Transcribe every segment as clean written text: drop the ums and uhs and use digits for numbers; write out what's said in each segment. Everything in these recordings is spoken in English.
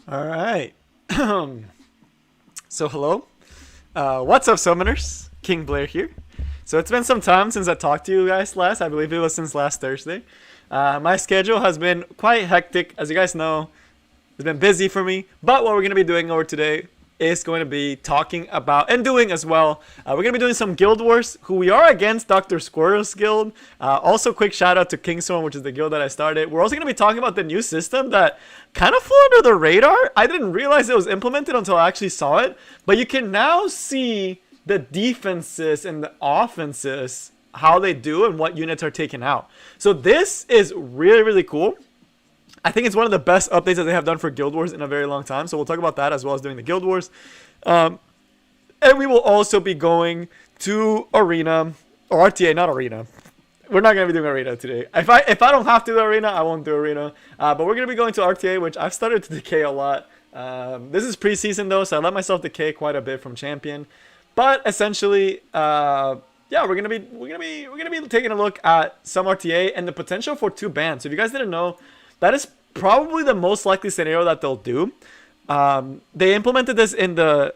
All right. So hello. What's up, summoners? King Blair here. So it's been some time since I talked to you guys last. I believe it was since last Thursday. My schedule has been quite hectic, as you guys know. It's been busy for me. But what we're gonna be doing over today is going to be talking about and doing as well. We're going to be doing some guild wars, who we are against Dr. Squirrel's guild. Also, quick shout out to Kingstorm, which is the guild that I started. We're also going to be talking about the new system that kind of flew under the radar. I didn't realize it was implemented until I actually saw it. But you can now see the defenses and the offenses, how they do and what units are taken out. So this is really, really cool. I think it's one of the best updates that they have done for Guild Wars in a very long time. So we'll talk about that as well as doing the Guild Wars. And we will also be going to Arena, or RTA, not Arena. We're not going to be doing Arena today. If I don't have to do Arena, I won't do Arena. But we're going to be going to RTA, which I've started to decay a lot. This is preseason though, so I let myself decay quite a bit from Champion. But essentially, yeah, we're gonna be taking a look at some RTA and the potential for 2 bans. So if you guys didn't know, that is probably the most likely scenario that they'll do. They implemented this in the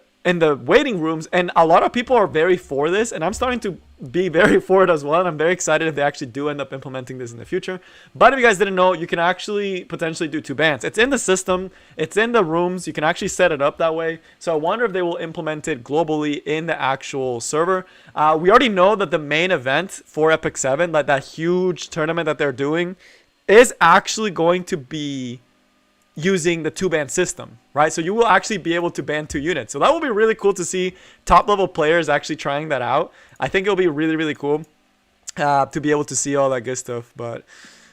waiting rooms, and a lot of people are very for this, and I'm starting to be very for it as well. And I'm very excited if they actually do end up implementing this in the future. But if you guys didn't know, you can actually potentially do 2 bans. It's in the system, it's in the rooms. You can actually set it up that way. So I wonder if they will implement it globally in the actual server. We already know that the main event for Epic 7, like that huge tournament that they're doing, is actually going to be using the 2-ban system, right? So you will actually be able to ban 2 units. So that will be really cool to see top level players actually trying that out. I think it'll be really, really cool to be able to see all that good stuff. But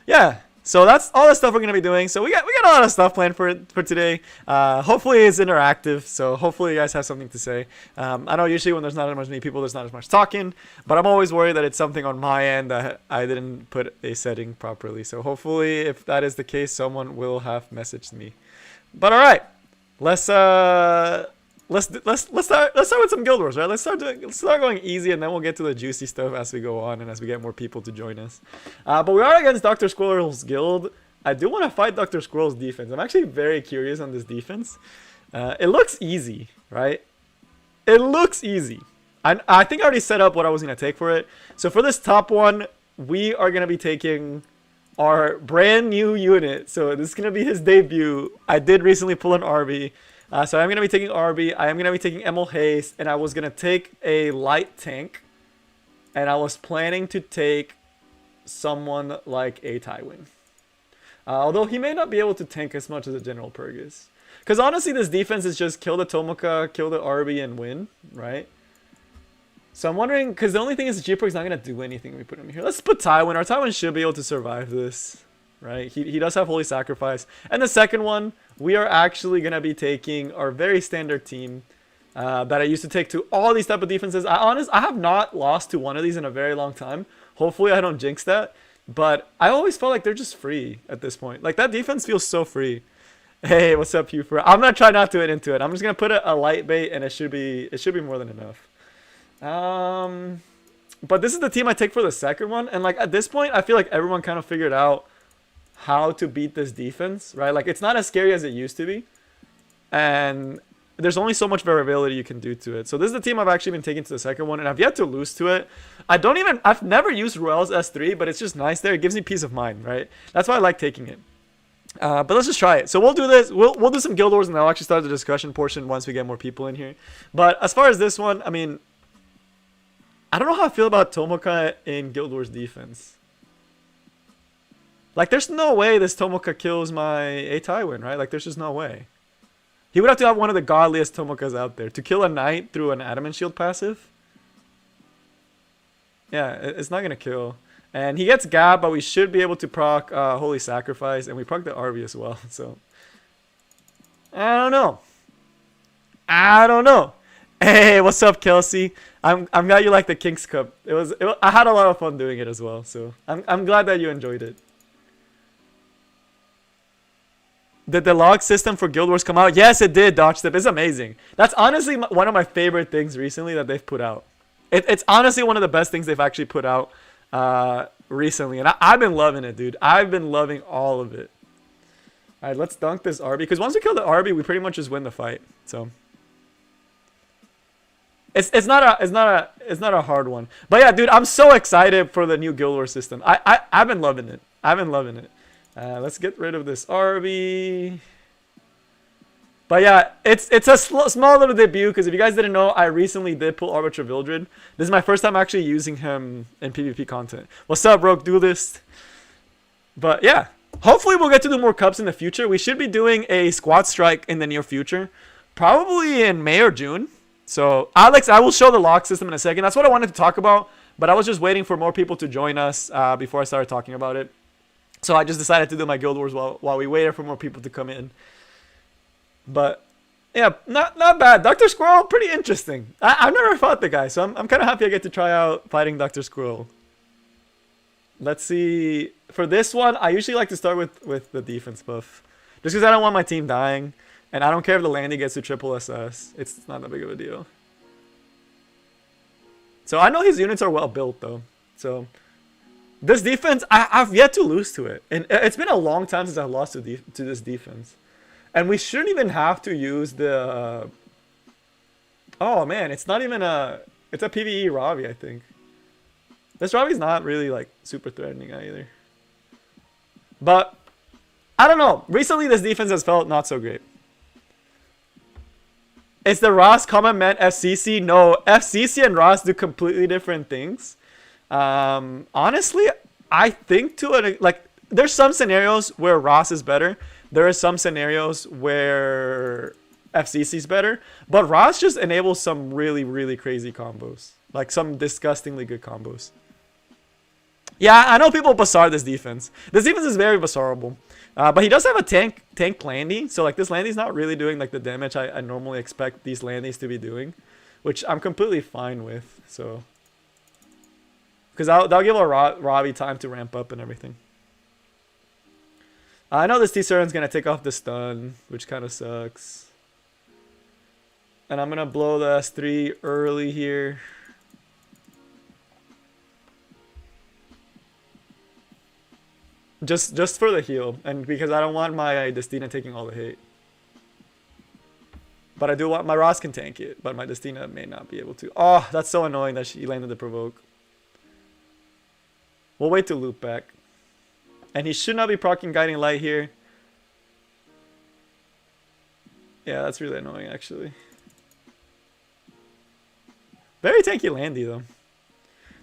yeah, so that's all the stuff we're gonna be doing. So we got a lot of stuff planned for today. Hopefully it's interactive. So hopefully you guys have something to say. I know usually when there's not as many people, there's not as much talking. But I'm always worried that it's something on my end that I didn't put a setting properly. So hopefully, if that is the case, someone will have messaged me. But all right, let's start with some guild wars, right? Let's start going easy, and then we'll get to the juicy stuff as we go on and as we get more people to join us. But we are against Dr. Squirrel's guild. I do want to fight Dr. Squirrel's defense. I'm actually very curious on this defense. It looks easy, right? It looks easy. I think I already set up what I was gonna take for it. So for this top one, we are gonna be taking our brand new unit. So this is gonna be his debut. I did recently pull an RB. So I'm going to be taking RB, I am going to be taking Emil Hayes, and I was going to take a light tank, and I was planning to take someone like a Tywin. Although he may not be able to tank as much as a General Purgus. Because honestly, this defense is just kill the Tomoka, kill the RB, and win, right? So I'm wondering, because the only thing is G-Perk's not going to do anything we put him here. Let's put Tywin. Our Tywin should be able to survive this. Right, he does have Holy Sacrifice. And the second one, we are actually going to be taking our very standard team that I used to take to all these type of defenses. I have not lost to one of these in a very long time. Hopefully I don't jinx that. But I always felt like they're just free at this point. Like, that defense feels so free. Hey, what's up, Hufra? I'm going to try not to get into it. I'm just going to put a light bait, and it should be more than enough. But this is the team I take for the second one. And, like, at this point, I feel like everyone kind of figured out how to beat this defense, right? Like, it's not as scary as it used to be, and there's only so much variability you can do to it. So this is the team I've actually been taking to the second one, and I've yet to lose to it. I've never used Ruel's S3, but it's just nice there. It gives me peace of mind, right? That's why I like taking it. But let's just try it. So we'll do this. We'll do some guild wars, and I'll actually start the discussion portion once we get more people in here. But as far as this one, I mean, I don't know how I feel about Tomoka in Guild Wars defense. Like, there's no way this Tomoka kills my A Tywin, right? Like, there's just no way. He would have to have one of the godliest Tomokas out there. To kill a knight through an Adamant Shield passive? Yeah, it's not going to kill. And he gets Gab, but we should be able to proc Holy Sacrifice. And we proc the RV as well, so. I don't know. Hey, what's up, Kelsey? I'm glad you like the King's Cup. I had a lot of fun doing it as well, so I'm glad that you enjoyed it. Did the log system for Guild Wars come out? Yes, it did, Dodge Step. It's amazing. That's honestly one of my favorite things recently that they've put out. It's honestly one of the best things they've actually put out recently. And I've been loving it, dude. I've been loving all of it. Alright, let's dunk this RB. Because once we kill the RB, we pretty much just win the fight. So it's not a hard one. But yeah, dude, I'm so excited for the new Guild Wars system. I've been loving it. Let's get rid of this RB. But yeah, it's a small little debut, because if you guys didn't know, I recently did pull Arbiter Vildred. This is my first time actually using him in PvP content. What's up, Rogue Duelist? But yeah, hopefully we'll get to do more cups in the future. We should be doing a squad strike in the near future, probably in May or June. So Alex, I will show the lock system in a second. That's what I wanted to talk about, but I was just waiting for more people to join us before I started talking about it. So I just decided to do my Guild Wars while we waited for more people to come in. But yeah, not bad. Dr. Squirrel, pretty interesting. I've never fought the guy, so I'm kind of happy I get to try out fighting Dr. Squirrel. Let's see. For this one, I usually like to start with the defense buff, just because I don't want my team dying, and I don't care if the landing gets to triple SS. It's not that big of a deal. So I know his units are well built though. So this defense, I've yet to lose to it, and it's been a long time since I lost to this defense. And we shouldn't even have to use the... oh man, it's not even a... it's a PvE Ravi, I think. This Ravi's not really like super threatening either. But I don't know. Recently this defense has felt not so great. It's the Ross comment meant FCC. No, FCC and Ross do completely different things. Honestly, I think like there's some scenarios where Ross is better. There are some scenarios where FCC is better, but Ross just enables some really, really crazy combos, like some disgustingly good combos. Yeah, I know people bazaar this defense. This defense is very bazaarable, but he does have a tank landy, so like this landy's not really doing like the damage I normally expect these landies to be doing, which I'm completely fine with. So, because that'll give a Robbie time to ramp up and everything. I know this T-Seren's going to take off the stun, which kind of sucks. And I'm going to blow the S3 early here. Just for the heal, and because I don't want my Destina taking all the hate. But I do want... my Ross can tank it, but my Destina may not be able to. Oh, that's so annoying that she landed the provoke. We'll wait to loop back. And he should not be proccing Guiding Light here. Yeah, that's really annoying, actually. Very tanky landy, though.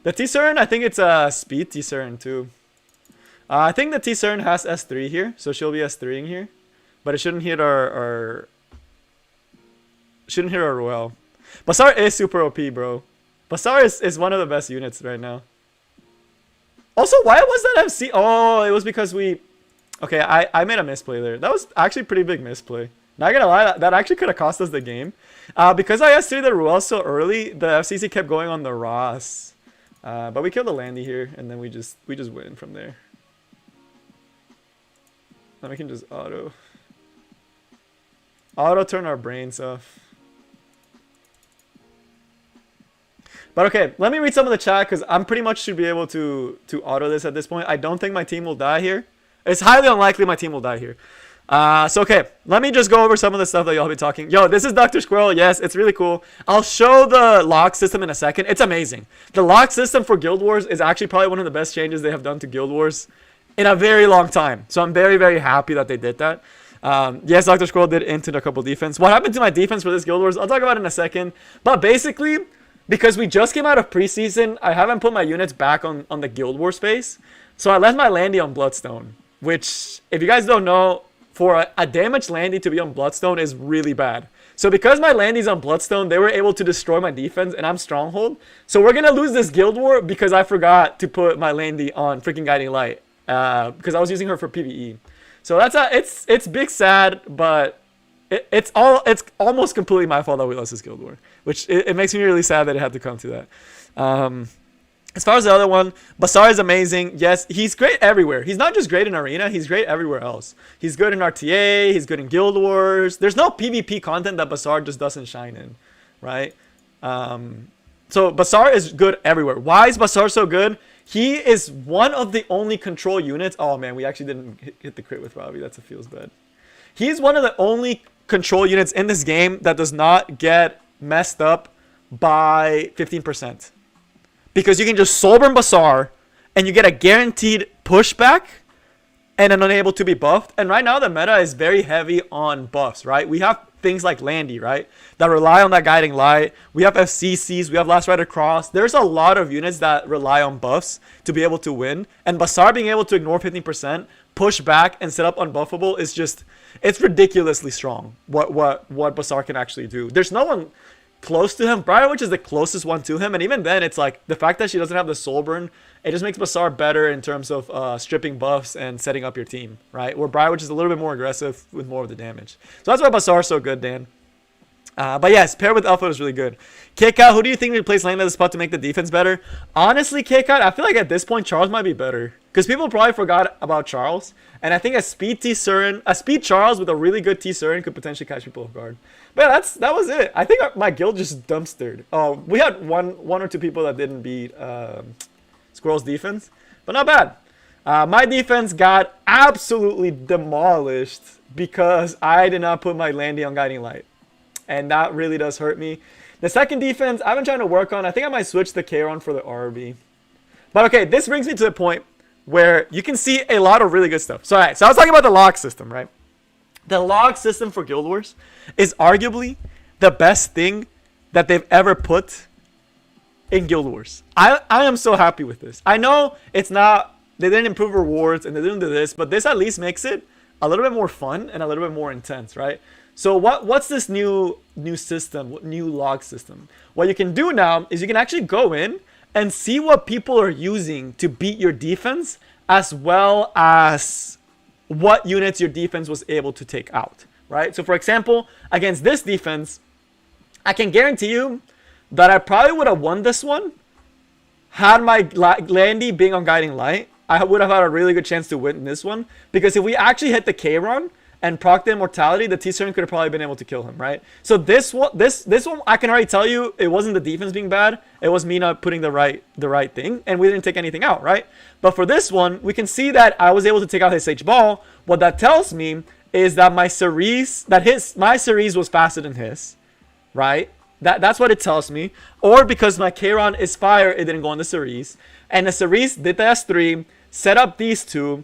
The T-Seren, I think it's a speed T-Seren, too. I think the T-Seren has S3 here, so she'll be S3ing here. But it shouldn't hit our shouldn't hit our Royale. Bazaar is super OP, bro. Bazaar is one of the best units right now. Also, why was that FC? Oh, it was because we... okay, I made a misplay there. That was actually a pretty big misplay. Not gonna lie, that actually could have cost us the game. Because I S3 the Ruel so early, the FCC kept going on the Ross. But we killed the Landy here, and then we just win from there. Then we can just auto turn our brains off. But okay, let me read some of the chat, because I'm pretty much should be able to auto this at this point. I don't think my team will die here. It's highly unlikely my team will die here. So okay, let me just go over some of the stuff that y'all be talking. Yo, this is Dr. Squirrel. Yes, it's really cool. I'll show the lock system in a second. It's amazing. The lock system for Guild Wars is actually probably one of the best changes they have done to Guild Wars in a very long time. So I'm very, very happy that they did that. Yes, Dr. Squirrel did into a couple defense. What happened to my defense for this Guild Wars, I'll talk about it in a second. But basically, because we just came out of preseason, I haven't put my units back on the Guild War space. So I left my Landy on Bloodstone, which, if you guys don't know, for a damaged Landy to be on Bloodstone is really bad. So because my Landy's on Bloodstone, they were able to destroy my defense, and I'm Stronghold. So we're going to lose this Guild War because I forgot to put my Landy on freaking Guiding Light. Because I was using her for PvE. So that's it's big sad, but it's almost completely my fault that we lost this Guild War. Which it makes me really sad that it had to come to that. As far as the other one, Bazaar is amazing. Yes, he's great everywhere. He's not just great in Arena, he's great everywhere else. He's good in RTA, he's good in Guild Wars. There's no PvP content that Bazaar just doesn't shine in, right? So Bazaar is good everywhere. Why is Bazaar so good? He is one of the only control units. Oh man, we actually didn't hit the crit with Robbie. That feels bad. He's one of the only control units in this game that does not get messed up by 15%. Because you can just soul burn Basar and you get a guaranteed pushback and an unable to be buffed. And right now the meta is very heavy on buffs, right? We have things like Landy, right, that rely on that guiding light. We have FCCs, we have Last Rider Cross. There's a lot of units that rely on buffs to be able to win. And Basar being able to ignore 15%, push back, and set up unbuffable is just, it's ridiculously strong what Basar can actually do. There's no one close to him. Briar Witch is the closest one to him, and even then it's like the fact that she doesn't have the soul burn, it just makes Basar better in terms of stripping buffs and setting up your team, right? Where Briar Witch is a little bit more aggressive with more of the damage. So that's why Basar is so good, Dan. But yes, paired with Alpha is really good. KCAT, who do you think replace Lane at the spot to make the defense better? Honestly, KCAT, I feel like at this point Charles might be better, because people probably forgot about Charles, and I think a speed Charles with a really good T Surin could potentially catch people off guard. But yeah, that was it. I think my guild just dumpstered. Oh, we had one or two people that didn't beat Squirrel's defense, but not bad. My defense got absolutely demolished because I did not put my Landy on Guiding Light, and that really does hurt me. The second defense I've been trying to work on. I think I might switch the Charon for the RB. But okay, this brings me to the point where you can see a lot of really good stuff. So, alright, so I was talking about the log system, right? The log system for Guild Wars is arguably the best thing that they've ever put in Guild Wars. I am so happy with this. I know it's not, they didn't improve rewards and they didn't do this, but this at least makes it a little bit more fun and a little bit more intense, right? So what's this new system, new log system? What you can do now is you can actually go in and see what people are using to beat your defense, as well as what units your defense was able to take out, right? So for example, against this defense, I can guarantee you that I probably would have won this one had my Landy being on Guiding Light. I would have had a really good chance to win this one, because if we actually hit the Charon and proc the Immortality, the T-Serum could have probably been able to kill him, right? So this one, I can already tell you, it wasn't the defense being bad. It was me not putting the right thing, and we didn't take anything out, right? But for this one, we can see that I was able to take out his H-Ball. What that tells me is that my Cerise was faster than his, right? That's what it tells me. Or because my Charon is fire, it didn't go on the Cerise. And the Cerise did the S3, set up these two.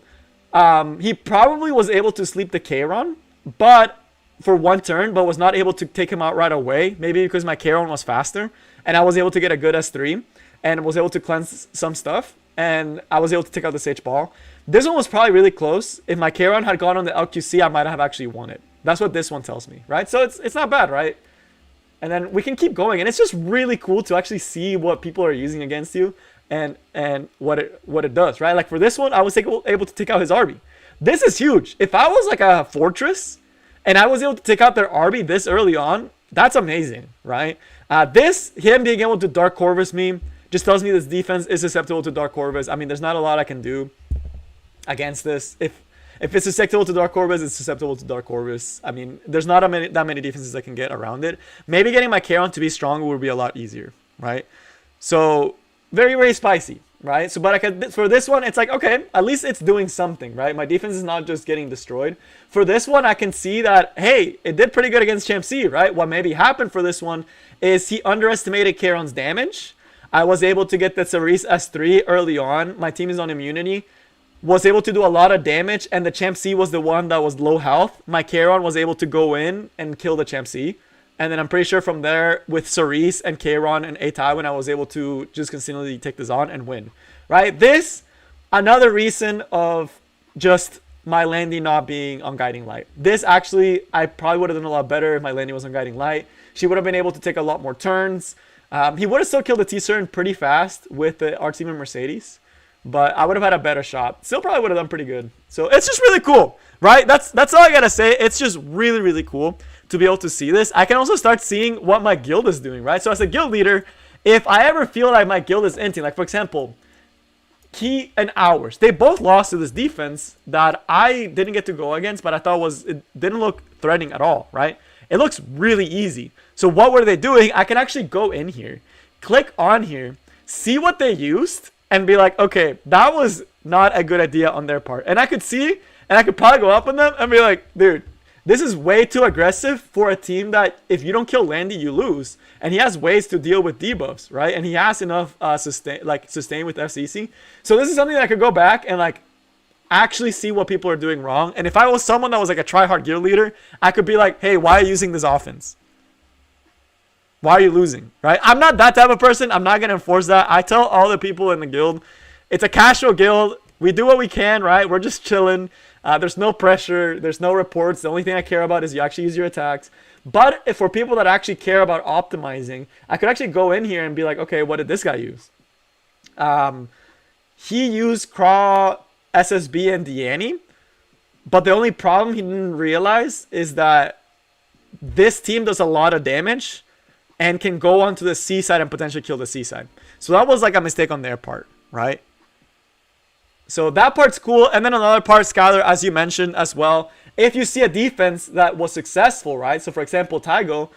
He probably was able to sleep the Charon, but for one turn, but was not able to take him out right away. Maybe because my Charon was faster, and I was able to get a good S3, and was able to cleanse some stuff, and I was able to take out the Sage Ball. This one was probably really close. If my Charon had gone on the LQC, I might have actually won it. That's what this one tells me, right? So it's not bad, right? And then we can keep going, and it's just really cool to actually see what people are using against you. And what it does, right? Like for this one, I was able to take out his RB. This is huge. If I was like a fortress and I was able to take out their RB this early on, that's amazing, right? Him being able to Dark Corvus me just tells me this defense is susceptible to Dark Corvus. I mean, there's not a lot I can do against this. If it's susceptible to Dark Corvus, it's susceptible to Dark Corvus. I mean, there's not that many defenses I can get around it. Maybe getting my Charon to be stronger would be a lot easier, right? So very, very spicy, right? So, but for this one, it's like, okay, at least it's doing something, right? My defense is not just getting destroyed. For this one, I can see that, hey, it did pretty good against Champ C, right? What maybe happened for this one is he underestimated Charon's damage. I was able to get the Cerise S3 early on. My team is on immunity. Was able to do a lot of damage, and the Champ C was the one that was low health. My Charon was able to go in and kill the Champ C. And then I'm pretty sure from there, with Cerise and Charon and A-Tywin, I was able to just consistently take this on and win, right? This, another reason of just my Landy not being on Guiding Light. This actually, I probably would have done a lot better if my Landy was on Guiding Light. She would have been able to take a lot more turns. He would have still killed the T-Cern pretty fast with the R-Team and Mercedes, but I would have had a better shot. Still probably would have done pretty good. So it's just really cool, right? That's all I gotta say. It's just really, really cool to be able to see this. I can also start seeing what my guild is doing, right? So as a guild leader, if I ever feel like my guild is inting, like for example, Key and Ours, they both lost to this defense that I didn't get to go against, but I thought it didn't look threatening at all, right? It looks really easy. So what were they doing? I can actually go in here, click on here, see what they used, and be like, okay, that was not a good idea on their part. And I could see, and I could probably go up on them and be like, dude, this is way too aggressive for a team that if you don't kill Landy, you lose. And he has ways to deal with debuffs, right? And he has enough sustain with FCC. So this is something that I could go back and like actually see what people are doing wrong. And if I was someone that was like a try-hard guild leader, I could be like, hey, why are you using this offense? Why are you losing, right? I'm not that type of person. I'm not going to enforce that. I tell all the people in the guild, it's a casual guild. We do what we can, right? We're just chilling. There's no pressure. There's no reports. The only thing I care about is you actually use your attacks. But if for people that actually care about optimizing, I could actually go in here and be like, okay, what did this guy use? He used Craw, SSB, and Deanny. But the only problem he didn't realize is that this team does a lot of damage and can go onto the C side and potentially kill the C side. So that was like a mistake on their part, right? So that part's cool. And then another part, Skylar, as you mentioned as well, if you see a defense that was successful, right? So for example, Tygo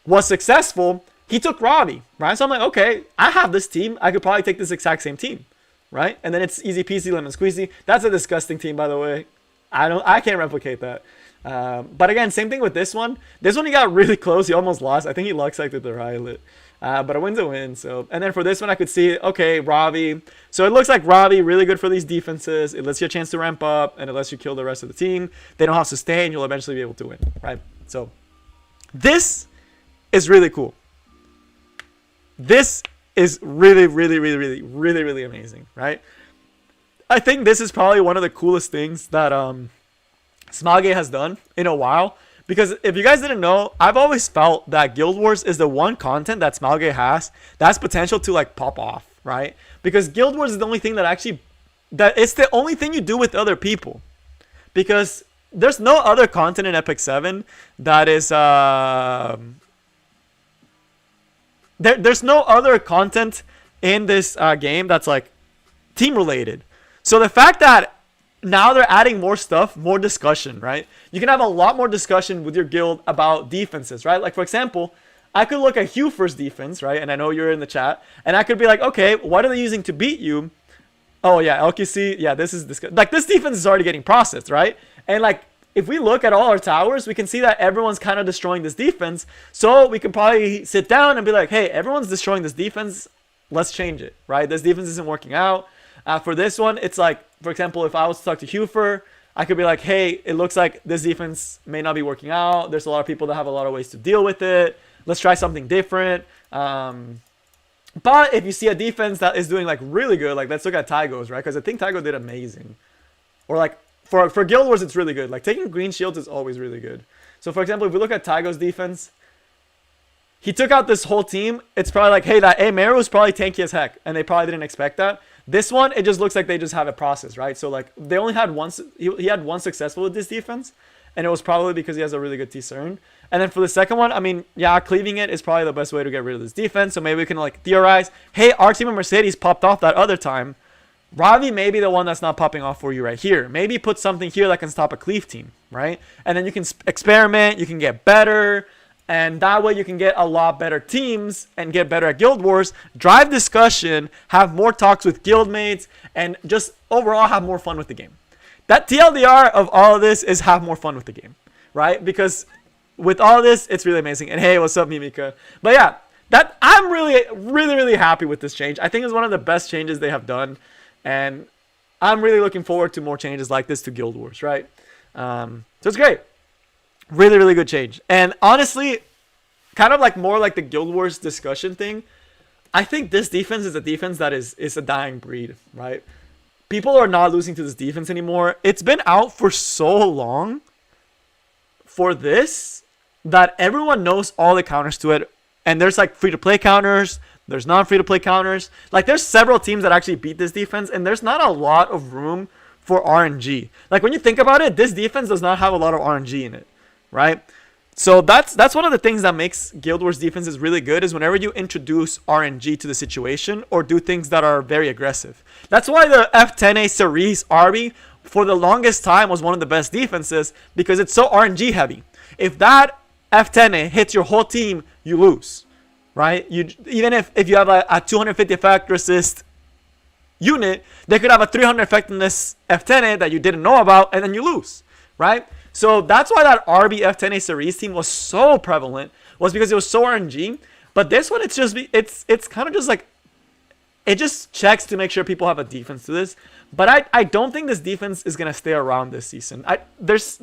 was successful. He took Robbie, right? So I'm like, okay, I have this team. I could probably take this exact same team, right? And then it's easy peasy lemon squeezy. That's a disgusting team, by the way. I can't replicate that. But again, same thing with this one. This one he got really close. He almost lost. I think he luck cycled the Rylet. But a win's a win. So, and then for this one, I could see, okay, Robbie. So it looks like Robbie really good for these defenses. It lets you a chance to ramp up, and it lets you kill the rest of the team. They don't have sustain. You'll eventually be able to win, right? So this is really cool. This is really, really, really, really, really, really amazing, right? I think this is probably one of the coolest things that Smage has done in a while. Because if you guys didn't know, I've always felt that Guild Wars is the one content that Smalgay has that's potential to like pop off, right? Because Guild Wars is the only thing that actually, that it's the only thing you do with other people. Because there's no other content in Epic 7 that is, there's no other content in this game that's like team related. So the fact that now they're adding more stuff, more discussion, right? You can have a lot more discussion with your guild about defenses, right? Like, for example, I could look at Hufer's defense, right? And I know you're in the chat. And I could be like, okay, what are they using to beat you? Oh, yeah, LQC. Yeah, this is like this defense is already getting processed, right? And like, if we look at all our towers, we can see that everyone's kind of destroying this defense. So we can probably sit down and be like, hey, everyone's destroying this defense. Let's change it, right? This defense isn't working out. For this one, it's like, for example, if I was to talk to Hufer, I could be like, hey, it looks like this defense may not be working out. There's a lot of people that have a lot of ways to deal with it. Let's try something different. But if you see a defense that is doing like really good, like let's look at Tygo's, right? Because I think Tygo did amazing. Or like for Guild Wars, it's really good. Like taking green shields is always really good. So for example, if we look at Tygo's defense, he took out this whole team. It's probably like, hey, that Meru was probably tanky as heck. And they probably didn't expect that. This one, it just looks like they just have a process, right? So like they only had one, he had one successful with this defense. And it was probably because he has a really good T-Cern. And then for the second one, I mean, yeah, cleaving it is probably the best way to get rid of this defense. So maybe we can like theorize, hey, our team of Mercedes popped off that other time. Ravi may be the one that's not popping off for you right here. Maybe put something here that can stop a cleave team, right? And then you can experiment, you can get better. And that way you can get a lot better teams and get better at Guild Wars, drive discussion, have more talks with guildmates, and just overall have more fun with the game. That TLDR of all of this is have more fun with the game, right? Because with all this, it's really amazing. And hey, what's up, Mimika? But yeah, that I'm really, really, really happy with this change. I think it's one of the best changes they have done. And I'm really looking forward to more changes like this to Guild Wars, right? So it's great. Really, really good change. And honestly, kind of like more like the Guild Wars discussion thing, I think this defense is a defense that is a dying breed, right? People are not losing to this defense anymore. It's been out for so long for this that everyone knows all the counters to it. And there's like free-to-play counters. There's non-free-to-play counters. Like there's several teams that actually beat this defense. And there's not a lot of room for RNG. Like when you think about it, this defense does not have a lot of RNG in it. Right? So that's one of the things that makes Guild Wars defenses really good is whenever you introduce RNG to the situation or do things that are very aggressive. That's why the F10A Cerise Arby for the longest time was one of the best defenses because it's so RNG heavy. If that F10A hits your whole team, you lose. Right? Even if you have a 250 effect resist unit, they could have a 300 effectiveness F10A that you didn't know about and then you lose. Right? So that's why that RBF10A series team was so prevalent, was because it was so RNG. But this one, it's kind of just like, it just checks to make sure people have a defense to this. But I don't think this defense is gonna stay around this season. There's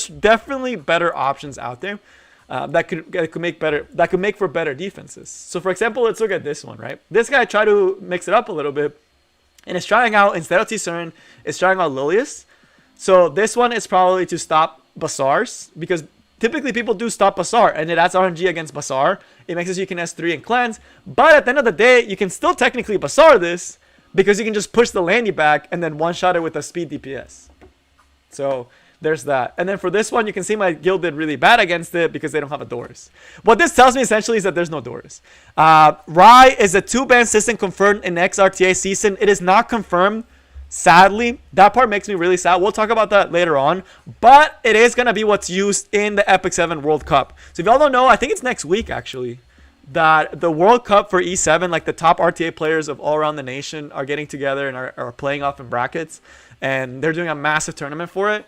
definitely better options out there that could make for better defenses. So for example, let's look at this one, right? This guy tried to mix it up a little bit, and is trying out, instead of T-Cern, is trying out Lilius. So this one is probably to stop Basars, because typically people do stop Basar, and it adds RNG against Basar. It makes it so you can S3 and cleanse, but at the end of the day, you can still technically Basar this, because you can just push the Landy back and then one-shot it with a speed DPS. So there's that. And then for this one, you can see my guild did really bad against it because they don't have a Doors. What this tells me essentially is that there's no Doors. Rye is a 2-ban system confirmed in next RTA season. It is not confirmed, sadly. That part makes me really sad. We'll talk about that later on. But it is going to be what's used in the Epic 7 World Cup. So if y'all don't know, I think it's next week actually, that the World Cup for E7, like the top RTA players of all around the nation are getting together and are playing off in brackets. And they're doing a massive tournament for it.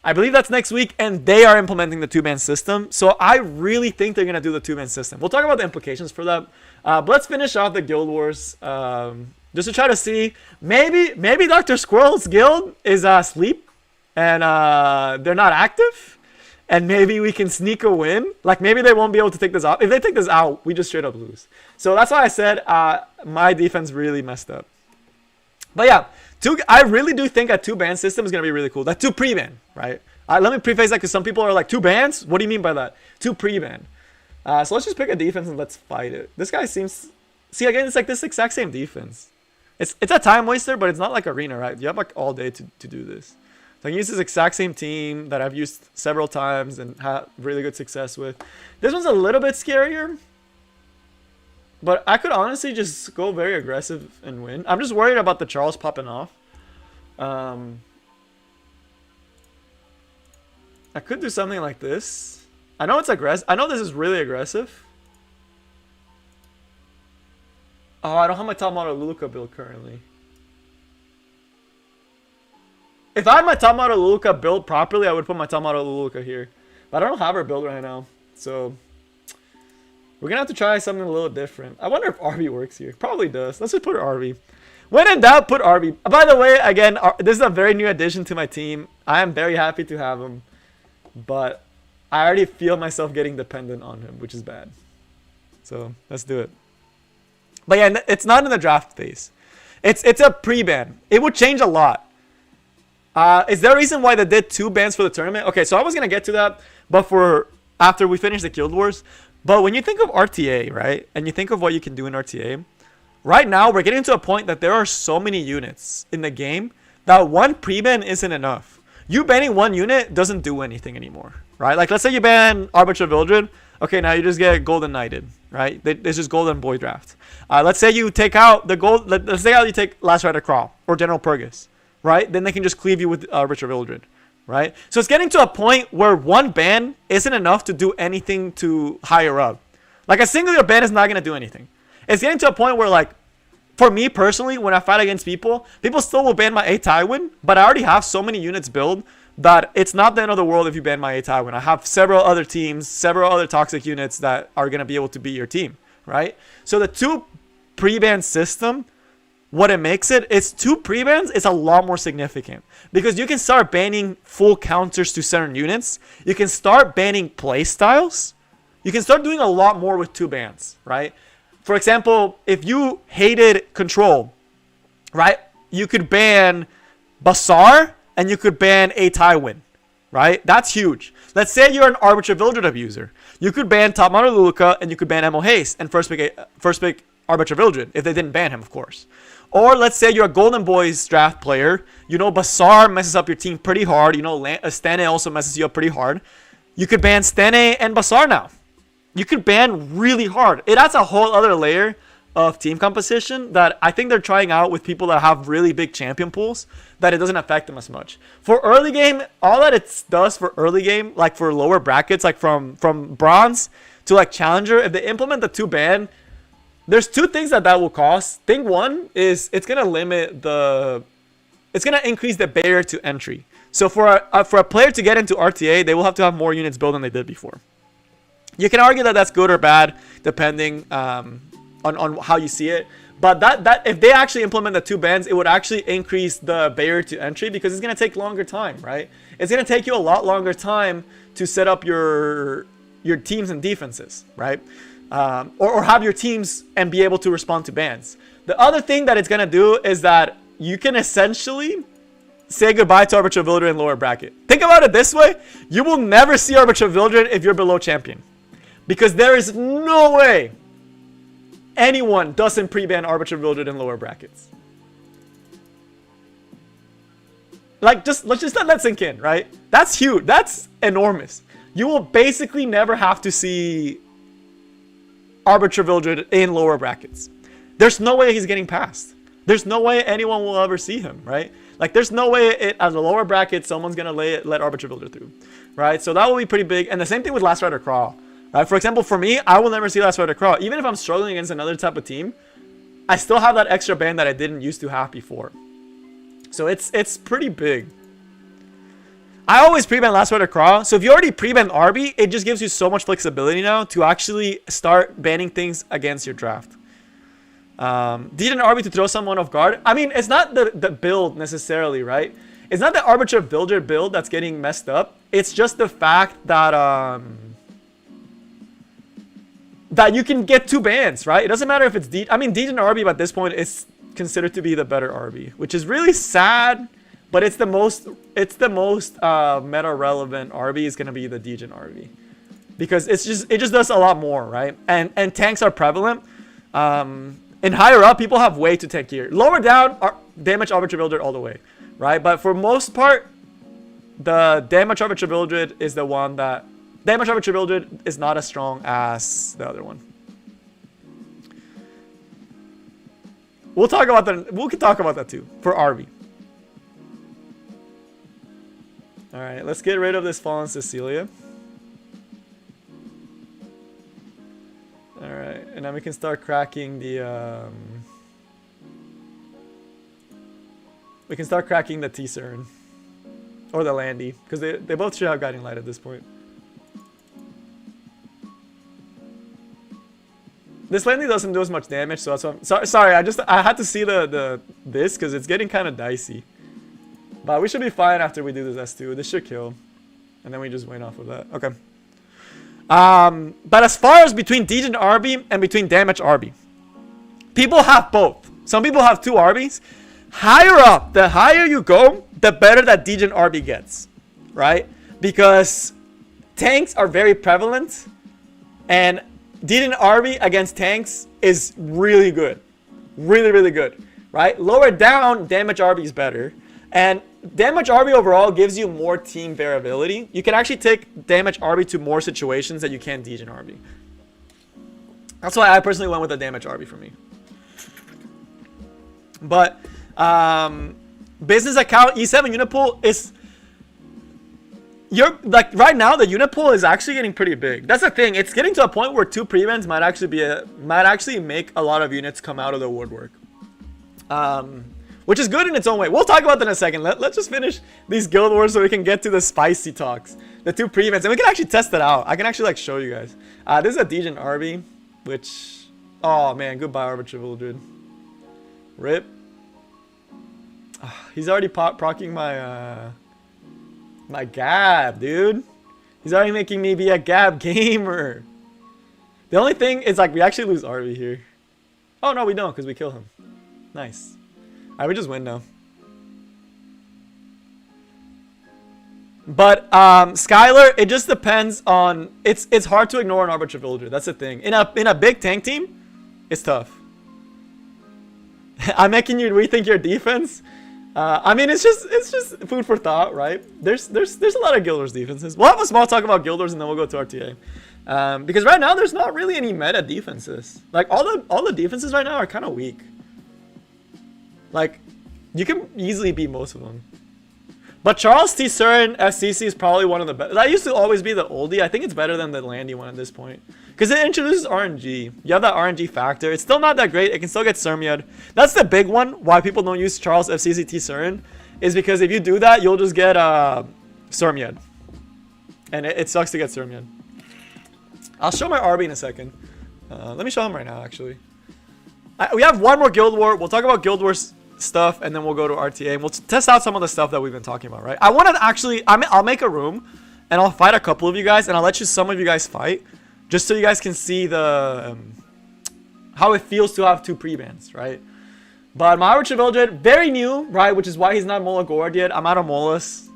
I believe that's next week, and they are implementing the 2-ban system. So I really think they're going to do the 2-ban system. We'll talk about the implications for that. But let's finish off the Guild Wars. Just to try to see, maybe Dr. Squirrel's guild is asleep, and they're not active. And maybe we can sneak a win. Like, maybe they won't be able to take this out. If they take this out, we just straight up lose. So that's why I said my defense really messed up. But yeah, I really do think a 2-ban system is going to be really cool. That 2 pre-ban, right? Let me preface that because some people are like, 2 bans? What do you mean by that? 2 pre-ban. So let's just pick a defense and let's fight it. This guy seems... See, again, it's like this exact same defense. It's a time waster, but it's not like Arena, right? You have like all day to do this. So I can use this exact same team that I've used several times and had really good success with. This one's a little bit scarier. But I could honestly just go very aggressive and win. I'm just worried about the Charles popping off. I could do something like this. I know it's aggressive. I know this is really aggressive. Oh, I don't have my top model Luluka build currently. If I had my top model Luluka build properly, I would put my top model Luluka here. But I don't have her build right now. So we're going to have to try something a little different. I wonder if RV works here. Probably does. Let's just put RV. When in doubt, put RV. By the way, again, this is a very new addition to my team. I am very happy to have him. But I already feel myself getting dependent on him, which is bad. So let's do it. But yeah, it's not in the draft phase. It's a pre-ban. It would change a lot. Is there a reason why they did 2 bans for the tournament? Okay, so I was going to get to that, but for after we finish the Guild Wars. But when you think of RTA, right, and you think of what you can do in RTA, right now we're getting to a point that there are so many units in the game that 1 pre-ban isn't enough. You banning 1 unit doesn't do anything anymore, right? Like, let's say you ban Arbiter Vildred. Okay, now you just get Golden Knighted, right? It's just Golden Boy draft. Let's say you take out the gold. Let's say you take Last Rider Crawl or General Purgus, right? Then they can just cleave you with Arbiter Vildred, right? So it's getting to a point where 1 ban isn't enough to do anything to higher up. Like a singular ban is not going to do anything. It's getting to a point where, like, for me personally, when I fight against people still will ban my A Tywin, but I already have so many units built that it's not the end of the world if you ban my A Tywin. I have several other teams, several other toxic units that are going to be able to be your team, right? So the 2 pre-ban system, what it makes it's 2 pre-bans is a lot more significant because you can start banning full counters to certain units. You can start banning play styles. You can start doing a lot more with 2 bans, right? For example, if you hated control, right, you could ban Basar and you could ban A Tywin, right? That's huge. Let's say you're an Arbiter Vildred abuser. You could ban Top Model Luluka and you could ban Emo Haste and first pick Arbiter Vildred if they didn't ban him, of course. Or let's say you're a Golden Boys draft player. You know Basar messes up your team pretty hard. You know Stane also messes you up pretty hard. You could ban Stane and Basar now. You could ban really hard. It adds a whole other layer of team composition that I think they're trying out with people that have really big champion pools, that it doesn't affect them as much. For early game, all that it does for early game, like for lower brackets, like from bronze to like challenger, if they implement the 2 ban, there's 2 things that will cause. Thing 1 is it's gonna limit the it's gonna increase the barrier to entry. So for a player to get into RTA, they will have to have more units built than they did before. You can argue that that's good or bad depending on how you see it. But that if they actually implement the 2 bans, it would actually increase the barrier to entry because it's gonna take longer time, right? It's gonna take you a lot longer time to set up your teams and defenses, right? Or have your teams and be able to respond to bans. The other thing that it's gonna do is that you can essentially say goodbye to Arbiter Vildred in lower bracket. Think about it this way: you will never see Arbiter Vildred if you're below champion, because there is no way anyone doesn't pre-ban Arbiter Vildred in lower brackets. Like, let's just let that sink in, right? That's huge. That's enormous. You will basically never have to see Arbiter Vildred in lower brackets. There's no way he's getting past. There's no way anyone will ever see him, right? Like, there's no way at the lower bracket someone's gonna let Arbiter Vildred through, right? So that will be pretty big. And the same thing with Last Rider Crawl. Right? For example, for me, I will never see Last Rider Crawl. Even if I'm struggling against another type of team, I still have that extra ban that I didn't used to have before. So it's pretty big. I always pre-ban Last Rider Crawl. So if you already pre-ban Arby, it just gives you so much flexibility now to actually start banning things against your draft. Didn't Arby to throw someone off guard? I mean, it's not the build necessarily, right? It's not the Arbiter Vildred build that's getting messed up. It's just the fact that that you can get 2 bans, right? It doesn't matter if it's I mean, Deej and Arby at this point is considered to be the better Arby, which is really sad, but it's the most meta relevant Arby is gonna be the Deej and Arby, because it just does a lot more, right? And tanks are prevalent. And higher up, people have way too tankier. Lower down, damage Arbiter Vildred all the way, right? But for most part, the damage Arbiter Vildred is the one that damage Arbiter Vildred is not as strong as the other one. We can talk about that too for Arby. All right, let's get rid of this Fallen Cecilia. All right, and then we can start cracking the T-Cern or the Landy, because they both should have Guiding Light at this point. This Landy doesn't do as much damage, so that's why sorry. I had to see this because it's getting kind of dicey. But we should be fine after we do this S2. This should kill, and then we just win off of that. Okay. But as far as between Deej and Arby and between damage Arby, people have both. Some people have 2 Arbys. Higher up, the higher you go, the better that Deej and Arby gets, right? Because tanks are very prevalent, and Deej and Arby against tanks is really good. Really, really good, right? Lower down, damage Arby is better. And damage Arby overall gives you more team variability. You can actually take damage Arby to more situations that you can Deej and Arby. That's why I personally went with the damage Arby for me. But business account E7 unit pool is right now the unit pool is actually getting pretty big. That's the thing. It's getting to a point where 2 prevents might actually make a lot of units come out of the woodwork. Which is good in its own way. We'll talk about that in a second. Let's just finish these guild wars so we can get to the spicy talks. The 2 prevents, and we can actually test it out. I can actually like show you guys. This is a Deej and Arby, which, oh man, goodbye Arbiter Vildred. Rip. He's already procking my Gab, dude. He's already making me be a Gab gamer. The only thing is like we actually lose Arby here. Oh no, we don't, because we kill him. Nice. Alright, we just win now. But Skylar, it just depends on it's hard to ignore an Arbiter Vildred. That's the thing. In a big tank team, it's tough. I'm making you rethink your defense. I mean, it's just food for thought, right? There's a lot of Guild Wars defenses. We'll have a small talk about Guild Wars and then we'll go to RTA. Because right now there's not really any meta defenses. Like all the defenses right now are kind of weak. Like you can easily beat most of them. But Charles T. Surin SCC is probably one of the best. That used to always be the oldie. I think it's better than the Landy one at this point. Because it introduces RNG. You have that RNG factor. It's still not that great. It can still get Surmiad. That's the big one. Why people don't use Charles FCC T. Surin. is because if you do that, you'll just get Surmyed. And it sucks to get Surmyed. I'll show my RB in a second. Let me show him right now, actually. We have one more Guild War. We'll talk about Guild War stuff, and then we'll go to RTA, and we'll test out some of the stuff that we've been talking about, right? I want to actually... I'll make a room, and I'll fight a couple of you guys, and I'll let some of you guys fight, just so you guys can see the... how it feels to have 2 pre-bans, right? But my Arbiter Vildred, very new, right? Which is why he's not Mola Gourd yet. I'm out of Molas.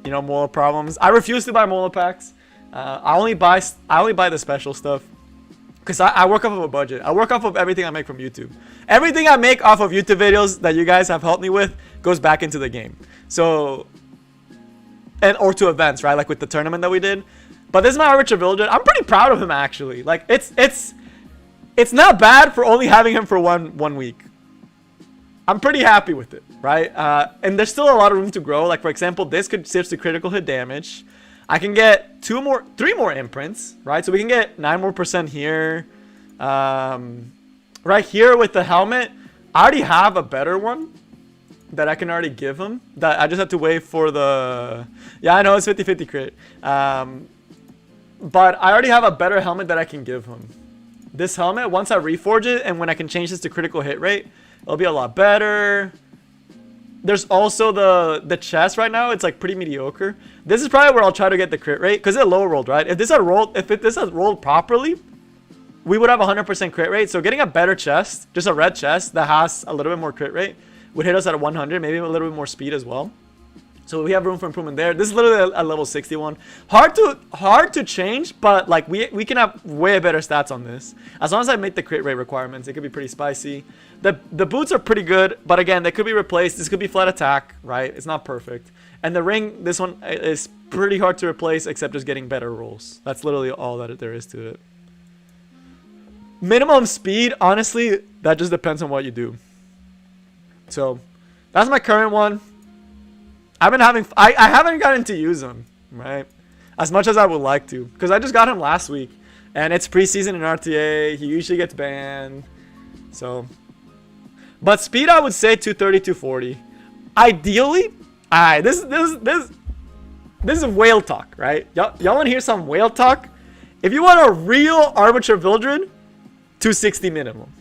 You know, Mola problems. I refuse to buy Mola packs. I only buy the special stuff. Because I work off of a budget. I work off of everything I make from YouTube. Everything I make off of YouTube videos that you guys have helped me with goes back into the game. So... or to events, right? Like with the tournament that we did. But this is my Arbiter Vildred. I'm pretty proud of him, actually. Like, it's not bad for only having him for one week. I'm pretty happy with it, right? And there's still a lot of room to grow. Like, for example, this could switch to critical hit damage. I can get 3 more imprints, right? So we can get 9% more here. Right here with the helmet, I already have a better one that I can already give him. That I just have to wait for the... Yeah, I know it's 50-50 crit. But I already have a better helmet that I can give him. This helmet, once I reforge it and when I can change this to critical hit rate, it'll be a lot better. There's also the chest right now. It's like pretty mediocre. This is probably where I'll try to get the crit rate because it low rolled, right? If this had rolled properly, we would have 100% crit rate. So getting a better chest, just a red chest that has a little bit more crit rate, would hit us at 100, maybe a little bit more speed as well. So we have room for improvement there. This is literally a level 61. Hard to change, but like we can have way better stats on this. As long as I make the crit rate requirements, it could be pretty spicy. The boots are pretty good, but again, they could be replaced. This could be flat attack, right? It's not perfect. And the ring, this one is pretty hard to replace, except just getting better rolls. That's literally all that there is to it. Minimum speed, honestly, that just depends on what you do. So that's my current one. I haven't gotten to use him, right? As much as I would like to. Because I just got him last week. And it's preseason in RTA. He usually gets banned. So. But speed, I would say 230, 240. Ideally. Alright, this is whale talk, right? Y'all want to hear some whale talk? If you want a real Arbiter Vildred, 260 minimum.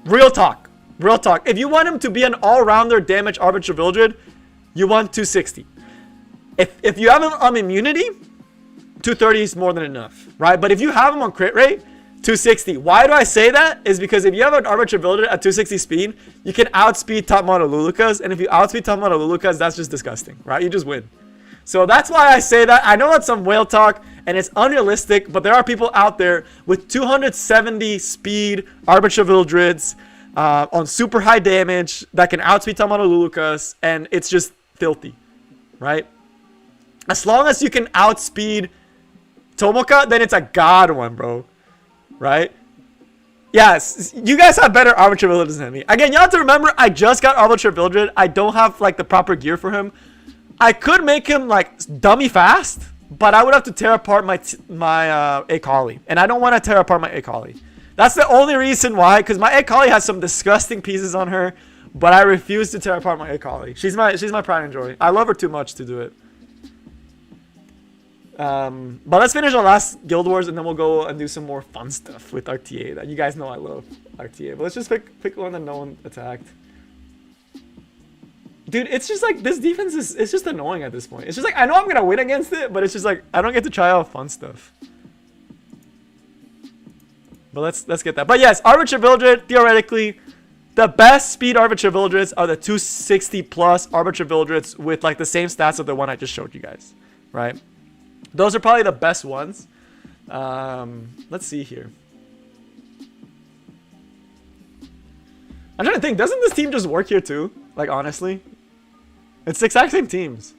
Real talk. Real talk. If you want him to be an all-rounder damage Arbiter Vildred, you want 260. If you have him on immunity, 230 is more than enough, right? But if you have him on crit rate, 260. Why do I say that? Is because if you have an Arbiter Vildred at 260 speed, you can outspeed top model Lulukas, and if you outspeed top model Lulukas, that's just disgusting, right? You just win. So that's why I say that. I know that's some whale talk, and it's unrealistic, but there are people out there with 270 speed Arbiter Vildreds on super high damage that can outspeed top model Lulukas, and it's just filthy, right? As long as you can outspeed Tomoka, then it's a god one, bro. Right? Yes, you guys have better Arbiter Vildreds than me. Again, you have to remember, I just got Arbiter Vildred. I don't have like the proper gear for him. I could make him like dummy fast, but I would have to tear apart my Akali, and I don't want to tear apart my Akali. That's the only reason why, because my Akali has some disgusting pieces on her. But I refuse to tear apart my Akali. She's my pride and joy. I love her too much to do it. But let's finish our last Guild Wars, and then we'll go and do some more fun stuff with RTA. That you guys know I love RTA. But let's just pick one that no one attacked. Dude, it's just like this defense it's just annoying at this point. It's just like I know I'm gonna win against it, but it's just like I don't get to try out fun stuff. But let's get that. But yes, Arbiter Vildred, theoretically. The best speed Arbiter Vildreds are the 260 plus Arbiter Vildreds with like the same stats of the one I just showed you guys, right? Those are probably the best ones. Let's see here. I'm trying to think, doesn't this team just work here too? Like honestly, it's the exact same teams.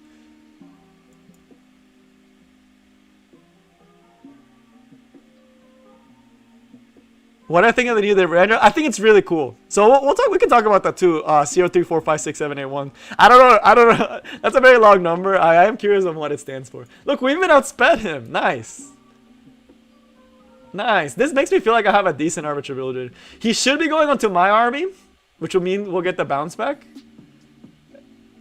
What I think of the new render, I think it's really cool. So we'll talk. We can talk about that too. 034567881. I don't know. That's a very long number. I am curious on what it stands for. Look, we even outsped him. Nice. Nice. This makes me feel like I have a decent Arbiter Vildred. He should be going onto my army, which will mean we'll get the bounce back.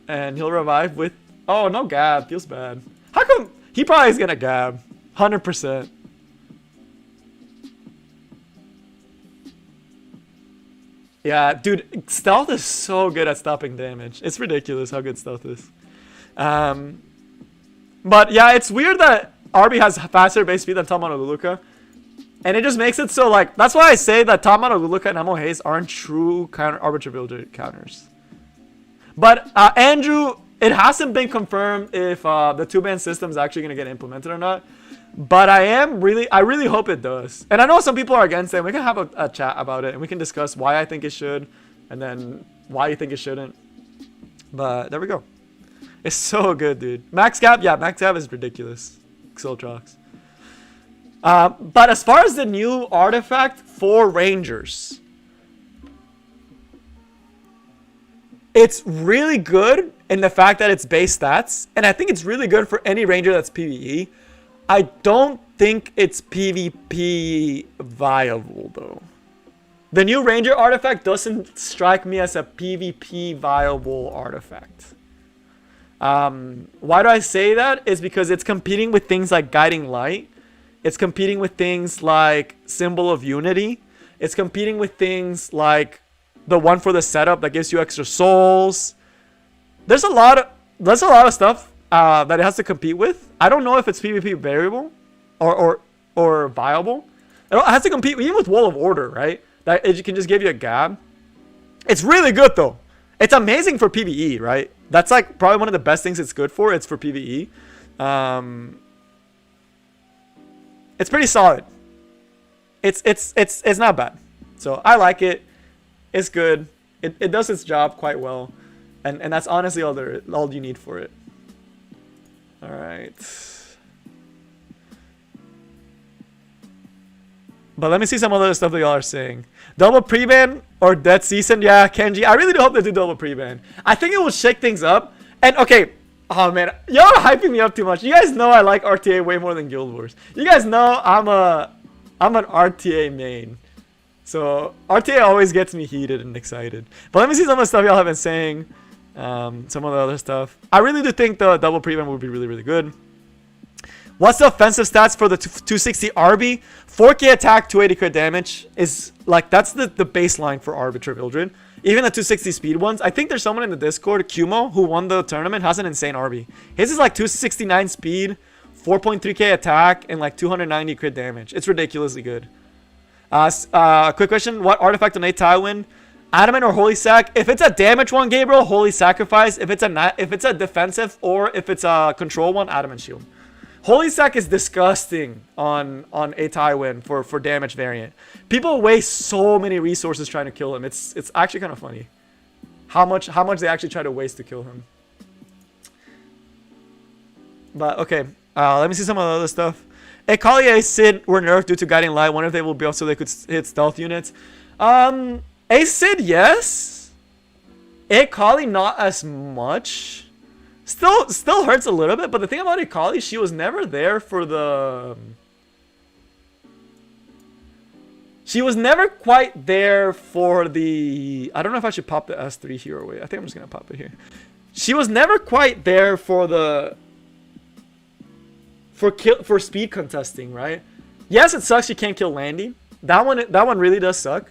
And he'll revive with... Oh, no gab. Feels bad. How come... He probably is going to gab. 100%. Yeah, dude. Stealth is so good at stopping damage. It's ridiculous how good stealth is. But yeah, it's weird that Arby has faster base speed than Top Model Luluka. And it just makes it so, like... That's why I say that Top Model Luluka and Emo Haze aren't true Arbiter Vildred counters. But Andrew... It hasn't been confirmed if the two-band system is actually going to get implemented or not. But I really hope it does. And I know some people are against it. We can have a chat about it. And we can discuss why I think it should. And then why you think it shouldn't. But there we go. It's so good, dude. Max Gap? Yeah, Max Gap is ridiculous. Xiltrox. But as far as the new artifact for Rangers... It's really good in the fact that it's base stats. And I think it's really good for any ranger that's PvE. I don't think it's PvP viable, though. The new ranger artifact doesn't strike me as a PvP viable artifact. Why do I say that? Is because it's competing with things like Guiding Light. It's competing with things like Symbol of Unity. It's competing with things like... the one for the setup that gives you extra souls. There's a lot of stuff that it has to compete with. I don't know if it's PvP variable or viable. It has to compete even with Wall of Order, right? That it can just give you a gab. It's really good though. It's amazing for PvE, right? That's like probably one of the best things it's good for. It's for PvE. It's pretty solid. It's not bad. So I like it. It's good. It does its job quite well. And that's honestly all you need for it. Alright. But let me see some other stuff that y'all are saying. Double pre-ban or Dead Season? Yeah, Kenji. I really do hope they do double pre-ban. I think it will shake things up. And okay. Oh man. Y'all are hyping me up too much. You guys know I like RTA way more than Guild Wars. You guys know I'm an RTA main. So, RTA always gets me heated and excited. But let me see some of the stuff y'all have been saying. Some of the other stuff. I really do think the double prevent would be really, really good. What's the offensive stats for the 260 RB? 4k attack, 280 crit damage is like, that's the baseline for Arbiter Vildred. Even the 260 speed ones. I think there's someone in the Discord, Kumo, who won the tournament, has an insane RB. His is like 269 speed, 4.3k attack, and like 290 crit damage. It's ridiculously good. Quick question. What artifact on 8 Tywin? Adamant or Holy Sac? If it's a damage one, Gabriel, Holy Sacrifice. If it's a defensive or if it's a control one, Adamant Shield. Holy Sac is disgusting on 8 Tywin for damage variant. People waste so many resources trying to kill him. It's actually kind of funny. How much they actually try to waste to kill him. But okay. Let me see some of the other stuff. Akali and Sid were nerfed due to Guiding Light. Wonder if they will be off so they could hit stealth units. Sid, yes. Akali, not as much. Still hurts a little bit. But the thing about Akali, she was never there for the... She was never quite there for the... I don't know if I should pop the S3 here or wait. I think I'm just going to pop it here. She was never quite there for the... For speed contesting, right? Yes, it sucks she can't kill Landy. That one really does suck.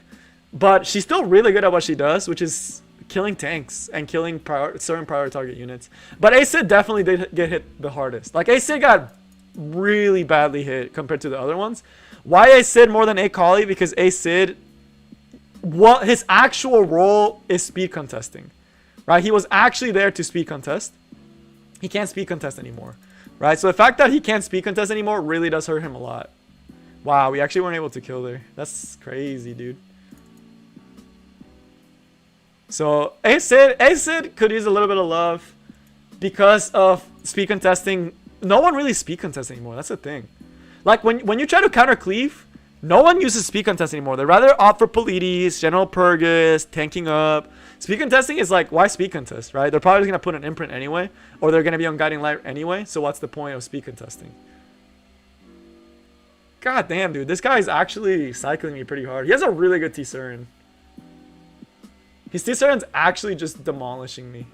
But she's still really good at what she does, which is killing tanks and killing certain priority target units. But Acid definitely did get hit the hardest. Like Acid got really badly hit compared to the other ones. Why Acid more than Akali? Because Acid, his actual role is speed contesting, right? He was actually there to speed contest. He can't speed contest anymore. Right, so the fact that he can't speed contest anymore really does hurt him a lot. Wow, we actually weren't able to kill there. That's crazy, dude. So, Acid could use a little bit of love because of speed contesting. No one really speed contests anymore. That's the thing. Like, when you try to counter cleave, no one uses speed contest anymore. They rather opt for Polides, General Purgus, tanking up. Speed contesting is like, why speed contest, right? They're probably going to put an imprint anyway, or they're going to be on Guiding Light anyway, so what's the point of speed contesting? God damn, dude. This guy is actually cycling me pretty hard. He has a really good T-Surin. His T-Surin's actually just demolishing me.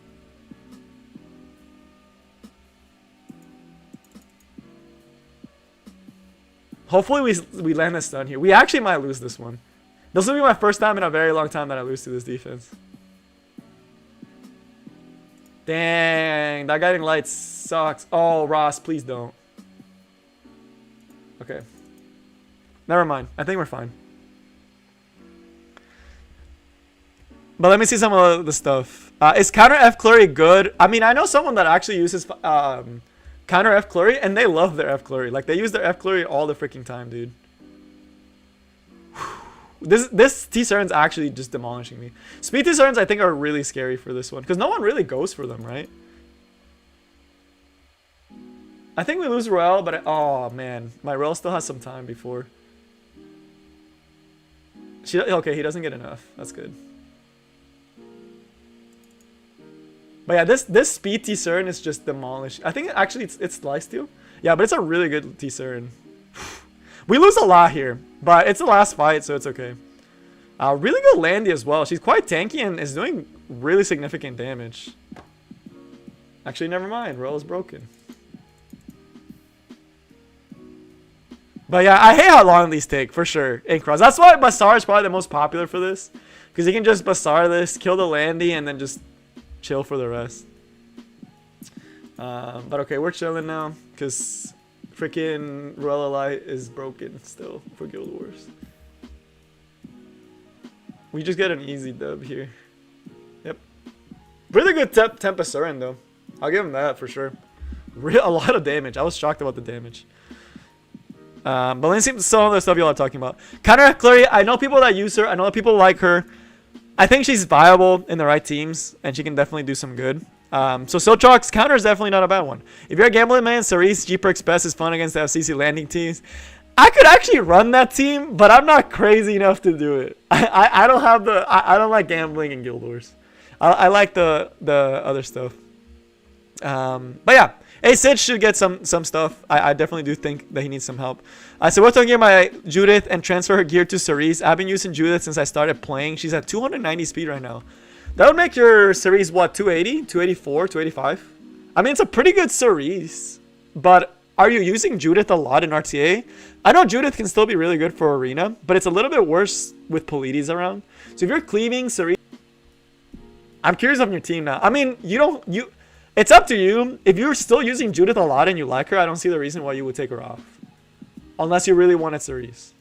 Hopefully we land a stun here. We actually might lose this one. This will be my first time in a very long time that I lose to this defense. Dang, that guiding light sucks. Oh, Ross, please don't. Okay. Never mind. I think we're fine. But let me see some of the stuff. Is counter F Flurry good? I mean, I know someone that actually uses counter F Flurry, and they love their F Flurry. Like, they use their F Flurry all the freaking time, dude. This T-Serns actually just demolishing me. Speed T-Serns, I think, are really scary for this one. Because no one really goes for them, right? I think we lose Royale, but... oh, man. My Royale still has some time before. Okay, he doesn't get enough. That's good. But yeah, this speed T-Cern is just demolished. I think actually it's Lifesteal. Yeah, but it's a really good T-Cern. We lose a lot here, but it's the last fight, so it's okay. Really good Landy as well. She's quite tanky and is doing really significant damage. Actually, never mind. Roll is broken. But yeah, I hate how long these take, for sure, in cross. That's why Basar is probably the most popular for this. Because you can just Basar this, kill the Landy, and then just chill for the rest. But okay, we're chilling now. Because freaking Ruella Light is broken still for Guild Wars. We just get an easy dub here. Yep. Really good Tempest-Surin though. I'll give him that for sure. A lot of damage. I was shocked about the damage. But let me see some of the stuff y'all are talking about. Counter Flurry, I know people that use her. I know that people like her. I think she's viable in the right teams, and she can definitely do some good. So Sotrox counter is definitely not a bad one. If you're a gambling man, Cerise, G-Perks Best is fun against the FCC landing teams. I could actually run that team, but I'm not crazy enough to do it. I don't have the... I don't like gambling in Guild Wars. I like the other stuff. But yeah. Hey, Sid should get some stuff. I definitely do think that he needs some help. So we're talking about Judith and transfer her gear to Cerise. I've been using Judith since I started playing. She's at 290 speed right now. That would make your Cerise, what, 280? 284? 285? I mean, it's a pretty good Cerise. But are you using Judith a lot in RTA? I know Judith can still be really good for Arena, but it's a little bit worse with Polides around. So if you're cleaving Cerise... I'm curious on your team now. I mean, it's up to you. If you're still using Judith a lot and you like her, I don't see the reason why you would take her off. Unless you really wanted Cerise.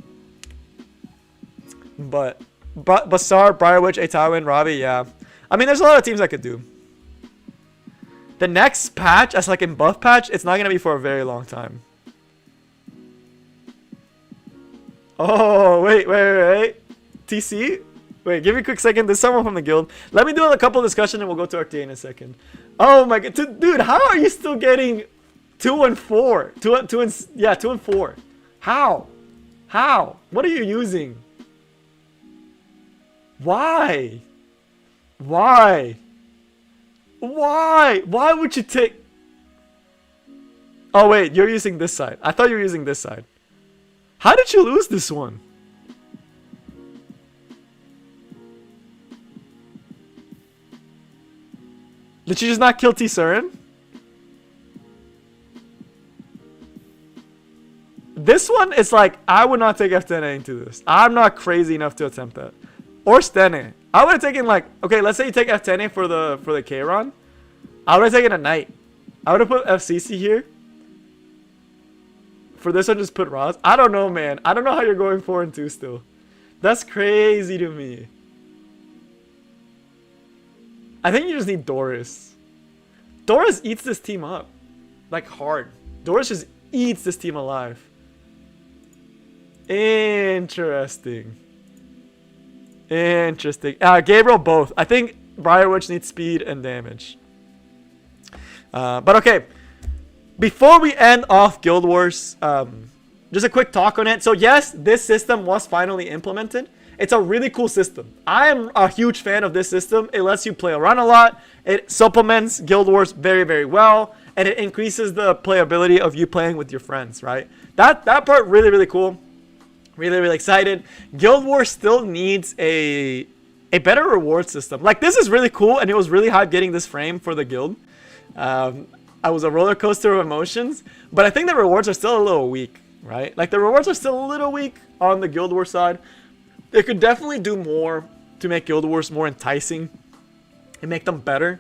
But Basar, Briarwitch, Etawin, Robbie, yeah. I mean, there's a lot of teams I could do. The next patch, as like in buff patch, it's not going to be for a very long time. Oh, wait. TC? Wait, give me a quick second. There's someone from the guild. Let me do a couple discussion and we'll go to RTA in a second. Oh my god. Dude, how are you still getting 2 and 4? 2 and 4. How? What are you using? Why? Why would you take... Oh wait, you're using this side. I thought you were using this side. How did you lose this one? Did you just not kill T-Surin? This one is like, I would not take F10A into this. I'm not crazy enough to attempt that. Or Stene. I would have taken like, okay, let's say you take F10A for the K-Ron. I would have taken a Knight. I would have put FCC here. For this one, just put Roz. I don't know, man. I don't know how you're going 4 and 2 still. That's crazy to me. I think you just need Doris. Doris eats this team up. Like, hard. Doris just eats this team alive. Interesting. Gabriel, both. I think Briarwitch needs speed and damage. But okay. Before we end off Guild Wars, just a quick talk on it. So yes, this system was finally implemented. It's a really cool system. I am a huge fan of this system. It lets you play around a lot. It supplements Guild Wars very, very well. And it increases the playability of you playing with your friends, right? That part really, really cool. Really, really excited. Guild Wars still needs a better reward system. Like, this is really cool, and it was really hype getting this frame for the guild. I was a roller coaster of emotions, but I think the rewards are still a little weak. right? Like the rewards are still a little weak on the Guild Wars side. They could definitely do more to make Guild Wars more enticing and make them better,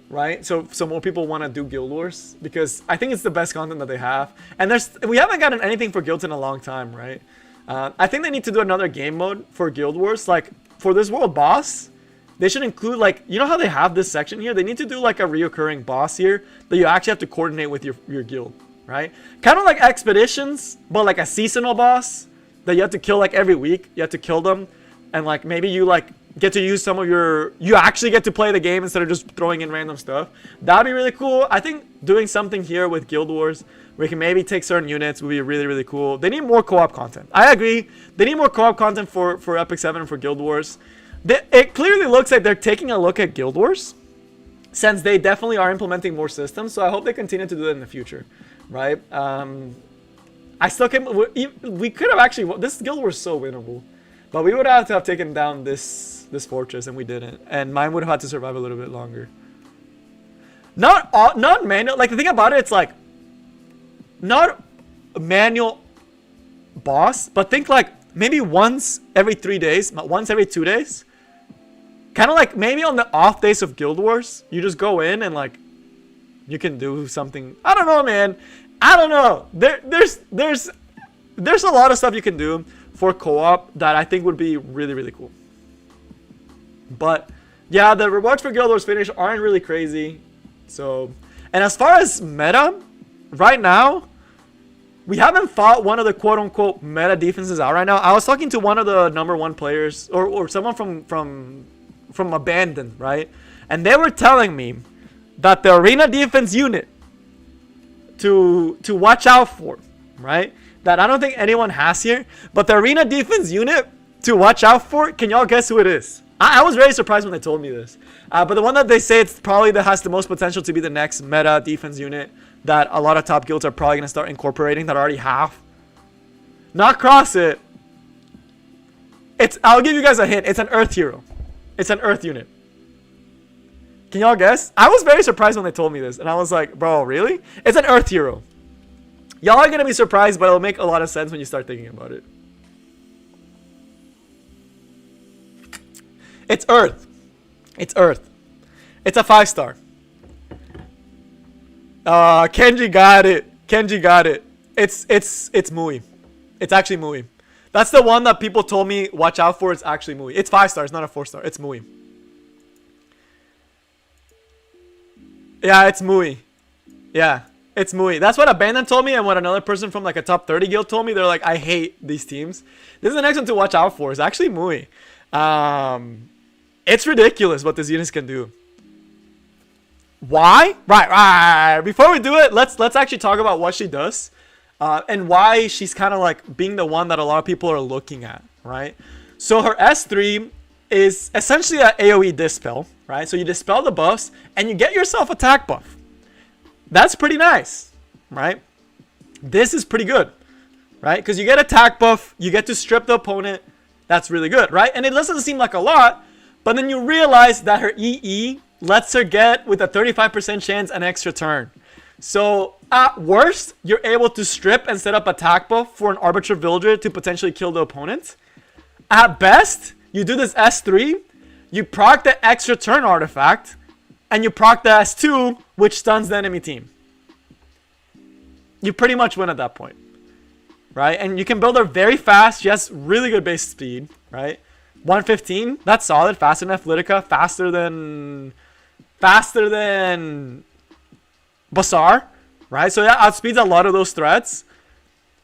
right? So more people want to do Guild Wars because I think it's the best content that they have. And we haven't gotten anything for guilds in a long time, right? I think they need to do another game mode for Guild Wars. Like for this world boss, they should include, like, you know how they have this section here? They need to do like a reoccurring boss here that you actually have to coordinate with your guild, right? Kind of like expeditions, but like a seasonal boss that you have to kill like every week. You have to kill them, and like maybe you like get to use some of you actually get to play the game instead of just throwing in random stuff. That'd be really cool. I think doing something here with Guild Wars where you can maybe take certain units would be really, really cool. They need more co-op content. I agree. They need more co-op content for Epic 7 and for Guild Wars. It clearly looks like they're taking a look at Guild Wars, since they definitely are implementing more systems. So I hope they continue to do that in the future, right? I still can. We could have actually. This Guild Wars is so winnable, but we would have to have taken down this fortress, and we didn't. And mine would have had to survive a little bit longer. Not manual. Like the thing about it, it's like not a manual boss, but think like maybe once every 3 days, once every 2 days. Kind of like maybe on the off days of Guild Wars, you just go in and like you can do something. I don't know, man. I don't know. There's a lot of stuff you can do for co-op that I think would be really, really cool. But yeah, the rewards for Guild Wars finish aren't really crazy. So, and as far as meta, right now, we haven't fought one of the quote-unquote meta defenses out right now. I was talking to one of the #1 players, or someone from Abandoned, right? And they were telling me that the arena defense unit to watch out for, right? That I don't think anyone has here, but the arena defense unit to watch out for, can y'all guess who it is? I was very surprised when they told me this. But the one that they say it's probably that has the most potential to be the next meta defense unit that a lot of top guilds are probably going to start incorporating that already have. Not Cross It. I'll give you guys a hint. It's an Earth hero. It's an Earth unit. Can y'all guess? I was very surprised when they told me this. And I was like, bro, really? It's an Earth hero. Y'all are going to be surprised, but it'll make a lot of sense when you start thinking about it. It's Earth. It's Earth. It's a 5-star. Kenji got it. Kenji got it. It's Muay. It's actually Muay. That's the one that people told me watch out for. It's actually Muay. It's 5 stars, not a 4-star. It's Muay. Yeah, it's Muay. Yeah, it's Muay. That's what Abandon told me, and what another person from like a top 30 guild told me. They're like, I hate these teams. This is the next one to watch out for. It's actually Muay. It's ridiculous what this unit can do. Why? Right. Before we do it, let's actually talk about what she does. And why she's kind of like being the one that a lot of people are looking at, right? So her S3 is essentially an AoE dispel, right? So you dispel the buffs and you get yourself attack buff. That's pretty nice, right? This is pretty good, right? Because you get attack buff, you get to strip the opponent. That's really good, right? And it doesn't seem like a lot, but then you realize that her EE lets her get, with a 35% chance, an extra turn. So at worst, you're able to strip and set up attack buff for an Arbiter Vildred to potentially kill the opponent. At best, you do this S3, you proc the extra turn artifact, and you proc the S2, which stuns the enemy team. You pretty much win at that point, right? And you can build her very fast. She has really good base speed, right? 115, that's solid. Faster than Athletica, faster than Bazaar, right? So that outspeeds a lot of those threats.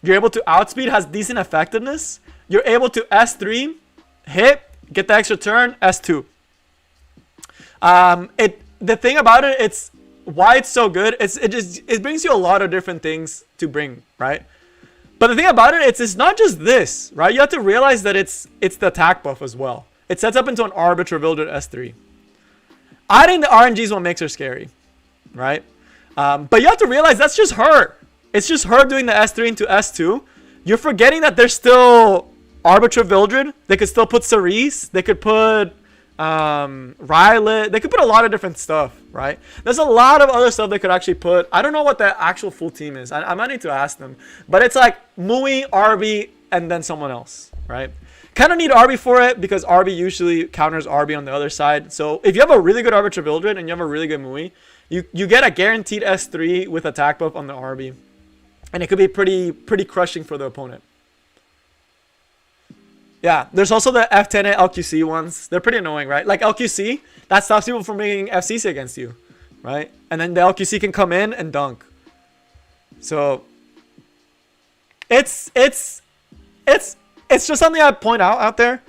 You're able to outspeed, has decent effectiveness. You're able to S3, hit, get the extra turn, S2. The thing about it, it's why it's so good. It brings you a lot of different things to bring, right? But the thing about it, it's not just this, right? You have to realize that it's the attack buff as well. It sets up into an Arbiter Vildred S3. Adding the RNG is what makes her scary, right? But you have to realize that's just her. It's just her doing the S3 into S2. You're forgetting that there's still Arbiter Vildred. They could still put Cerise. They could put Rylet. They could put a lot of different stuff, right? There's a lot of other stuff they could actually put. I don't know what the actual full team is. I might need to ask them. But it's like Muay, RB, and then someone else, right? Kind of need RB for it because RB usually counters RB on the other side. So if you have a really good Arbiter Vildred and you have a really good Muay, you get a guaranteed S3 with attack buff on the RB. And it could be pretty crushing for the opponent. Yeah, there's also the F10 LQC ones. They're pretty annoying, right? Like LQC, that stops people from making FCC against you, right? And then the LQC can come in and dunk. So it's just something I'd point out there.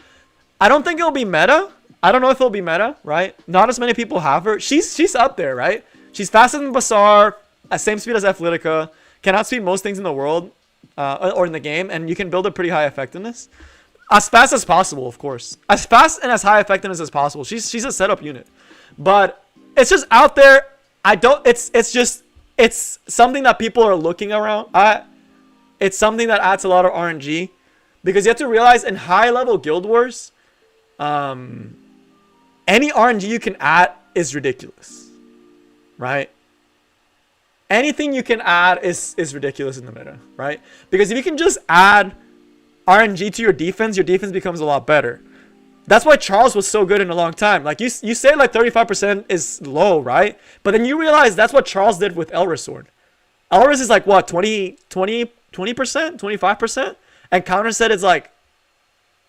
I don't think it'll be meta. I don't know if it'll be meta, right? Not as many people have her. She's up there, right? She's faster than Basar, at same speed as Athletica, can outspeed most things in the world or in the game, and you can build a pretty high effectiveness. As fast as possible, of course. As fast and as high effectiveness as possible. She's a setup unit. But it's just out there. It's something that people are looking around. It's something that adds a lot of RNG. Because you have to realize in high level Guild Wars, any RNG you can add is ridiculous. Right? Anything you can add is ridiculous in the meta. Right? Because if you can just add RNG to your defense becomes a lot better. That's why Charles was so good in a long time. Like you say like 35% is low, right? But then you realize that's what Charles did with Elris Sword. Elris is like what, 20%, 25%? And Counter Set is like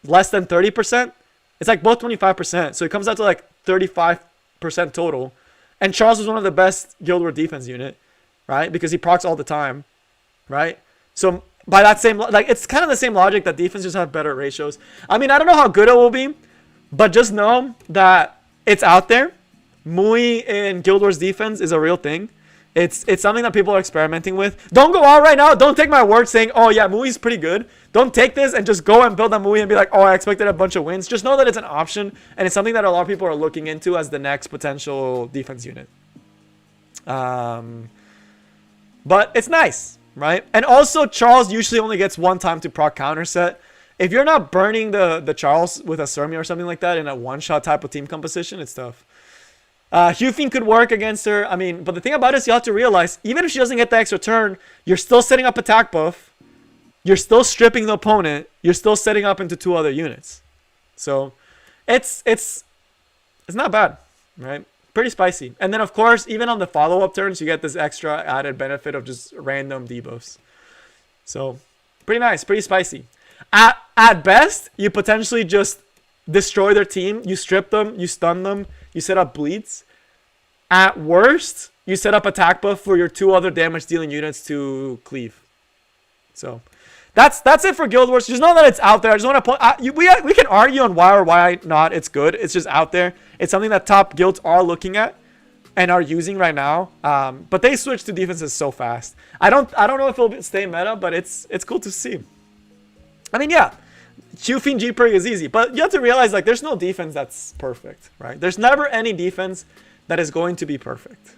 less than 30%. It's like both 25%. So it comes out to like 35% total. And Charles was one of the best Guild Wars defense unit, right? Because he procs all the time, right? So by that same, like, it's kind of the same logic that defense just have better ratios. I mean, I don't know how good it will be, but just know that it's out there. Muay in Guild Wars defense is a real thing. It's something that people are experimenting with. Don't go out right now. Don't take my word saying, oh yeah, Muay's pretty good. Don't take this and just go and build a Muay and be like, oh, I expected a bunch of wins. Just know that it's an option, and it's something that a lot of people are looking into as the next potential defense unit. But it's nice. Right? And also, Charles usually only gets one time to proc counter set. If you're not burning the Charles with a Surmi or something like that in a one-shot type of team composition, it's tough. Hufin could work against her. I mean, but the thing about it is you have to realize, even if she doesn't get the extra turn, you're still setting up attack buff. You're still stripping the opponent. You're still setting up into two other units. So, it's not bad, right? Pretty spicy. And then, of course, even on the follow-up turns, you get this extra added benefit of just random debuffs. So, pretty nice. Pretty spicy. At best, you potentially just destroy their team. You strip them. You stun them. You set up bleeds. At worst, you set up attack buff for your two other damage-dealing units to cleave. So, that's it for Guild Wars. Just know that it's out there. I just want to point. We can argue on why or why not it's good. It's just out there. It's something that top guilds are looking at and are using right now. But they switch to defenses so fast. I don't know if it'll stay meta, but it's cool to see. I mean, yeah, Qfin G-Prig is easy, but you have to realize like there's no defense that's perfect, right? There's never any defense that is going to be perfect.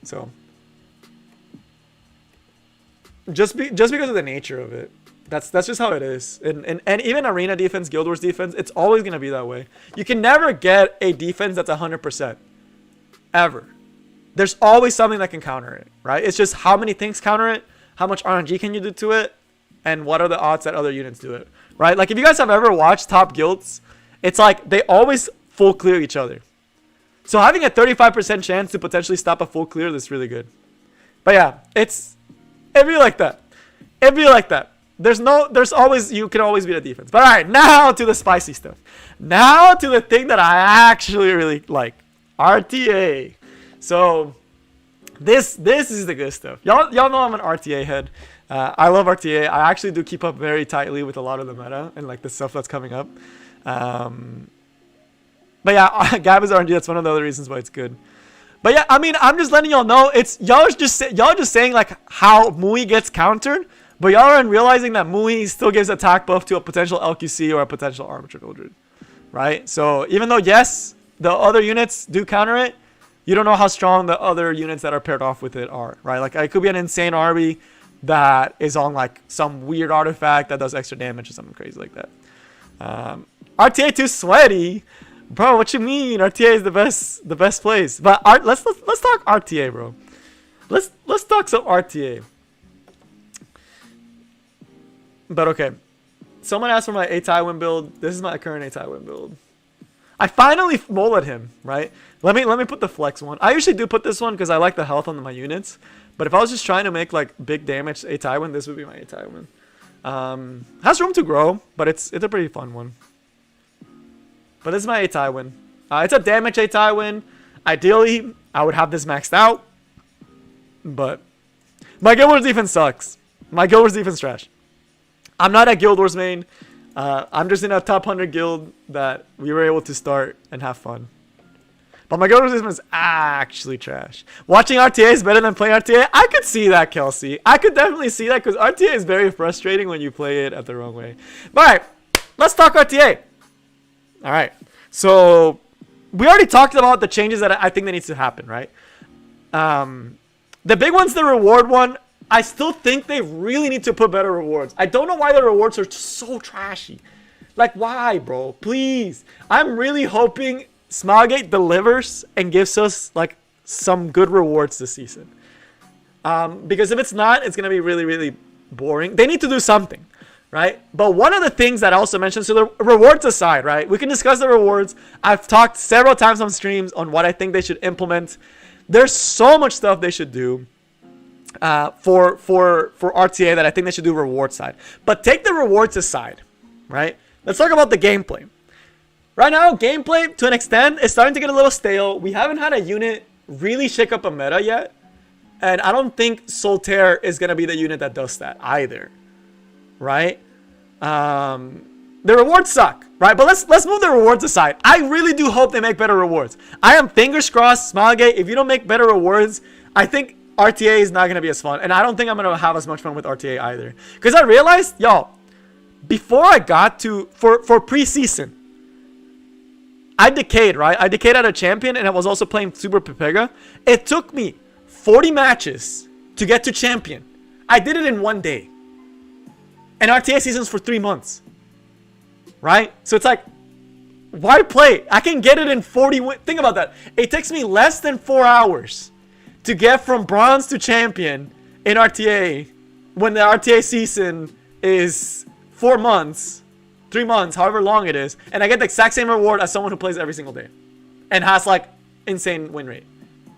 So. Just because of the nature of it. That's just how it is. And even arena defense, Guild Wars defense, it's always going to be that way. You can never get a defense that's 100%. Ever. There's always something that can counter it, right? It's just how many things counter it, how much RNG can you do to it, and what are the odds that other units do it, right? Like if you guys have ever watched top guilds, it's like they always full clear each other. So having a 35% chance to potentially stop a full clear is really good. But yeah, it'd be like that. It'd be like that. You can always beat a defense. But all right, now to the spicy stuff. Now to the thing that I actually really like. RTA. So this is the good stuff. Y'all know I'm an RTA head. I love RTA. I actually do keep up very tightly with a lot of the meta and like the stuff that's coming up. But yeah, Gab is RNG. That's one of the other reasons why it's good. But yeah, I mean, I'm just letting y'all know. Y'all just saying like how Muay gets countered, but y'all aren't realizing that Muay still gives attack buff to a potential LQC or a potential Arbiter Vildred, right? So even though yes, the other units do counter it, you don't know how strong the other units that are paired off with it are, right? Like it could be an insane RB that is on like some weird artifact that does extra damage or something crazy like that. RTA too sweaty. Bro, what you mean? RTA is the best place. But let's talk RTA, bro. Let's talk some RTA. But okay. Someone asked for my A-Tai win build. This is my current A-Tai win build. I finally molded him, right? Let me put the flex one. I usually do put this one because I like the health on my units. But if I was just trying to make like big damage A-Tai win, this would be my A-Tai win. Has room to grow, but it's a pretty fun one. But this is my A-Tai win. It's a damage A-Tai win. Ideally, I would have this maxed out. But my Guild Wars defense sucks. My Guild Wars defense trash. I'm not a Guild Wars main. I'm just in a top 100 guild that we were able to start and have fun. But my Guild Wars defense is actually trash. Watching RTA is better than playing RTA. I could see that, Kelsey. I could definitely see that because RTA is very frustrating when you play it at the wrong way. But alright, let's talk RTA. Alright, so we already talked about the changes that I think that needs to happen, right? The big one's the reward one. I still think they really need to put better rewards. I don't know why the rewards are so trashy. Like, why, bro? Please. I'm really hoping Smilegate delivers and gives us, like, some good rewards this season. Because if it's not, it's going to be really, really boring. They need to do something, right? But one of the things that I also mentioned, so the rewards aside, right? We can discuss the rewards. I've talked several times on streams on what I think they should implement. There's so much stuff they should do. For RTA that I think they should do reward side. But take the rewards aside, right? Let's talk about the gameplay. Right now, gameplay, to an extent, is starting to get a little stale. We haven't had a unit really shake up a meta yet. And I don't think Solitaria is going to be the unit that does that either. Right? The rewards suck, right? But let's move the rewards aside. I really do hope they make better rewards. I am fingers crossed, Smilegate, if you don't make better rewards, I think RTA is not going to be as fun. And I don't think I'm going to have as much fun with RTA either. Because I realized, y'all, before I got to, for preseason, I decayed, right? I decayed at a champion and I was also playing Super Pepega. It took me 40 matches to get to champion. I did it in 1 day. And RTA season's for 3 months. Right? So it's like, why play? I can get it in 40. Think about that. It takes me less than 4 hours to get from bronze to champion in RTA when the RTA season is 4 months, 3 months, however long it is, and I get the exact same reward as someone who plays every single day and has like insane win rate.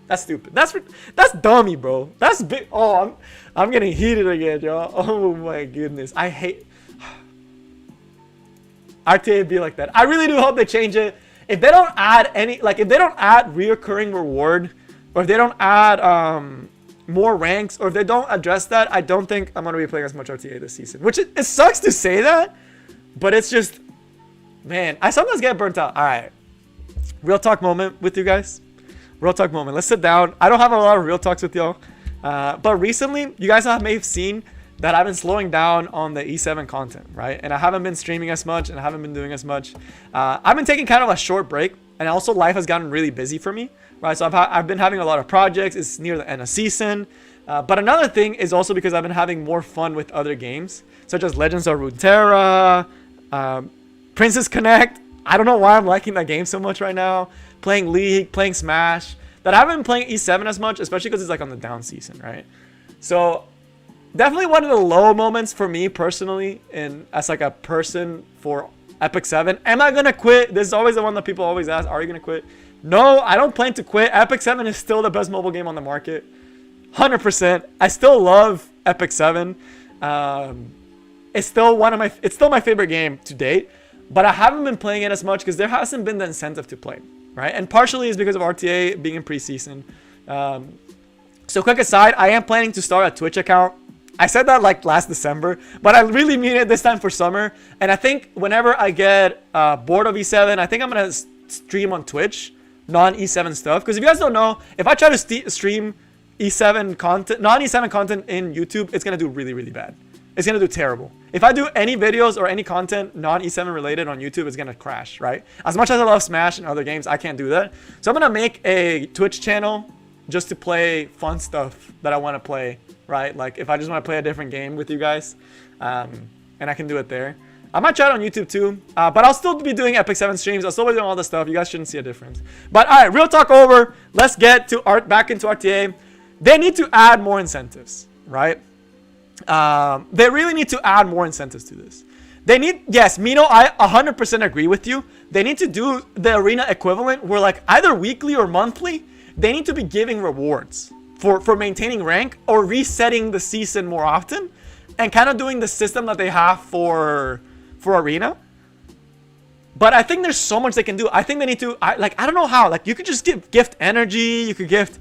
That's stupid. That's dummy, bro. That's big. Oh, I'm getting heated again, y'all. Oh my goodness. I hate RTA be like that. I really do hope they change it. If they don't add any, like if they don't add reoccurring reward, or if they don't add more ranks, or if they don't address that, I don't think I'm going to be playing as much RTA this season. Which it sucks to say that, but it's just, man, I sometimes get burnt out. All right, real talk moment with you guys. Real talk moment. Let's sit down. I don't have a lot of real talks with y'all. But recently, you guys may have seen that I've been slowing down on the E7 content, right? And I haven't been streaming as much, and I haven't been doing as much. I've been taking kind of a short break, and also life has gotten really busy for me. Right, so I've been having a lot of projects. It's near the end of season. But another thing is also because I've been having more fun with other games, such as Legends of Runeterra, Princess Connect. I don't know why I'm liking that game so much right now. Playing League, playing Smash. That I haven't been playing E7 as much, especially because it's like on the down season, right? So definitely one of the low moments for me personally, and as like a person for Epic 7. Am I going to quit? This is always the one that people always ask. Are you going to quit? No, I don't plan to quit. Epic 7 is still the best mobile game on the market. 100%. I still love Epic 7. It's still my favorite game to date, but I haven't been playing it as much because there hasn't been the incentive to play, right? And partially is because of RTA being in preseason. So quick aside, I am planning to start a Twitch account. I said that like last December, but I really mean it this time for summer. And I think whenever I get bored of E7, I think I'm going to stream on Twitch, non-E7 stuff. Because if you guys don't know, if I try to stream E7 content, non-E7 content in YouTube, it's going to do really, really bad. It's going to do terrible. If I do any videos or any content non-E7 related on YouTube, it's going to crash, right? As much as I love Smash and other games, I can't do that. So I'm going to make a Twitch channel just to play fun stuff that I want to play, right? Like if I just want to play a different game with you guys, and I can do it there. I might try it on YouTube too, but I'll still be doing Epic 7 streams. I'll still be doing all this stuff. You guys shouldn't see a difference. But all right, real talk over. Let's get to back into RTA. They need to add more incentives, right? They really need to add more incentives to this. They need, yes, Mino, I 100% agree with you. They need to do the arena equivalent where like either weekly or monthly, they need to be giving rewards for maintaining rank or resetting the season more often and kind of doing the system that they have for arena. But I think there's so much they can do. I think they need to, I don't know how, like you could just gift energy, you could gift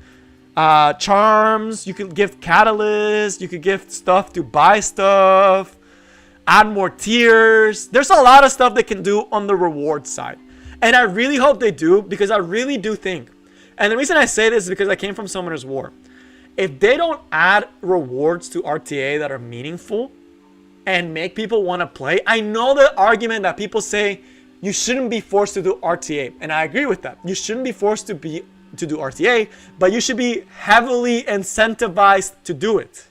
charms, you could gift catalyst, you could gift stuff to buy stuff, add more tiers. There's a lot of stuff they can do on the reward side. And I really hope they do, because I really do think, and the reason I say this is because I came from Summoner's War. If they don't add rewards to RTA that are meaningful and make people want to play, I know the argument that people say you shouldn't be forced to do RTA, and I agree with that. You shouldn't be forced to do RTA, but you should be heavily incentivized to do it,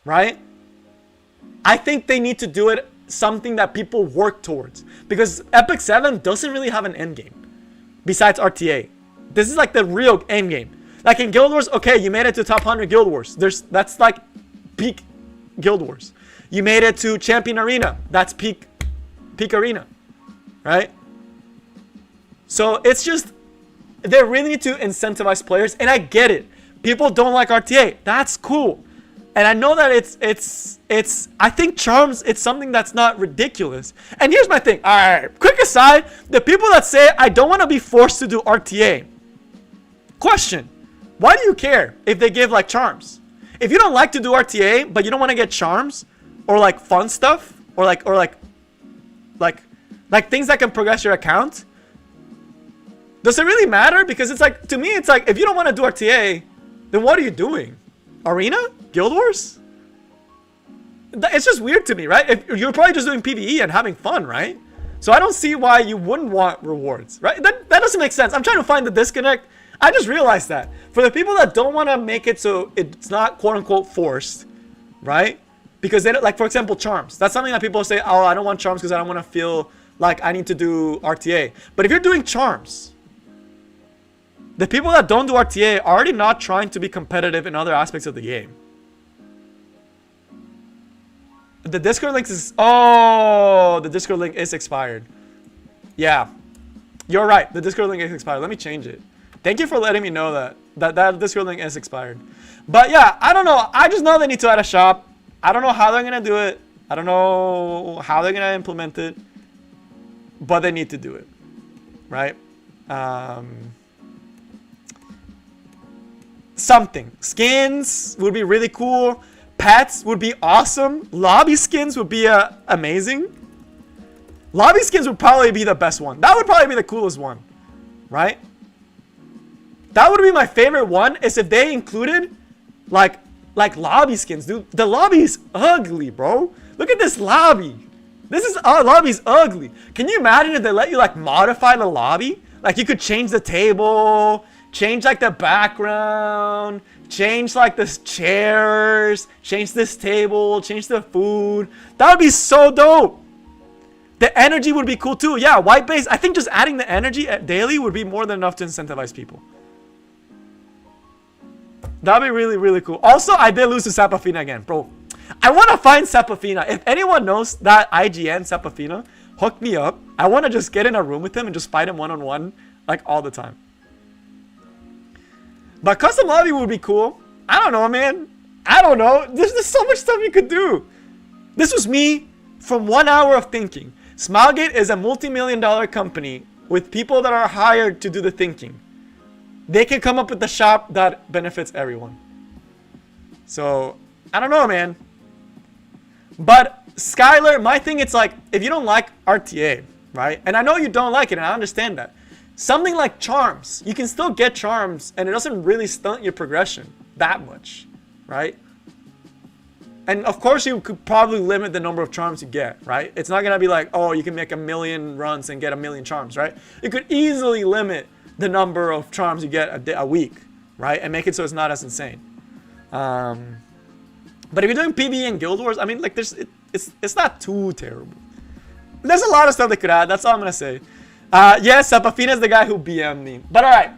right? I think they need to do it something that people work towards, because Epic 7 doesn't really have an end game besides RTA. This is like the real end game. Like in Guild Wars, okay, you made it to top 100 Guild Wars. That's like peak Guild Wars. You made it to Champion Arena. That's peak Arena, right? So it's just, they really need to incentivize players, and I get it. People don't like RTA. That's cool. And I know that it's I think charms, it's something that's not ridiculous. And here's my thing. All right, quick aside, the people that say I don't want to be forced to do RTA. Question, why do you care if they give like charms? If you don't like to do RTA, but you don't want to get charms or like fun stuff or like things that can progress your account, does it really matter? Because it's like, to me, it's like, if you don't want to do RTA, then what are you doing? Arena? Guild Wars? It's just weird to me, right? If you're probably just doing PvE and having fun, right? So I don't see why you wouldn't want rewards, right? That doesn't make sense. I'm trying to find the disconnect. I just realized that. For the people that don't want to make it so it's not quote-unquote forced, right? Because they don't, like, for example, charms. That's something that people say, oh, I don't want charms because I don't want to feel like I need to do RTA. But if you're doing charms, the people that don't do RTA are already not trying to be competitive in other aspects of the game. The Discord link is... Oh, the Discord link is expired. Yeah. You're right. The Discord link is expired. Let me change it. Thank you for letting me know that Discord link is expired. But yeah, I don't know. I just know they need to add a shop. I don't know how they're going to do it. I don't know how they're going to implement it. But they need to do it. Right? Something. Skins would be really cool. Pets would be awesome. Lobby skins would be amazing. Lobby skins would probably be the best one. That would probably be the coolest one. Right? That would be my favorite one, is if they included like lobby skins, dude. The lobby is ugly, bro. Look at this lobby. This is lobby's ugly. Can you imagine if they let you like modify the lobby? Like you could change the table, change like the background, change like the chairs, change this table, change the food. That would be so dope. The energy would be cool too. Yeah, white base. I think just adding the energy at daily would be more than enough to incentivize people. That'd be really, really cool. Also, I did lose to Sapafina again, bro. I want to find Sapafina. If anyone knows that IGN Sapafina, hook me up. I want to just get in a room with him and just fight him one-on-one, like all the time. But custom lobby would be cool. I don't know, man. I don't know. There's so much stuff you could do. This was me from 1 hour of thinking. Smilegate is a multi-million-dollar company with people that are hired to do the thinking. They can come up with the shop that benefits everyone. So, I don't know, man. But Skylar, my thing, it's like, if you don't like RTA, right? And I know you don't like it, and I understand that. Something like charms. You can still get charms, and it doesn't really stunt your progression that much, right? And of course, you could probably limit the number of charms you get, right? It's not going to be like, oh, you can make 1 million runs and get 1 million charms, right? You could easily limit the number of charms you get a week, right? And make it so it's not as insane. But if you're doing PvE and Guild Wars, I mean, like, it's not too terrible. There's a lot of stuff they could add. That's all I'm gonna say. Yes, Sapafina is the guy who BM'd me. But alright.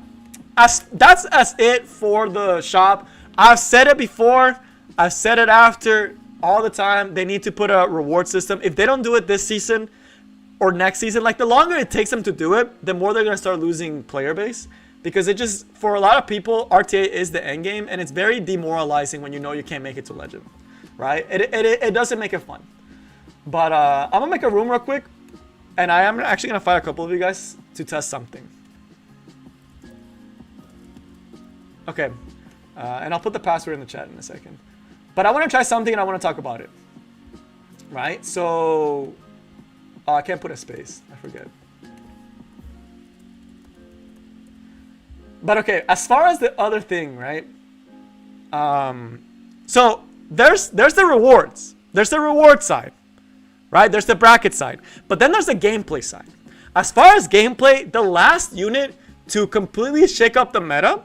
That's it for the shop. I've said it before. I've said it after all the time. They need to put a reward system. If they don't do it this season or next season, like the longer it takes them to do it, the more they're gonna start losing player base. Because it just, for a lot of people, RTA is the end game, and it's very demoralizing when you know you can't make it to legend, right? It doesn't make it fun. But I'm gonna make a room real quick, and I am actually gonna fight a couple of you guys to test something. Okay, and I'll put the password in the chat in a second. But I want to try something, and I want to talk about it. Right? So, I can't put a space. I forget. But okay, as far as the other thing, right? So there's the rewards. There's the reward side, right? There's the bracket side. But then there's the gameplay side. As far as gameplay, the last unit to completely shake up the meta,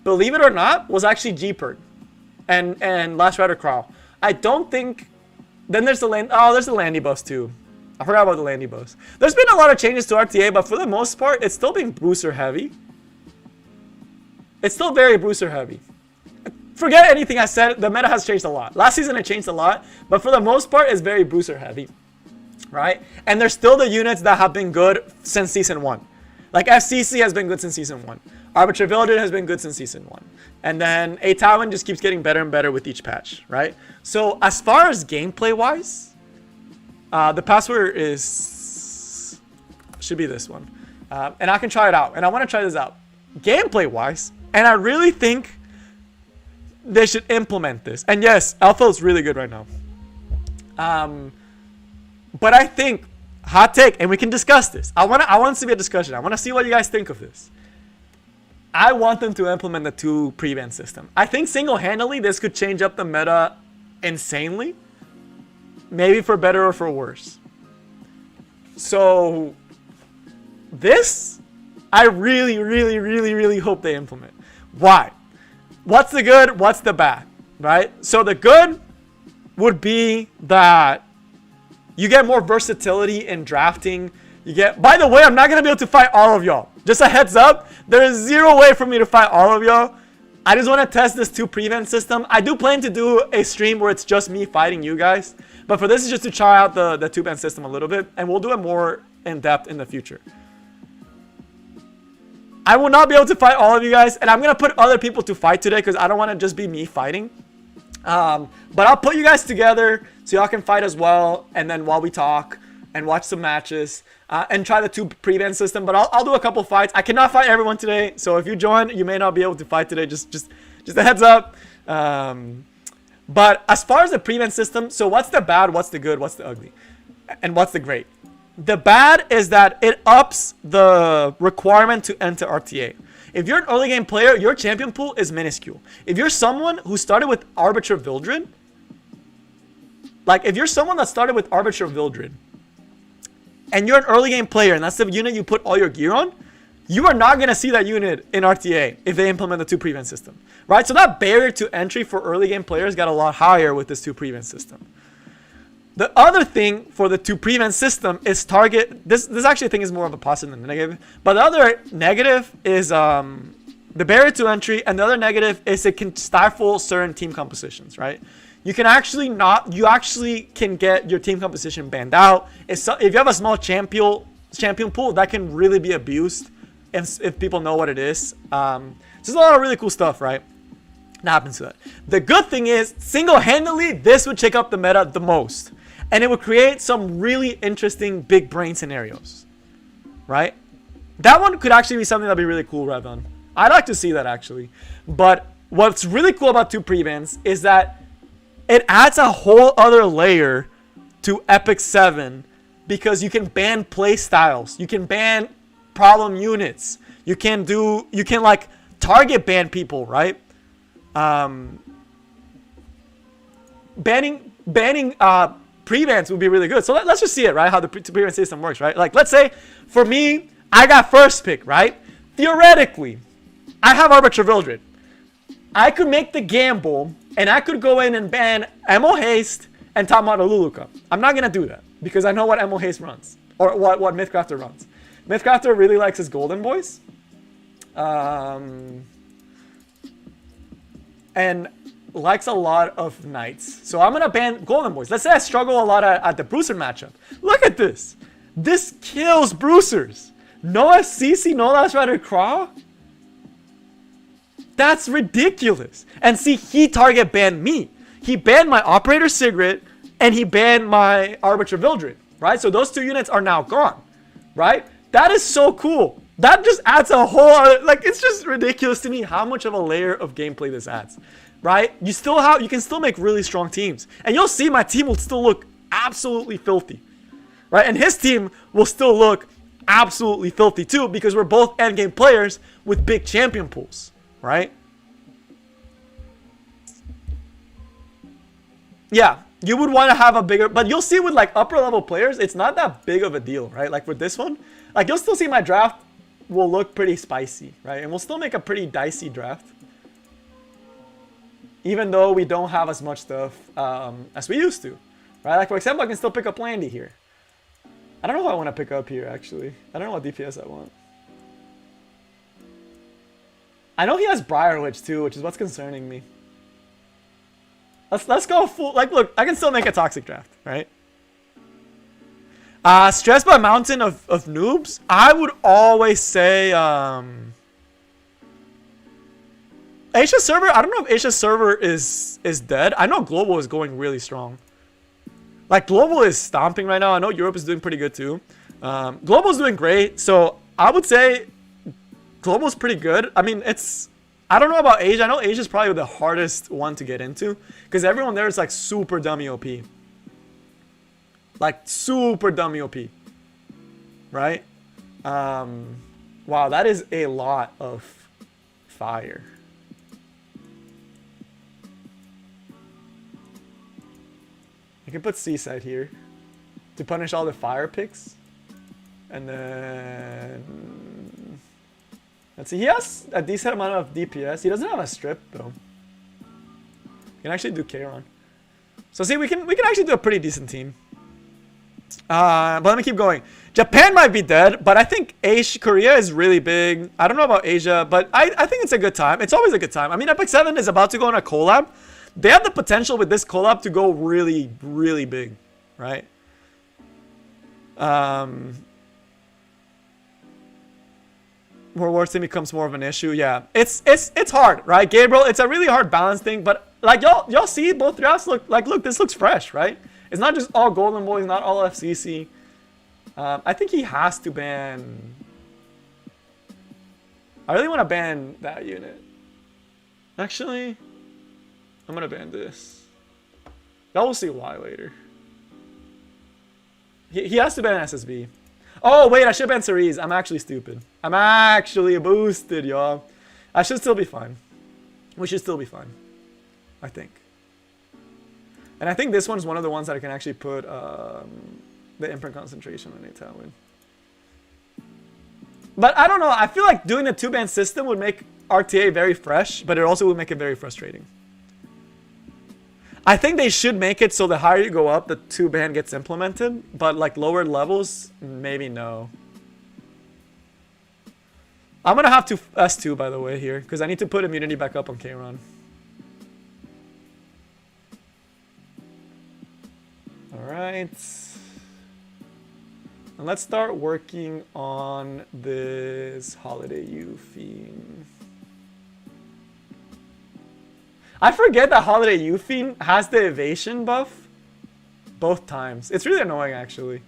believe it or not, was actually G-Perd and Last Rider Crawl. I don't think... Then there's the land... Oh, there's the Landy buffs too. I forgot about the Landy buffs. There's been a lot of changes to RTA, but for the most part, it's still being booster heavy. It's still very booster heavy. Forget anything I said. The meta has changed a lot. Last season it changed a lot, but for the most part, it's very booster heavy, right? And there's still the units that have been good since season 1. Like FCC has been good since season 1. Arbiter Vildred has been good since season 1. And then A-Tywin just keeps getting better and better with each patch, right? So as far as gameplay wise, the password should be this one. And I can try it out. And I want to try this out. Gameplay wise, and I really think they should implement this. And yes, Alpha is really good right now. But I think, hot take, and we can discuss this. I want this to be a discussion. I want to see what you guys think of this. I want them to implement the 2 prevent system. I think single-handedly this could change up the meta insanely. Maybe for better or for worse. So this, I really, really, really, really hope they implement. Why? What's the good? What's the bad? Right? So the good would be that you get more versatility in drafting. You get. By the way, I'm not gonna be able to fight all of y'all. Just a heads up. There is zero way for me to fight all of y'all. I just want to test this 2 prevent system. I do plan to do a stream where it's just me fighting you guys. But for this is just to try out the 2-ban system a little bit. And we'll do it more in depth in the future. I will not be able to fight all of you guys. And I'm going to put other people to fight today because I don't want to just be me fighting. But I'll put you guys together so y'all can fight as well. And then while we talk and watch some matches. And try the 2 prevent system. But I'll do a couple fights. I cannot fight everyone today. So if you join, you may not be able to fight today. Just a heads up. But as far as the prevent system, so what's the bad, what's the good, what's the ugly? And what's the great? The bad is that it ups the requirement to enter RTA. If you're an early game player, your champion pool is minuscule. If you're someone who started with Arbiter Vildred, like if you're someone that started with Arbiter Vildred, and you're an early game player, and that's the unit you put all your gear on, you are not going to see that unit in RTA if they implement the 2 prevent system, right? So that barrier to entry for early game players got a lot higher with this 2 prevent system. The other thing for the 2 prevent system is target. This actually I think is more of a positive than a negative. But the other negative is the barrier to entry, and the other negative is it can stifle certain team compositions, right? You can actually can get your team composition banned out. If you have a small champion pool, that can really be abused if people know what it is. So there's a lot of really cool stuff, right? That happens to that. The good thing is, single-handedly, this would shake up the meta the most. And it would create some really interesting big brain scenarios, right? That one could actually be something that'd be really cool, Revon. I'd like to see that, actually. But what's really cool about 2 prevents is that it adds a whole other layer to Epic 7 because you can ban play styles. You can ban problem units. You can like target ban people, right? Banning prevents would be really good. So let's just see it, right? How the prevent system works, right? Like let's say for me, I got first pick, right? Theoretically, I have Arbiter Vildred. I could make the gamble and I could go in and ban Ammo Haste and top model Lulu Cup. I'm not gonna do that because I know what Emo Haste runs, or what Mythcrafter runs. Mythcrafter really likes his golden boys, and likes a lot of knights. So I'm gonna ban golden boys. Let's say I struggle a lot at the Bruiser matchup. Look at this. This kills Bruisers. No FCC, no Last Rider Craw. That's ridiculous. And see, he target banned me. He banned my Operator Sigret, and he banned my Arbiter Vildred, right? So those 2 units are now gone, right? That is so cool. That just adds a whole other, like, it's just ridiculous to me how much of a layer of gameplay this adds, right? You can still make really strong teams. And you'll see my team will still look absolutely filthy, right? And his team will still look absolutely filthy too, because we're both endgame players with big champion pools, right? Yeah, you would want to have a bigger, but you'll see with like upper level players, it's not that big of a deal, right? Like with this one, like you'll still see my draft will look pretty spicy, right? And we'll still make a pretty dicey draft, even though we don't have as much stuff as we used to, right? Like for example, I can still pick up Landy here. I don't know what I want to pick up here, actually. I don't know what DPS I want. I know he has Briar Witch too, which is what's concerning me. Let's go full, like, look, I can still make a toxic draft, right? Stressed by Mountain of Noobs, I would always say Asia server. I don't know if Asia server is dead. I know global is going really strong. Like global is stomping right now. I know Europe is doing pretty good too. Global is doing great, so I would say global is pretty good. I mean, I don't know about Asia. I know Asia is probably the hardest one to get into because everyone there is like super dummy OP. Like super dummy OP. Right? Wow, that is a lot of fire. You can put Seaside here to punish all the fire picks. And then let's see, he has a decent amount of DPS. He doesn't have a strip though. He can actually do Kayron. So see, we can actually do a pretty decent team. But let me keep going. Japan might be dead, but I think Korea is really big. I don't know about Asia, but I think it's a good time. It's always a good time. I mean, Epic 7 is about to go on a collab. They have the potential with this collab to go really, really big, right? World War Team becomes more of an issue. Yeah, it's hard, right, Gabriel? It's a really hard balance thing, but like y'all see both drafts look this looks fresh, right? It's not just all Golden Boys, not all FCC. I think he has to ban. I really want to ban that unit. Actually, I'm gonna ban this. Y'all will see why later. He has to ban SSB. Oh wait, I should ban Cerise. I'm actually stupid. I'm actually boosted, y'all. I should still be fine. We should still be fine, I think. And I think this one's one of the ones that I can actually put the imprint concentration on Italian. But I don't know. I feel like doing the 2-ban system would make RTA very fresh, but it also would make it very frustrating. I think they should make it so the higher you go up, the 2-ban gets implemented. But like lower levels, maybe no. I'm going to have to S2 by the way here, because I need to put immunity back up on Kayron. Alright. And let's start working on this Holiday U theme. I forget that Holiday U theme has the evasion buff both times. It's really annoying actually.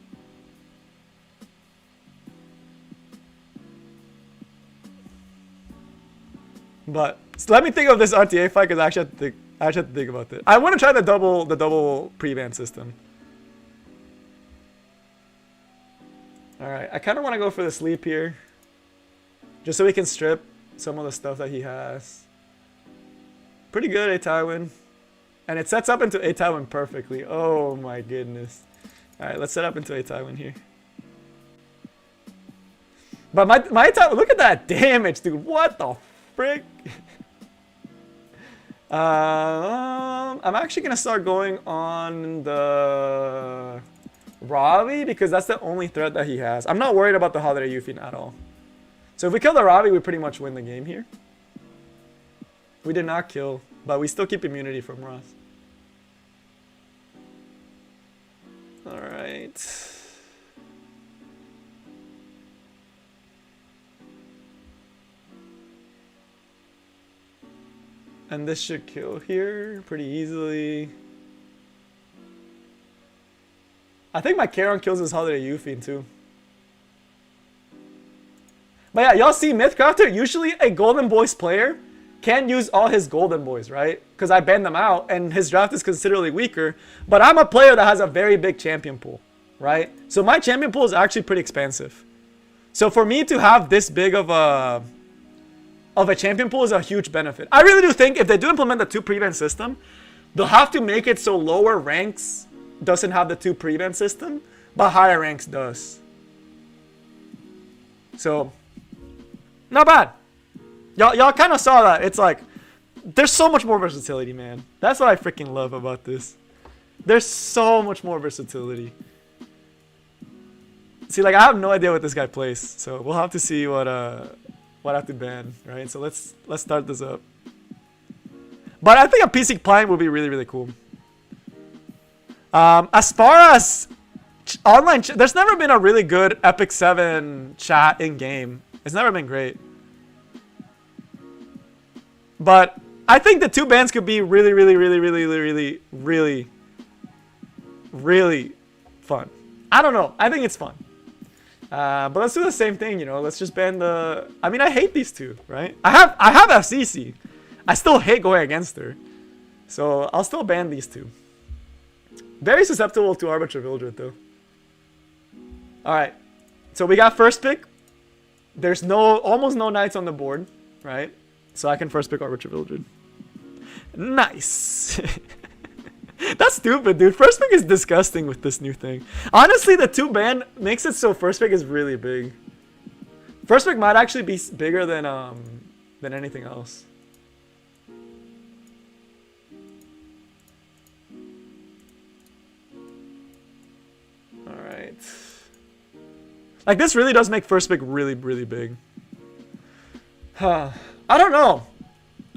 But so let me think of this RTA fight because I actually have to think about it. I want to try the double pre-ban system. Alright, I kind of want to go for the sleep here. Just so we can strip some of the stuff that he has. Pretty good, A-Tywin. And it sets up into A-Tywin perfectly. Oh my goodness. Alright, let's set up into A-Tywin here. But my A-Tywin, look at that damage, dude. What the frick? I'm actually gonna start going on the Ravi because that's the only threat that he has. I'm not worried about the Holiday Yufin at all. So if we kill the Ravi, we pretty much win the game here. We did not kill, but we still keep immunity from Ross. Alright. And this should kill here pretty easily. I think my Charon kills his Holiday Yufin too. But yeah, y'all see Mythcrafter, usually a Golden Boys player can't use all his Golden Boys, right? Because I banned them out and his draft is considerably weaker. But I'm a player that has a very big champion pool, right? So my champion pool is actually pretty expansive. So for me to have this big of a champion pool is a huge benefit. I really do think if they do implement the 2 prevent system, they'll have to make it so lower ranks doesn't have the 2 prevent system, but higher ranks does. So, not bad. Y'all kind of saw that. It's like, there's so much more versatility, man. That's what I freaking love about this. There's so much more versatility. See, like, I have no idea what this guy plays, so we'll have to see what I have to ban, right? So let's start this up. But I think a PC client would be really, really cool. As far as online, there's never been a really good Epic 7 chat in game. It's never been great. But I think the 2 bans could be really, really, really, really, really, really, really fun. I don't know. I think it's fun. But let's do the same thing, you know. Let's just ban the... I mean, I hate these 2, right? I have FCC. I still hate going against her. So I'll still ban these 2. Very susceptible to Arbiter Vildred, though. Alright. So we got first pick. There's almost no knights on the board, right? So I can first pick Arbiter Vildred. Nice. That's stupid, dude. First pick is disgusting with this new thing. Honestly, the 2 ban makes it so first pick is really big. First pick might actually be bigger than anything else. Alright. Like, this really does make first pick really, really big. Huh. I don't know.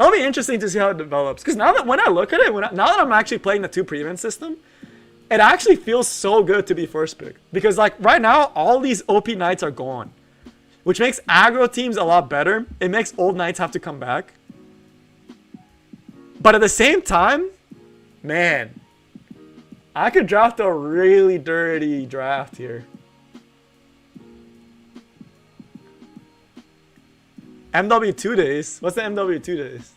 It'll be interesting to see how it develops. Because now that when I look at it, now that I'm actually playing the 2 prevent system, it actually feels so good to be first pick. Because like right now, all these OP knights are gone. Which makes aggro teams a lot better. It makes old knights have to come back. But at the same time, man, I could draft a really dirty draft here. MW 2 days? What's the MW 2 days?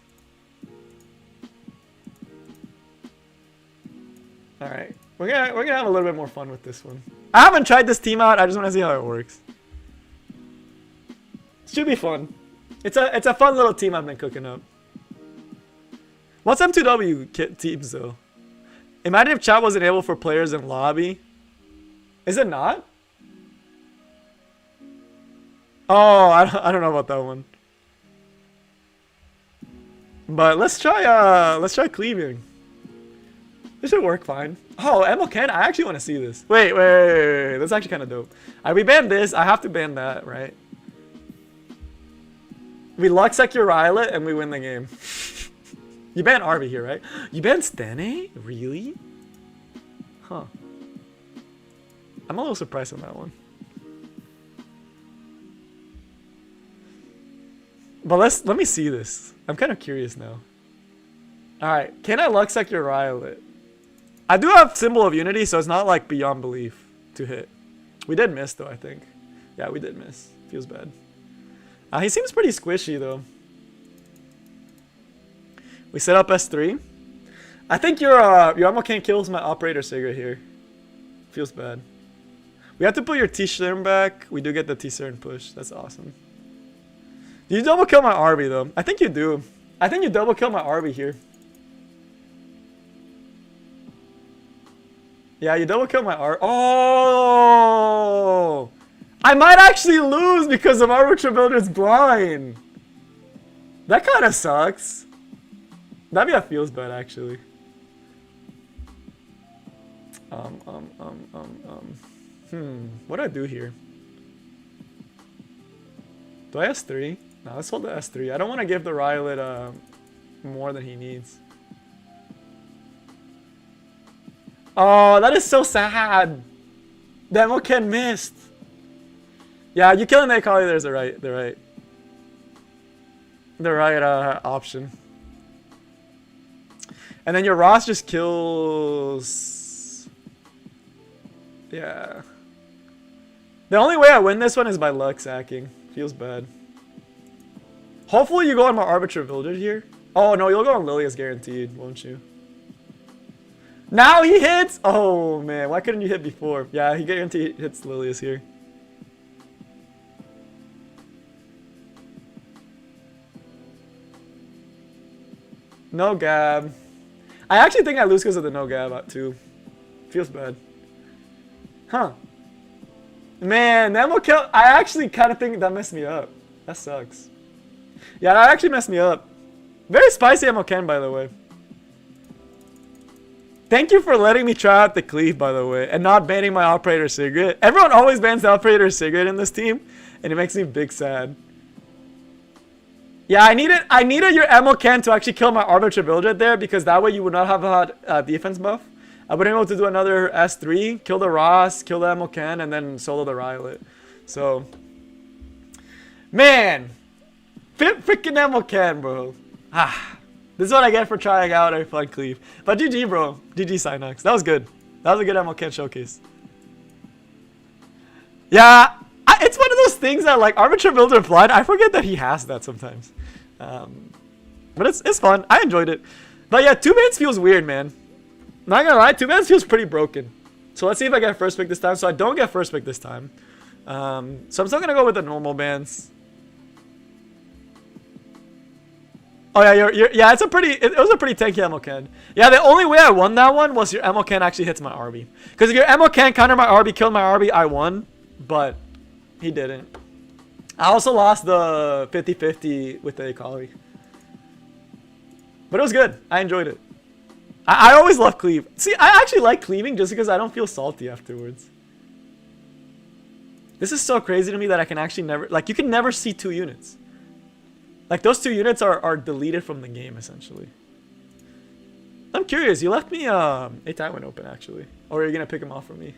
Alright. We're gonna have a little bit more fun with this one. I haven't tried this team out, I just wanna see how it works. Should be fun. It's a fun little team I've been cooking up. What's M2W teams though? Imagine if chat was enabled for players in lobby. Is it not? Oh, I don't know about that one. But let's try cleaving. This should work fine. Oh, Emma Ken, I actually want to see this. Wait. That's actually kind of dope. We banned this. I have to ban that, right? We Luxec your Rylet and we win the game. You ban Arby here, right? You ban Stene? Really? Huh. I'm a little surprised on that one. But let me see this. I'm kind of curious now. Alright, can I Luxec your Rylet? I do have Symbol of Unity, so it's not like beyond belief to hit. We did miss though, I think. Yeah, we did miss. Feels bad. He seems pretty squishy though. We set up S3. I think your ammo can't kills my operator Sigret here. Feels bad. We have to put your T-Shirn back. We do get the T-Shirn push. That's awesome. Do you double kill my Arby though? I think you do. I think you double kill my Arby here. Yeah, you double kill my Arby. Oh! I might actually lose because of Arbiter Vildred's blind. That kind of sucks. That'd be a feels bad actually. What do I do here? Do I S3? No, let's hold the S3. I don't want to give the Rylet more than he needs. Oh, that is so sad. Demo Ken missed. Yeah, you killing the Akali there's the right option. And then your Ross just kills. Yeah. The only way I win this one is by luck sacking. Feels bad. Hopefully you go on my Arbiter Vildred here. Oh no, you'll go on Lilia's guaranteed, won't you? Now he hits! Oh man, why couldn't you hit before? Yeah, he guaranteed hits Lilia's here. No gab. I actually think I lose because of the no gab too. Feels bad. Huh. Man, that will kill. I actually kind of think that messed me up. That sucks. Yeah, that actually messed me up. Very spicy ammo can, by the way. Thank you for letting me try out the cleave, by the way, and not banning my operator Sigret. Everyone always bans the operator Sigret in this team, and it makes me big sad. Yeah, I needed your ammo can to actually kill my Arbiter Vildred there, because that way you would not have had defense buff. I would have been able to do another S3, kill the Ross, kill the ammo can, and then solo the Rylet. So, man, freaking ammo can, bro. This is what I get for trying out a fun cleave. But GG, bro. GG, Synox. That was good. That was a good ammo can showcase. Yeah, it's one of those things that, like, Arbiter Vildred blind, I forget that he has that sometimes. But it's fun. I enjoyed it. But yeah, 2 bans feels weird, man. Not gonna lie, 2 bans feels pretty broken. So let's see if I get first pick this time. So I don't get first pick this time. So I'm still gonna go with the normal bans. Oh yeah, yeah. It was a pretty tanky ammo can. Yeah, the only way I won that one was your ammo can actually hits my RB. Because if your ammo can counter my RB, killed my RB, I won. But he didn't. I also lost the 50-50 with the Akali. But it was good. I enjoyed it. I always love cleave. See, I actually like cleaving just because I don't feel salty afterwards. This is so crazy to me that I can actually never... Like, you can never see 2 units. Like, those 2 units are deleted from the game, essentially. I'm curious. You left me a Taiwan open, actually. Or are you going to pick him off from me?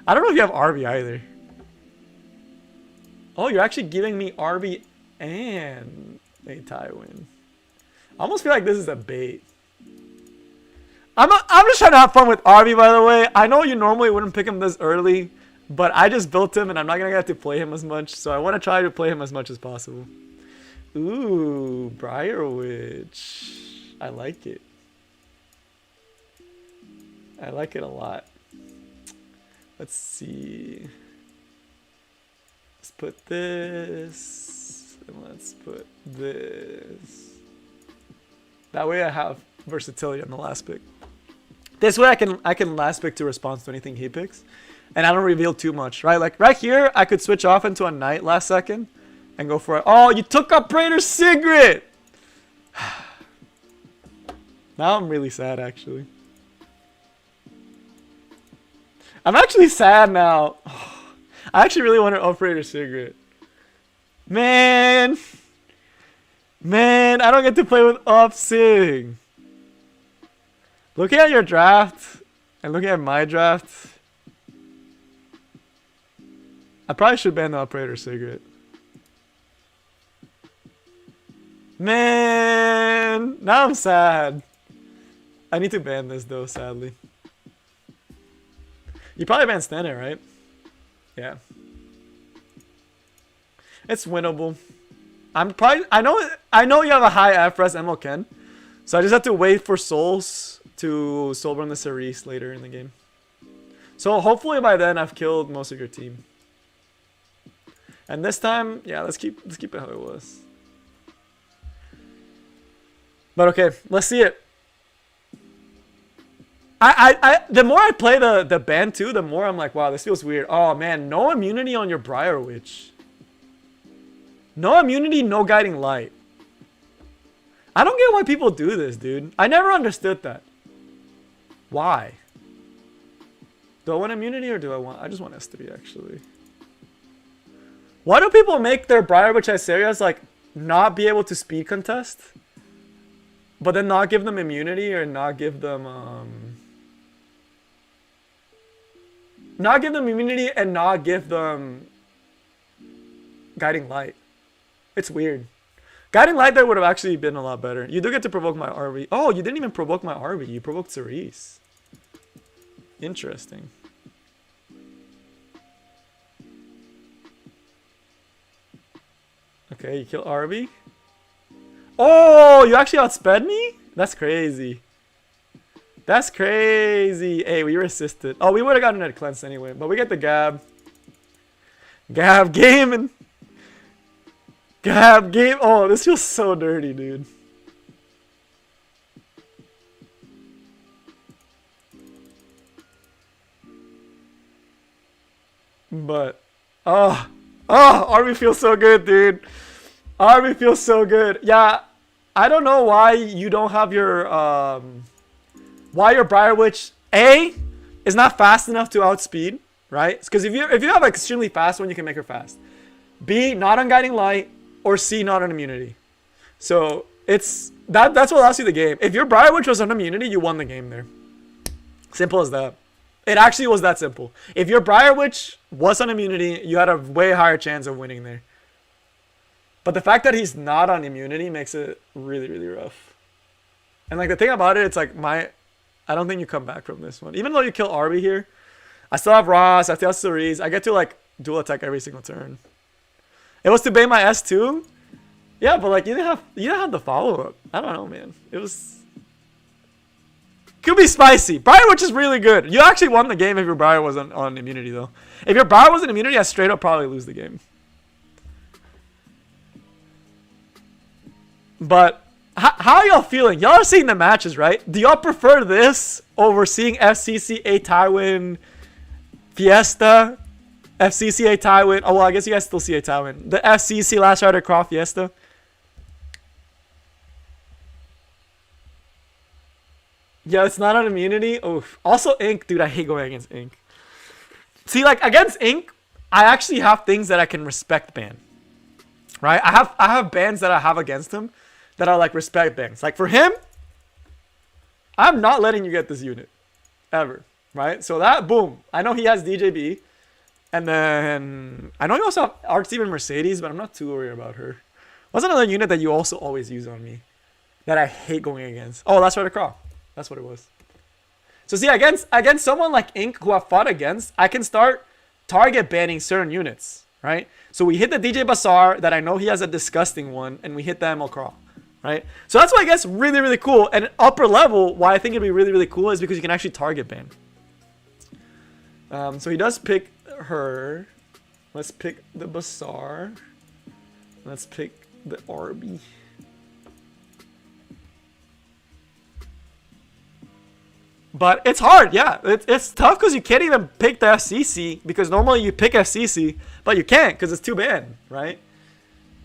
I don't know if you have RB either. Oh, you're actually giving me RB and a Taiwan. I almost feel like this is a bait. I'm just trying to have fun with RB, by the way. I know you normally wouldn't pick him this early, but I just built him and I'm not going to get to play him as much. So I want to try to play him as much as possible. Ooh, Briar Witch. I like it. I like it a lot. Let's see. Let's put this. And let's put this. That way I have versatility on the last pick. This way I can last pick to respond to anything he picks. And I don't reveal too much, right? Like right here, I could switch off into a knight last second and go for it. Oh, you took Operator Sigret! Now I'm really sad, actually. I'm actually sad now. I actually really wanted Operator Sigret. Man, I don't get to play with Op-Sig. Looking at your draft and looking at my draft, I probably should ban the Operator Sigret. Man, now I'm sad. I need to ban this though, sadly. You probably ban Standard, right? Yeah. It's winnable. I know you have a high FRS MO Ken. So I just have to wait for souls to soulburn the Cerise later in the game. So hopefully by then I've killed most of your team. And this time, yeah, let's keep it how it was. But okay, let's see it. The more I play the band too, the more I'm like, wow, this feels weird. Oh man, no immunity on your Briar Witch. No immunity, no guiding light. I don't get why people do this, dude. I never understood that. Why? Do I want immunity or do I want... I just want S3, actually. Why do people make their Briar Witch Isarias, like, not be able to speed contest? But then not give them immunity or not give them, not give them immunity and not give them Guiding Light. It's weird. Guiding Light there would have actually been a lot better. You do get to provoke my RV. Oh, you didn't even provoke my RV. You provoked Cerise. Interesting. Okay, you kill RV. Oh, you actually outsped me? That's crazy. That's crazy. Hey, we resisted. Oh, we would have gotten a cleanse anyway, but we get the Gab. Gab gaming. Gab game. Oh, this feels so dirty, dude. But, RB feels so good, dude. RB feels so good. Yeah, I don't know why you don't have your, why your Briar Witch, A, is not fast enough to outspeed, right? Because if you have like extremely fast one, you can make her fast. B, not on Guiding Light, or C, not on immunity. So, that's what allows you the game. If your Briar Witch was on immunity, you won the game there. Simple as that. It actually was that simple. If your Briar Witch was on immunity, you had a way higher chance of winning there. But the fact that he's not on immunity makes it really, really rough. And like the thing about it, it's like I don't think you come back from this one. Even though you kill Arby here, I still have Ross, I still have Cerise. I get to like dual attack every single turn. It was to bait my S2. Yeah, but like you didn't have the follow-up. I don't know, man. It was... Could be spicy. Briar Witch is really good. You actually won the game if your Briar wasn't on immunity, though. If your Briar wasn't immunity, I straight up probably lose the game. But how are y'all feeling? Y'all are seeing the matches, right? Do y'all prefer this over seeing FCC A Tywin Fiesta? FCC A Tywin. Oh, well, I guess you guys still see A Tywin. The FCC Last Rider Craw Fiesta. Yeah, it's not on immunity. Oof. Also, Ink. Dude, I hate going against Ink. See, like, against Ink, I actually have things that I can respect ban. Right? I have bans that I have against him that are, like, respect bans. Like, for him, I'm not letting you get this unit. Ever. Right? So that, boom. I know he has DJB. And then, I know you also have RTA and Mercedes, but I'm not too worried about her. What's another unit that you also always use on me? That I hate going against? Oh, Last Rider Craw. That's what it was. So see, against someone like Ink who I've fought against, I can start target banning certain units, right? So we hit the DJ Bazaar that I know he has a disgusting one, and we hit the ML Craw, right? So that's why I guess really, really cool. And upper level, why I think it'd be really, really cool is because you can actually target ban. So he does pick her. Let's pick the Bazaar. Let's pick the Arby. But it's hard, yeah. It's tough because you can't even pick the FCC because normally you pick FCC, but you can't because it's too banned, right?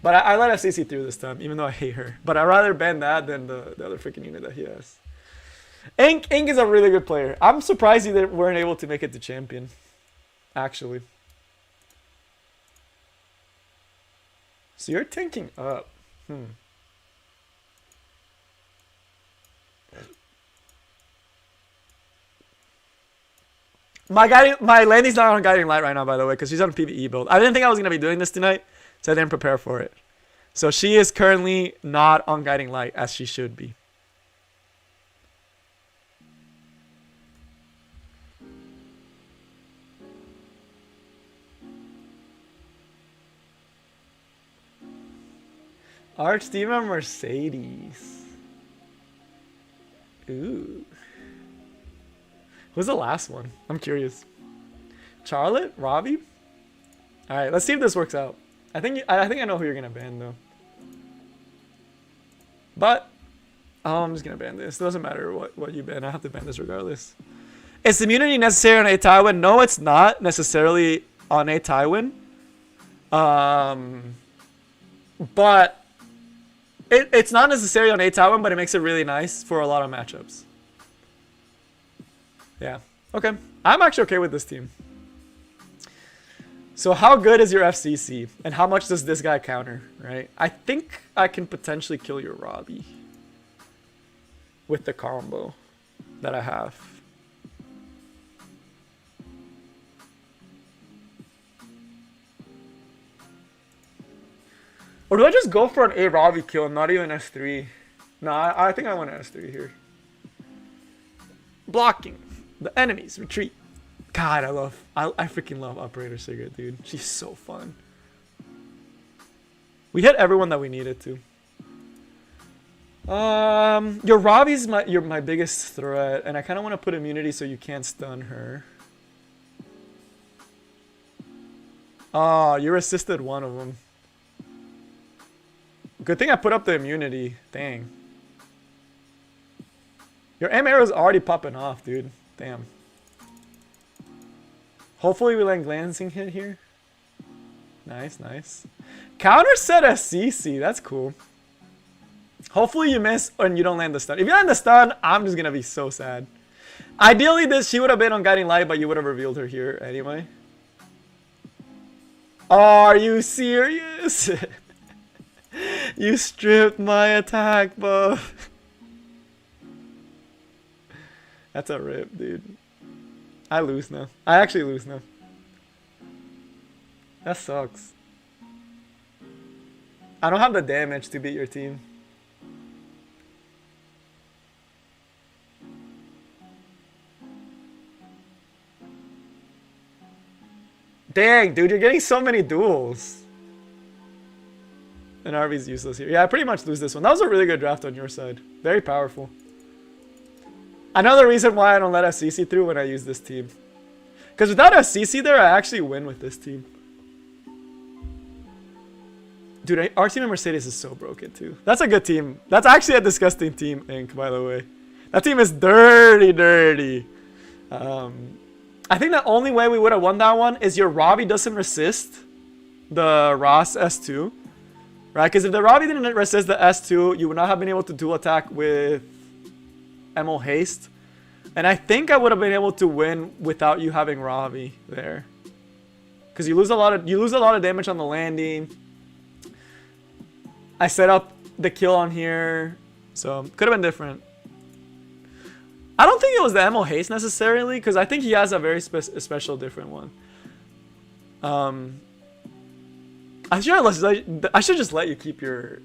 But I let FCC through this time, even though I hate her. But I'd rather ban that than the other freaking unit that he has. Ink is a really good player. I'm surprised they weren't able to make it to champion, actually. So you're tanking up. My Landy's not on Guiding Light right now, by the way, because she's on a PvE build. I didn't think I was going to be doing this tonight, so I didn't prepare for it. So she is currently not on Guiding Light, as she should be. Archdiva Mercedes. Ooh. Who's the last one? I'm curious. Charlotte? Robbie? Alright, let's see if this works out. I think I know who you're gonna ban though. But I'm just gonna ban this. It doesn't matter what you ban. I have to ban this regardless. Is immunity necessary on A Tywin? No, it's not necessarily on A Tywin. But It's not necessarily on 8-1, but it makes it really nice for a lot of matchups. Yeah. Okay. I'm actually okay with this team. So how good is your FCC? And how much does this guy counter, right? I think I can potentially kill your Robbie with the combo that I have. Or do I just go for an A Robbie kill and not even S3? No, I think I want an S3 here. Blocking. The enemies retreat. God, I freaking love Operator Sigret, dude. She's so fun. We hit everyone that we needed to. Your Robbie's my biggest threat, and I kind of want to put immunity so you can't stun her. Oh, you assisted one of them. Good thing I put up the immunity. Dang. Your M arrow's already popping off, dude. Damn. Hopefully we land glancing hit here. Nice, nice. Counter set SCC. That's cool. Hopefully you miss and you don't land the stun. If you land the stun, I'm just gonna be so sad. Ideally, she would have been on Guiding Light, but you would have revealed her here anyway. Are you serious? You stripped my attack buff. That's a rip, dude. I lose now. I actually lose now. That sucks. I don't have the damage to beat your team. Dang, dude, you're getting so many duels. And RV's useless here. Yeah, I pretty much lose this one. That was a really good draft on your side. Very powerful. Another reason why I don't let SCC through when I use this team. Because without SCC there, I actually win with this team. Dude, our team in Mercedes is so broken too. That's a good team. That's actually a disgusting team, Inc, by the way. That team is dirty, dirty. I think the only way we would have won that one is your Robbie doesn't resist the Ross S2. Right? Because if the Robbie didn't resist the S2, you would not have been able to dual attack with MO Haste. And I think I would have been able to win without you having Robbie there. Because you lose a lot of damage on the landing. I set up the kill on here. So could have been different. I don't think it was the MO Haste necessarily, because I think he has a very special different one. I should just let you keep your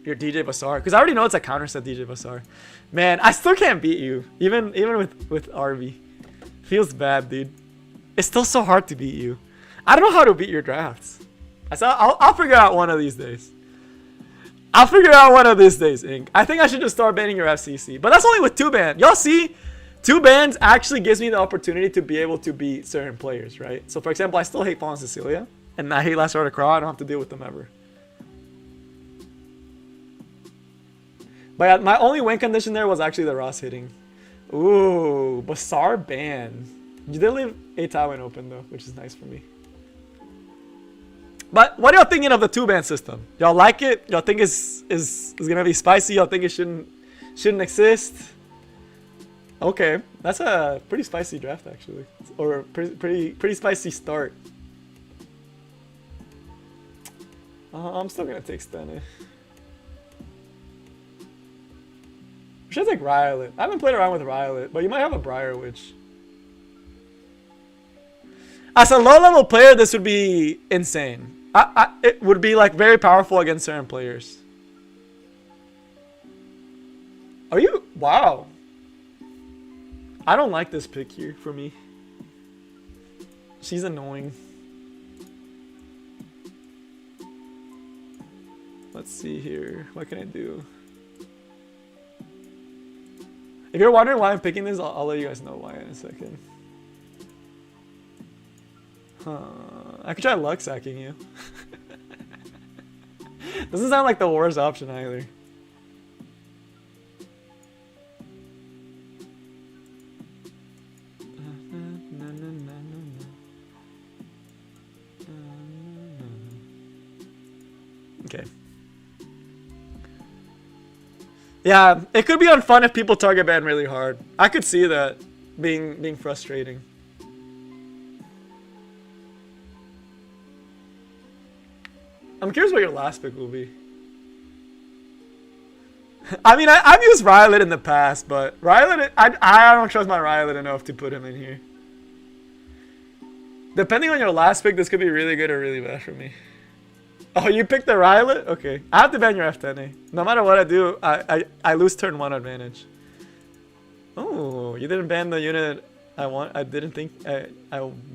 DJ Basar, because I already know it's a counter set DJ Basar. Man, I still can't beat you, even with RV. Feels bad, dude. It's still so hard to beat you. I don't know how to beat your drafts. I'll figure out one of these days. I'll figure out one of these days, Inc. I think I should just start banning your FCC, but that's only with 2-ban. Y'all see, 2 bans actually gives me the opportunity to be able to beat certain players, right? So for example, I still hate Fallen Cecilia, and I hate Last Order Crawl. I don't have to deal with them ever. But my only win condition there was actually the Ross hitting. Ooh, Basar ban. You did leave a Tywin open though, which is nice for me. But what are y'all thinking of the 2-ban system? Y'all like it? Y'all think is gonna be spicy? Y'all think it shouldn't exist? Okay, that's a pretty spicy draft actually, or a pretty spicy start. I'm still gonna take Stunner. Should I take Riolet? I haven't played around with Riolet, but you might have a Briar Witch. As a low-level player, this would be insane. It would be like very powerful against certain players. Are you? Wow. I don't like this pick here for me. She's annoying. Let's see here. What can I do? If you're wondering why I'm picking this, I'll let you guys know why in a second. I could try luck sacking you. Doesn't sound like the worst option either. Okay. Yeah, it could be unfun if people target ban really hard. I could see that being frustrating. I'm curious what your last pick will be. I mean, I've used Rylet in the past, but Rylet, I don't trust my Rylet enough to put him in here. Depending on your last pick, this could be really good or really bad for me. Oh, you picked the Rylet? Okay. I have to ban your F10A. No matter what I do, I lose turn 1 advantage. Oh, you didn't ban the unit I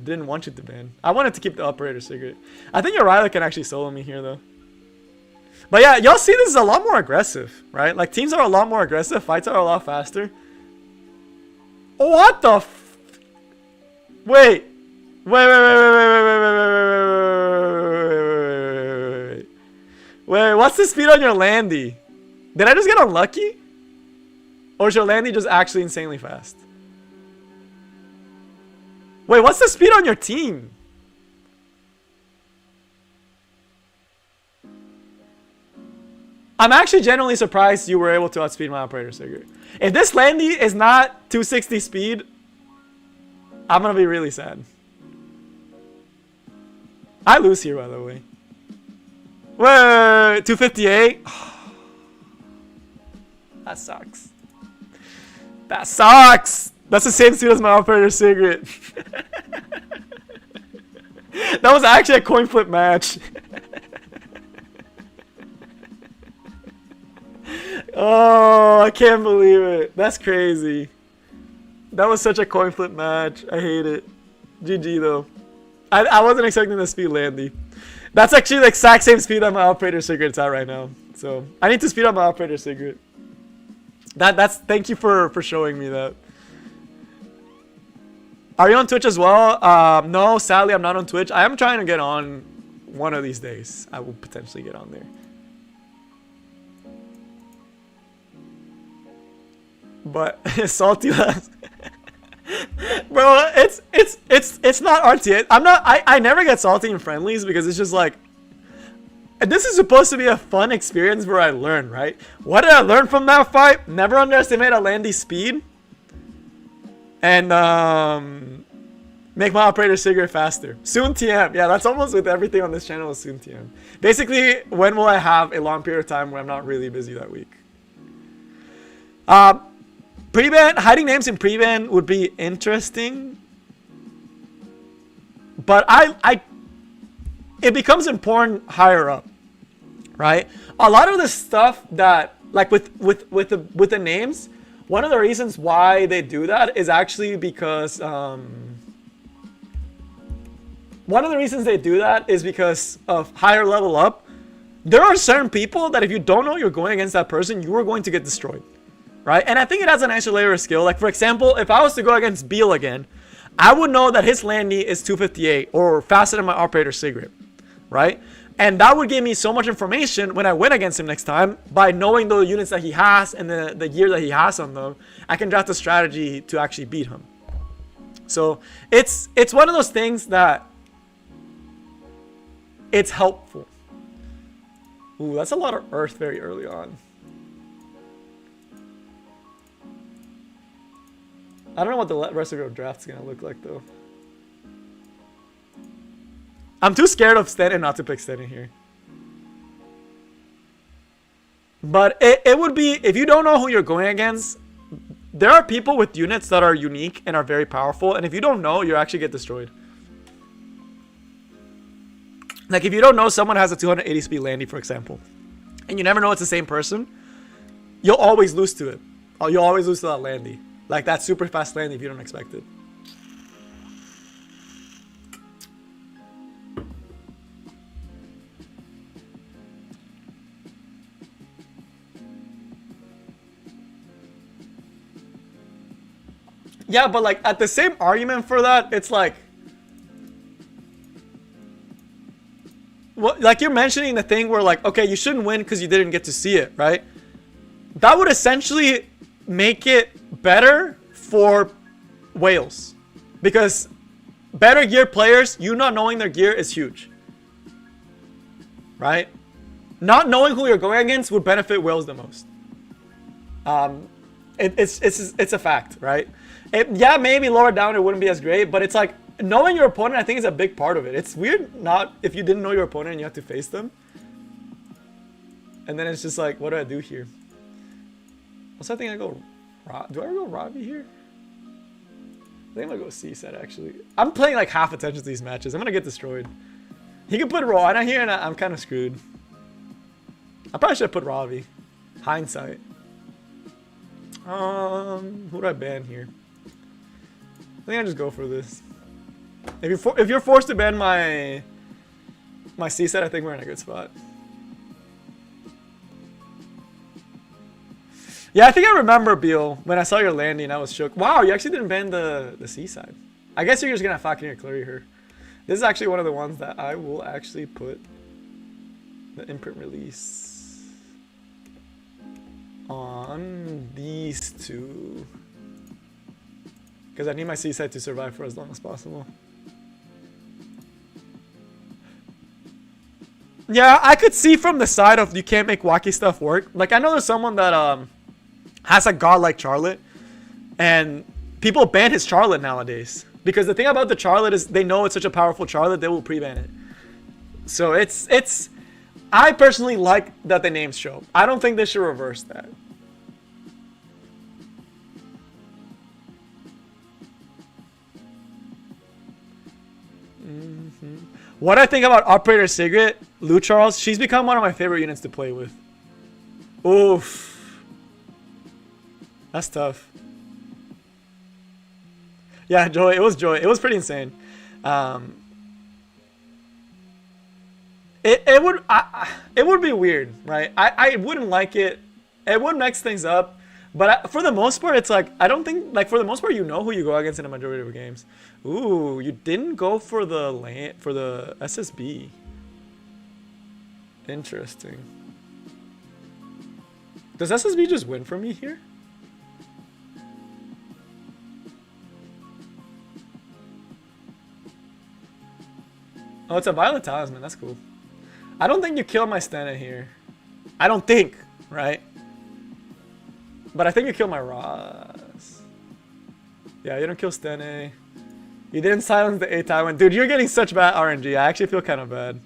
didn't want you to ban. I wanted to keep the Operator Sigret. I think your Rylet can actually solo me here, though. But yeah, y'all see this is a lot more aggressive, right? Like, teams are a lot more aggressive. Fights are a lot faster. What the f... Wait, what's the speed on your Landy? Did I just get unlucky? Or is your Landy just actually insanely fast? Wait, what's the speed on your team? I'm actually genuinely surprised you were able to outspeed my Operator Sigret. If this Landy is not 260 speed, I'm gonna be really sad. I lose here, by the way. Whoa, 258? That sucks. That sucks! That's the same speed as my Operator Sigret. That was actually a coin flip match. Oh, I can't believe it. That's crazy. That was such a coin flip match. I hate it. GG though. I wasn't expecting the speed Landy. That's actually the exact same speed that my Operator Sigret's at right now. So I need to speed up my Operator Sigret. That's thank you for showing me that. Are you on Twitch as well? No, sadly I'm not on Twitch. I am trying to get on one of these days. I will potentially get on there. But salty last. Bro, it's not RTA. I never get salty in friendlies because it's just like, this is supposed to be a fun experience where I learn, right? What did I learn from that fight? Never underestimate a Landy's speed. And make my Operator Sigret faster. Soon TM. Yeah, that's almost with everything on this channel is soon TM. Basically, when will I have a long period of time where I'm not really busy that week? Pre-ban, hiding names in pre-ban would be interesting. But it becomes important higher up, right? A lot of the stuff that, like with the names, one of the reasons why they do that is actually because one of the reasons they do that is because of higher level up. There are certain people that if you don't know you're going against that person, you are going to get destroyed. Right? And I think it has an extra layer of skill. Like, for example, if I was to go against Beal again, I would know that his Landy is 258 or faster than my Operator Sigret. Right? And that would give me so much information when I win against him next time by knowing the units that he has and the gear that he has on them. I can draft a strategy to actually beat him. So it's one of those things that it's helpful. Ooh, that's a lot of earth very early on. I don't know what the rest of your draft's gonna look like though. I'm too scared of Sten and not to pick Sten in here. But it would be, if you don't know who you're going against, there are people with units that are unique and are very powerful, and if you don't know, you actually get destroyed. Like if you don't know someone has a 280 speed Landy, for example, and you never know it's the same person, you'll always lose to it. You'll always lose to that Landy. Like that super fast Landy if you don't expect it. Yeah, but like at the same argument for that, it's like, well, like you're mentioning the thing where like, okay, you shouldn't win because you didn't get to see it, right? That would essentially make it better for whales, because better gear players, you not knowing their gear is huge, right? Not knowing who you're going against would benefit whales the most. It's a fact, right? Yeah, maybe lower down it wouldn't be as great, but it's like knowing your opponent, I think, is a big part of it. It's weird not if you didn't know your opponent and you have to face them. And then it's just like, what do I do here? Also, I think I go... Do I go Robbie here? I think I'm gonna go C-set, actually. I'm playing like half attention to these matches. I'm gonna get destroyed. He could put Roana here, and I'm kind of screwed. I probably should have put Robbie. Hindsight. Who do I ban here? I think I just go for this. If you're forced to ban my C-set, I think we're in a good spot. Yeah, I think I remember, Beal, when I saw your landing, I was shook. Wow, you actually didn't ban the C side. I guess you're just gonna fucking your Clary her. This is actually one of the ones that I will actually put the imprint release on these two. Because I need my C side to survive for as long as possible. Yeah, I could see from the side of you can't make wacky stuff work. Like, I know there's someone that has a god like Charlotte, and people ban his Charlotte nowadays because the thing about the Charlotte is they know it's such a powerful Charlotte they will pre-ban it. So it's I personally like that the names show. I don't think they should reverse that. What I think about Operator Sigret, Lou Charles, she's become one of my favorite units to play with. Oof. That's tough. Yeah, Joy. It was Joy. It was pretty insane. It would be weird, right? I wouldn't like it. It would mix things up, but for the most part, it's like I don't think like for the most part you know who you go against in a majority of games. Ooh, you didn't go for the SSB. Interesting. Does SSB just win for me here? Oh, it's a Violet Talisman. That's cool. I don't think you kill my Stena here. I don't think, right? But I think you kill my Ross. Yeah, you don't kill Stena. You didn't silence the A-Taiwan. Dude, you're getting such bad RNG. I actually feel kind of bad.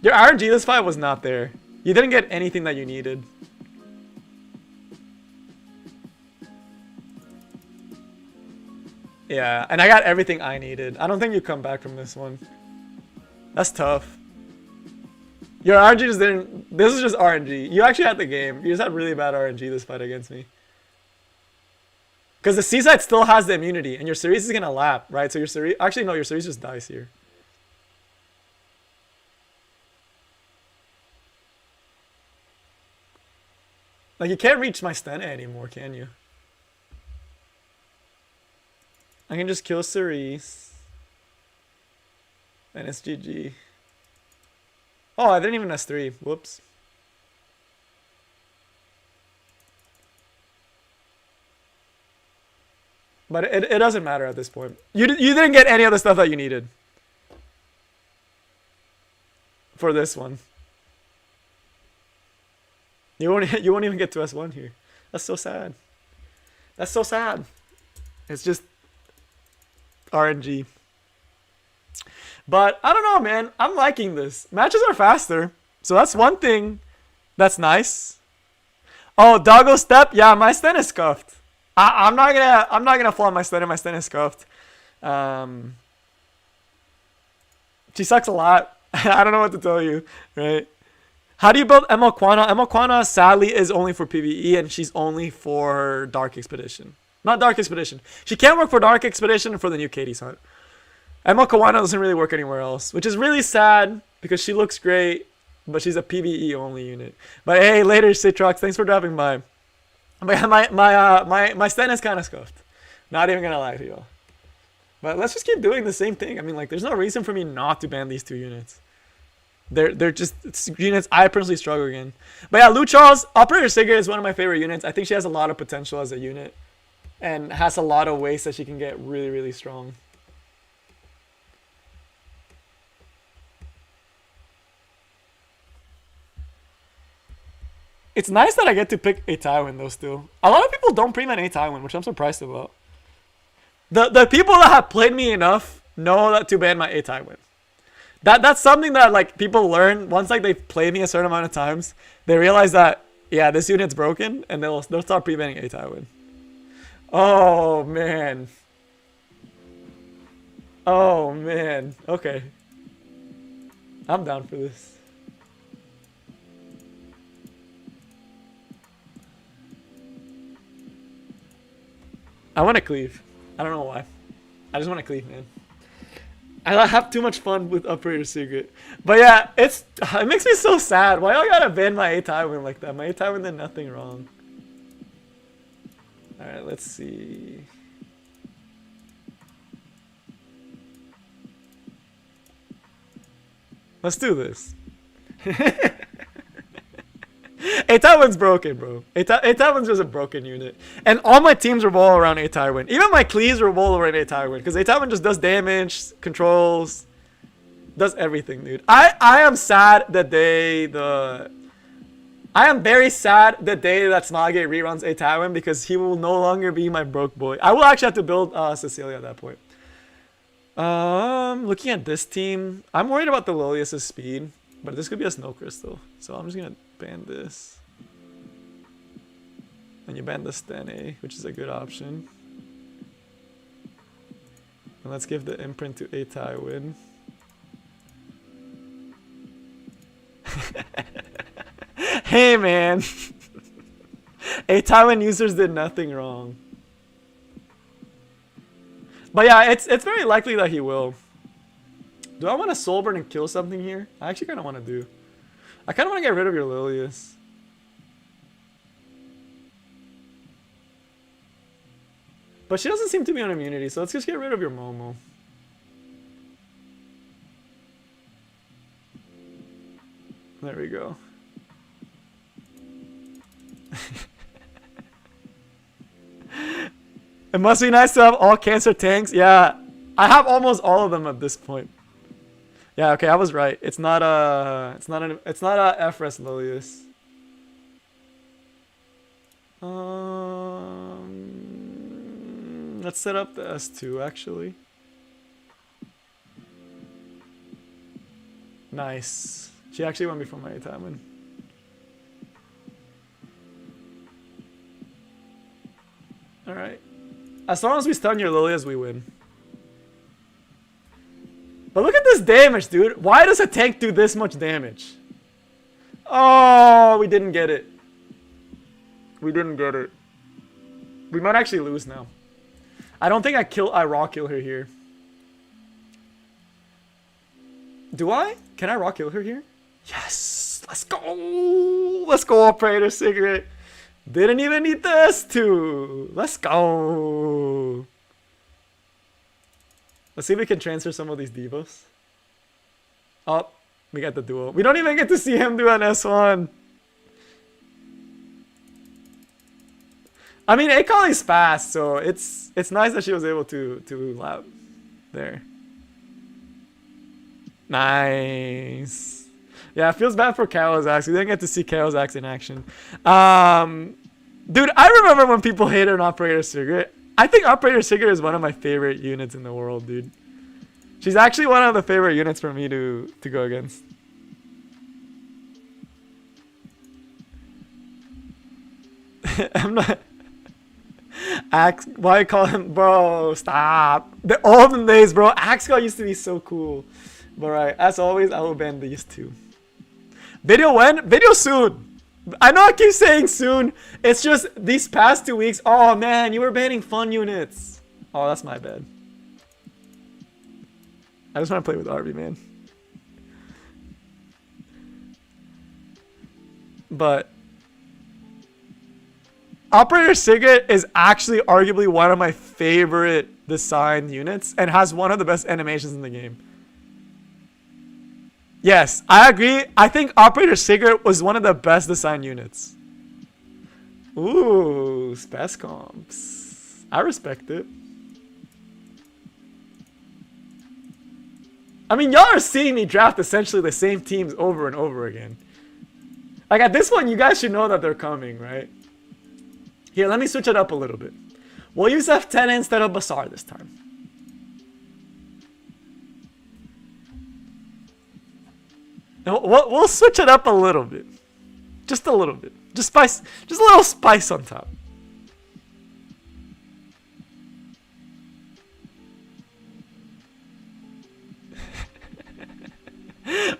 Your RNG this fight was not there. You didn't get anything that you needed. Yeah, and I got everything I needed. I don't think you come back from this one. That's tough. Your RNG just didn't... This is just RNG. You actually had the game. You just had really bad RNG this fight against me. Because the C-side still has the immunity, and your Cerise is going to lap, right? So your Cerise... Actually, no, your Cerise just dies here. Like, you can't reach my Stena anymore, can you? I can just kill Cerise. And it's GG. Oh, I didn't even S3. Whoops. But it doesn't matter at this point. You didn't get any of the stuff that you needed. For this one. You won't even get to S1 here. That's so sad. That's so sad. It's just RNG. But I don't know, man. I'm liking this. Matches are faster, so that's one thing that's nice. Oh, doggo step. Yeah, my Sten is scuffed. I'm not gonna flaw my Sten. My Sten is scuffed. She sucks a lot. I don't know what to tell you, right? How do you build ML Quana? ML Quana sadly is only for PvE, and she's only for Dark Expedition. Not Dark Expedition. She can't work for Dark Expedition for the new Katie's Hunt. Emma Kawana doesn't really work anywhere else, which is really sad because she looks great, but she's a PvE only unit. But hey, later Citrox, thanks for dropping by. But my Sten is kind of scuffed. Not even gonna lie to y'all. But let's just keep doing the same thing. I mean, like, there's no reason for me not to ban these two units. They're just units I personally struggle again. But yeah, Lou Charles, Operator Sigret is one of my favorite units. I think she has a lot of potential as a unit, and has a lot of ways that she can get really, really strong. It's nice that I get to pick a Tywin though still. A lot of people don't pre-ban a Tywin, which I'm surprised about. The people that have played me enough know that to ban my a Tywin. That's something that like people learn once like they've played me a certain amount of times. They realize that yeah, this unit's broken, and they'll start pre-banning a Tywin. Oh man. Oh man. Okay. I'm down for this. I want to cleave. I don't know why. I just want to cleave, man. I have too much fun with Arbiter Sigret. But yeah, it makes me so sad. Why y'all gotta ban my a Tywin like that? My a Tywin did nothing wrong. Alright, let's see. Let's do this. A Tywin's broken, bro. A Tywin's just a broken unit. And all my teams revolve around a Tywin. Even my cleaves revolve around a Tywin. Because a Tywin just does damage, controls, does everything, dude. I am sad the day I am very sad the day that Smallgate reruns a Tywin because he will no longer be my broke boy. I will actually have to build Cecilia at that point. Looking at this team, I'm worried about the Lilius' speed. But this could be a Snow Crystal. So I'm just going to ban this. And you ban the Stene, which is a good option. And let's give the imprint to a Tywin. Hey man! A Tywin users did nothing wrong. But yeah, it's very likely that he will. Do I want to soul burn and kill something here? I actually kind of want to do. I kind of want to get rid of your Lilius. But she doesn't seem to be on immunity, so let's just get rid of your Momo. There we go. It must be nice to have all cancer tanks. Yeah, I have almost all of them at this point. Yeah, okay, I was right. It's not a FRS Lilius. Let's set up the S2 actually. Nice. She actually went before my Tywin. All right. As long as we stun your Lilias, we win. But look at this damage, dude. Why does a tank do this much damage? Oh, we didn't get it. We didn't get it. We might actually lose now. I don't think I raw kill her here. Do I? Can I raw kill her here? Yes! Let's go! Let's go, Arbiter Sigret. Didn't even need the S2. Let's go. Let's see if we can transfer some of these divas. Oh, we got the duel. We don't even get to see him do an S1. I mean, Akali's fast, so it's nice that she was able to lap there. Nice. Yeah, it feels bad for Kalos. We didn't get to see Kalos in action. Dude, I remember when people hated on Arbiter Sigret. I think Arbiter Sigret is one of my favorite units in the world, dude. She's actually one of the favorite units for me to go against. I'm not... Axe, why call him? Bro, stop. The olden days, bro. Axe God used to be so cool. But right, as always, I will ban these two. Video when? Video soon. I know I keep saying soon. It's just these past 2 weeks. Oh man, you were banning fun units. Oh, that's my bad. I just want to play with Arby, man. But Arbiter Sigret is actually arguably one of my favorite designed units and has one of the best animations in the game. Yes, I agree. I think Arbiter Sigret was one of the best designed units. Ooh, Spaz comps. I respect it. I mean, y'all are seeing me draft essentially the same teams over and over again. Like at this point, you guys should know that they're coming, right? Here, let me switch it up a little bit. We'll use F10 instead of Basar this time. And we'll switch it up a little bit. Just a little bit. Just spice. Just a little spice on top.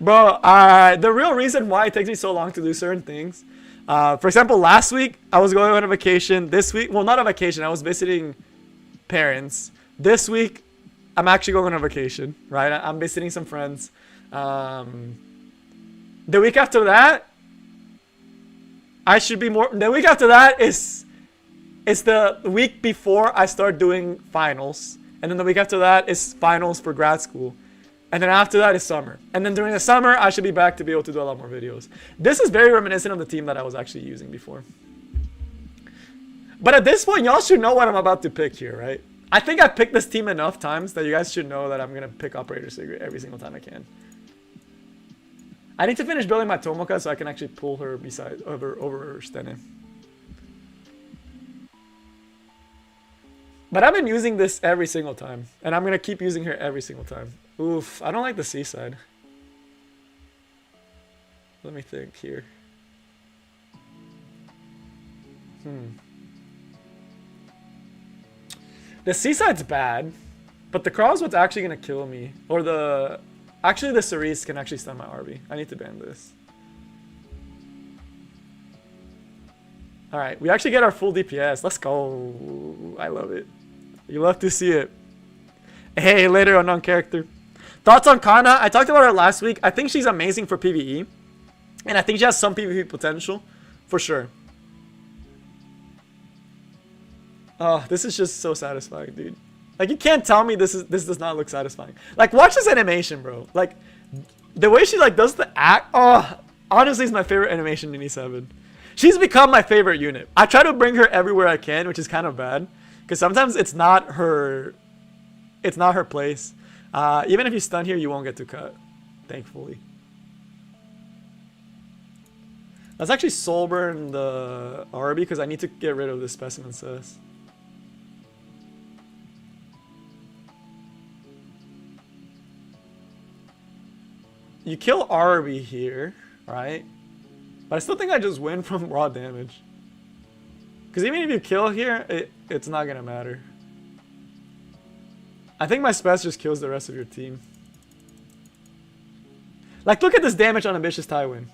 Bro, the real reason why it takes me so long to do certain things. For example, last week, I was going on a vacation. This week, well, not a vacation. I was visiting parents. This week, I'm actually going on a vacation, right? I'm visiting some friends. The week after that, I should be more... The week after that is... It's the week before I start doing finals. And then the week after that is finals for grad school. And then after that is summer. And then during the summer, I should be back to be able to do a lot more videos. This is very reminiscent of the team that I was actually using before. But at this point, y'all should know what I'm about to pick here, right? I think I picked this team enough times that you guys should know that I'm going to pick Arbiter Sigret every single time I can. I need to finish building my Tomoka so I can actually pull her beside over Stene. But I've been using this every single time. And I'm going to keep using her every single time. Oof, I don't like the seaside. Let me think here. The seaside's bad. But the Crawl is what's actually going to kill me. Or the... Actually, the Cerise can actually stun my RB. I need to ban this. Alright, we actually get our full DPS. Let's go. I love it. You love to see it. Hey, later unknown character. Thoughts on Kanna? I talked about her last week. I think she's amazing for PvE. And I think she has some PvP potential. For sure. Oh, this is just so satisfying, dude. Like, you can't tell me this does not look satisfying. Like, watch this animation, bro. Like, the way she, like, does the act. Oh, honestly, is my favorite animation in E7. She's become my favorite unit. I try to bring her everywhere I can, which is kind of bad. Because sometimes it's not her... It's not her place. Even if you stun here, you won't get to cut. Thankfully. Let's actually soul burn the RB because I need to get rid of this specimen cess. You kill RB here, right? But I still think I just win from raw damage. Because even if you kill here, it's not going to matter. I think my spec just kills the rest of your team. Like, look at this damage on Ambitious Tywin.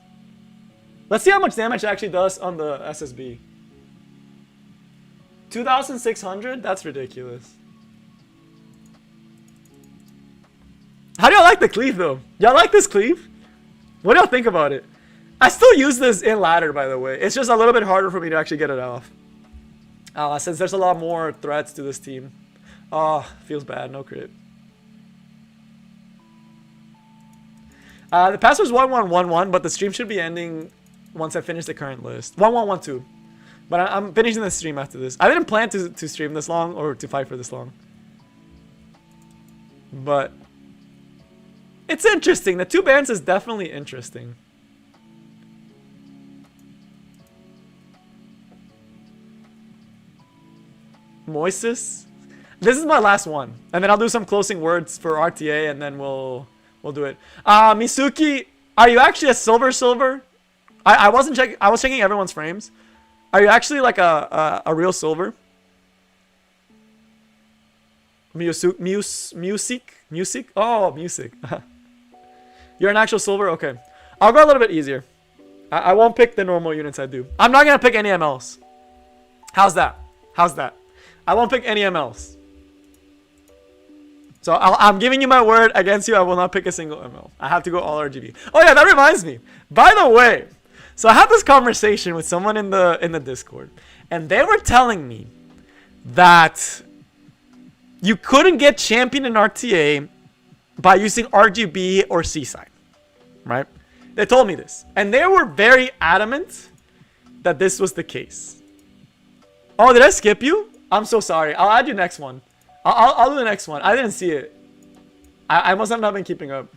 Let's see how much damage it actually does on the SSB. 2,600? That's ridiculous. How do y'all like the cleave, though? Y'all like this cleave? What do y'all think about it? I still use this in ladder, by the way. It's just a little bit harder for me to actually get it off. Since there's a lot more threats to this team. Oh, feels bad. No crit. The password's 1111, but the stream should be ending once I finish the current list. 1112. But I'm finishing the stream after this. I didn't plan to stream this long or to fight for this long. But it's interesting. The 2 bans is definitely interesting. Moises. This is my last one. And then I'll do some closing words for RTA and then we'll do it. Misuki, are you actually a silver? I wasn't checking. I was checking everyone's frames. Are you actually like a real silver? Music? Oh, music. You're an actual silver? Okay. I'll go a little bit easier. I won't pick the normal units I do. I'm not going to pick any MLs. How's that? How's that? I won't pick any MLs. So I'm giving you my word against you. I will not pick a single ML. I have to go all RGB. Oh yeah, that reminds me. By the way, so I had this conversation with someone in the Discord, and they were telling me that you couldn't get champion in RTA by using RGB or Seaside, right? They told me this, and they were very adamant that this was the case. Oh, did I skip you? I'm so sorry. I'll add you next one. I'll do the next one. I didn't see it. I must have not been keeping up.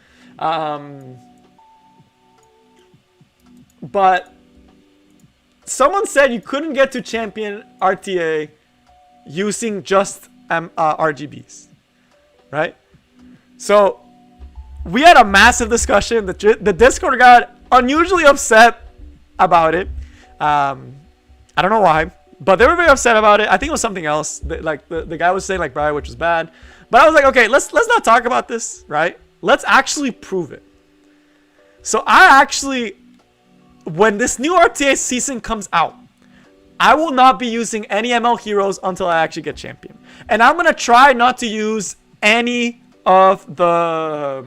But someone said you couldn't get to champion RTA using just RGBs, right? So we had a massive discussion. The Discord got unusually upset about it. I don't know why, but they were very upset about it. I think it was something else. Like the guy was saying like Briar, which was bad. But I was like, okay, let's not talk about this, right? Let's actually prove it. So I actually, when this new RTA season comes out, I will not be using any ML heroes until I actually get champion. And I'm going to try not to use any of the...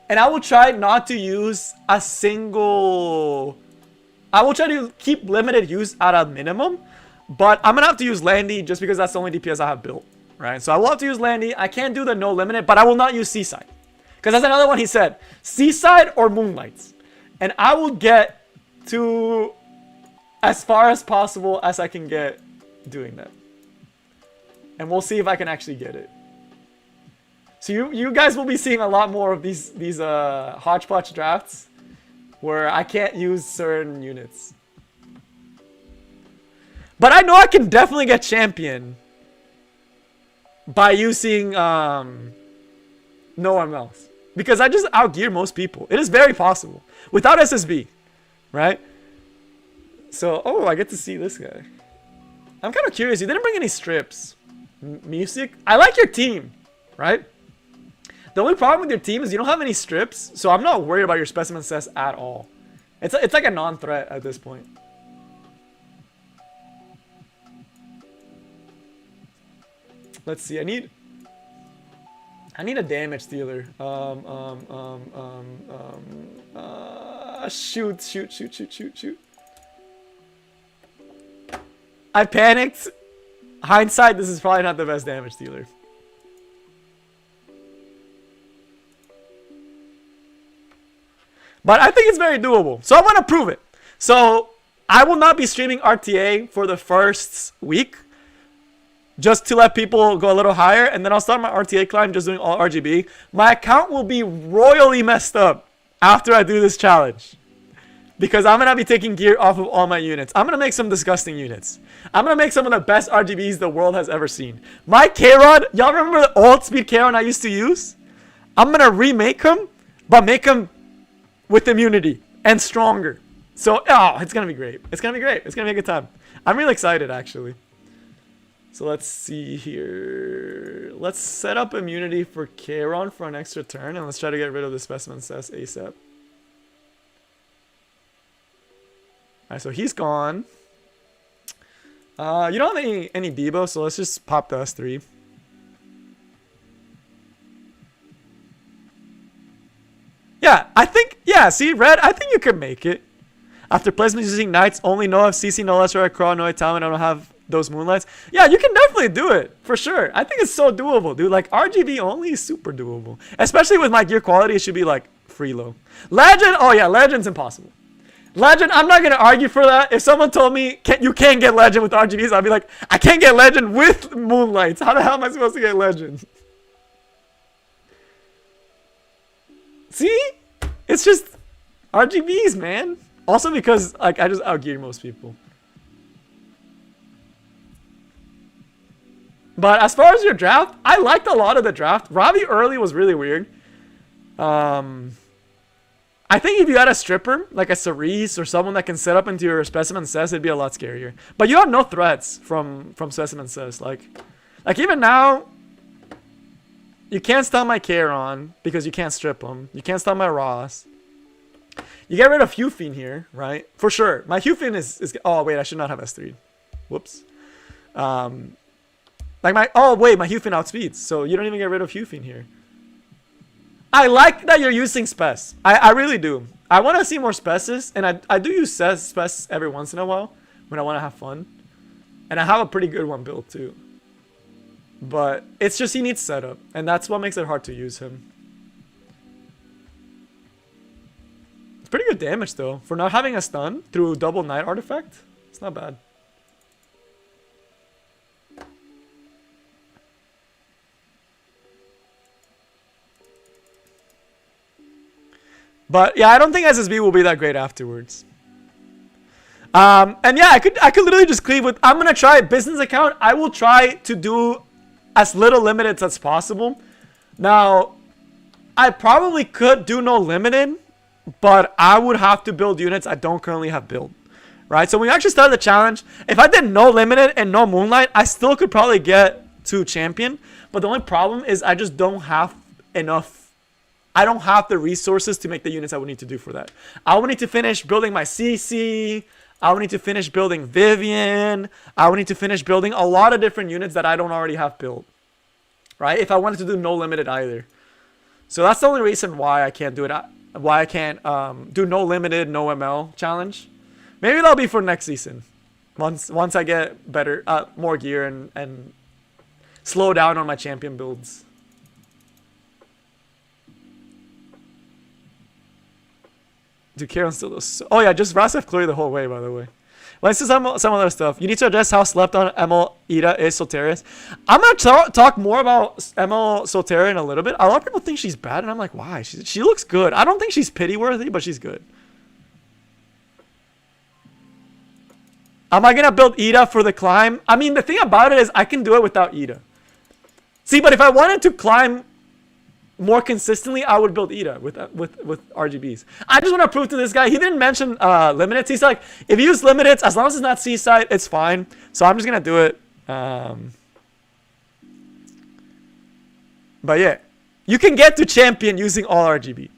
And I will try not to use a single... I will try to keep limited use at a minimum. But I'm going to have to use Landy just because that's the only DPS I have built. Right? So I will have to use Landy. I can't do the no limited, but I will not use Seaside. Because that's another one he said. Seaside or Moonlights. And I will get to as far as possible as I can get doing that. And we'll see if I can actually get it. So you guys will be seeing a lot more of these hodgepodge drafts where I can't use certain units. But I know I can definitely get champion by using no MLs. Because I just outgear most people. It is very possible. Without SSB. Right? So, oh, I get to see this guy. I'm kind of curious. You didn't bring any strips. Music? I like your team. Right? The only problem with your team is you don't have any strips. So I'm not worried about your specimen sets at all. It's like a non-threat at this point. Let's see. I need a damage dealer. Shoot. I panicked. Hindsight, this is probably not the best damage dealer. But I think it's very doable. So I want to prove it. So I will not be streaming RTA for the first week. Just to let people go a little higher. And then I'll start my RTA climb just doing all RGB. My account will be royally messed up after I do this challenge. Because I'm going to be taking gear off of all my units. I'm going to make some disgusting units. I'm going to make some of the best RGBs the world has ever seen. My K-Rod, y'all remember the old speed K-Rod I used to use? I'm going to remake him, but make him with immunity and stronger. So, oh, it's going to be great. It's going to be great. It's going to be a good time. I'm really excited, actually. So let's see here. Let's set up immunity for Kairon for an extra turn. And let's try to get rid of the specimen cess ASAP. Alright, so he's gone. You don't have any Debo, so let's just pop the S3. Yeah, I think, yeah, see, Red, I think you could make it. After placement using Knights, only no FCC, no less Red Crow, no Italian, I don't have those Moonlights. Yeah, you can definitely do it, for sure. I think it's so doable, dude. Like, RGB only is super doable. Especially with my gear quality, it should be, like, free low. Legend, oh yeah, Legend's impossible. Legend, I'm not going to argue for that. If someone told me you can't get Legend with RGBs, I'd be like, I can't get Legend with Moonlights. How the hell am I supposed to get Legend? See? It's just RGBs, man. Also because like I just outgear most people. But as far as your draft, I liked a lot of the draft. Robbie early was really weird. I think if you had a stripper, like a Cerise or someone that can set up into your Specimen Cess, it'd be a lot scarier. But you have no threats from Specimen Cess. Like even now, you can't stun my Kairon because you can't strip him. You can't stun my Ross. You get rid of Hufin here, right? For sure. My Hufin is... Oh, wait, I should not have S3. Whoops. Oh, wait, my Hufin outspeeds. So you don't even get rid of Hufin here. I like that you're using Spess. I really do. I want to see more Spesses. And I do use Spess every once in a while when I want to have fun. And I have a pretty good one built too. But it's just he needs setup. And that's what makes it hard to use him. It's pretty good damage though. For not having a stun through double Knight artifact. It's not bad. But yeah, I don't think SSB will be that great afterwards. And yeah, I could literally just cleave with. I'm gonna try business account. I will try to do as little limited as possible. Now, I probably could do no limited, but I would have to build units I don't currently have built. Right? So when we actually started the challenge, if I did no limited and no moonlight, I still could probably get to champion. But the only problem is I just don't have enough. I don't have the resources to make the units I would need to do for that. I would need to finish building my CC. I would need to finish building Vivian. I would need to finish building a lot of different units that I don't already have built. Right? If I wanted to do no limited either. So that's the only reason why I can't do it. Why I can't do no limited, no ML challenge. Maybe that'll be for next season. Once I get better, more gear and slow down on my champion builds. Dude, Karen still does. Oh yeah, just Rasef Chloe the whole way, by the way. Let's do some other stuff. You need to address how slept on ML Ida is Solitaria. I'm gonna talk more about ML Solitaria in a little bit. A lot of people think she's bad, and I'm like, why? She looks good. I don't think she's pity worthy, but she's good. Am I gonna build Ida for the climb? I mean, the thing about it is I can do it without Ida. See, but if I wanted to climb more consistently, I would build Ida with RGBs. I just want to prove to this guy. He didn't mention limits. He's like, if you use limits, as long as it's not seaside, it's fine. So I'm just gonna do it. But yeah, you can get to champion using all RGB,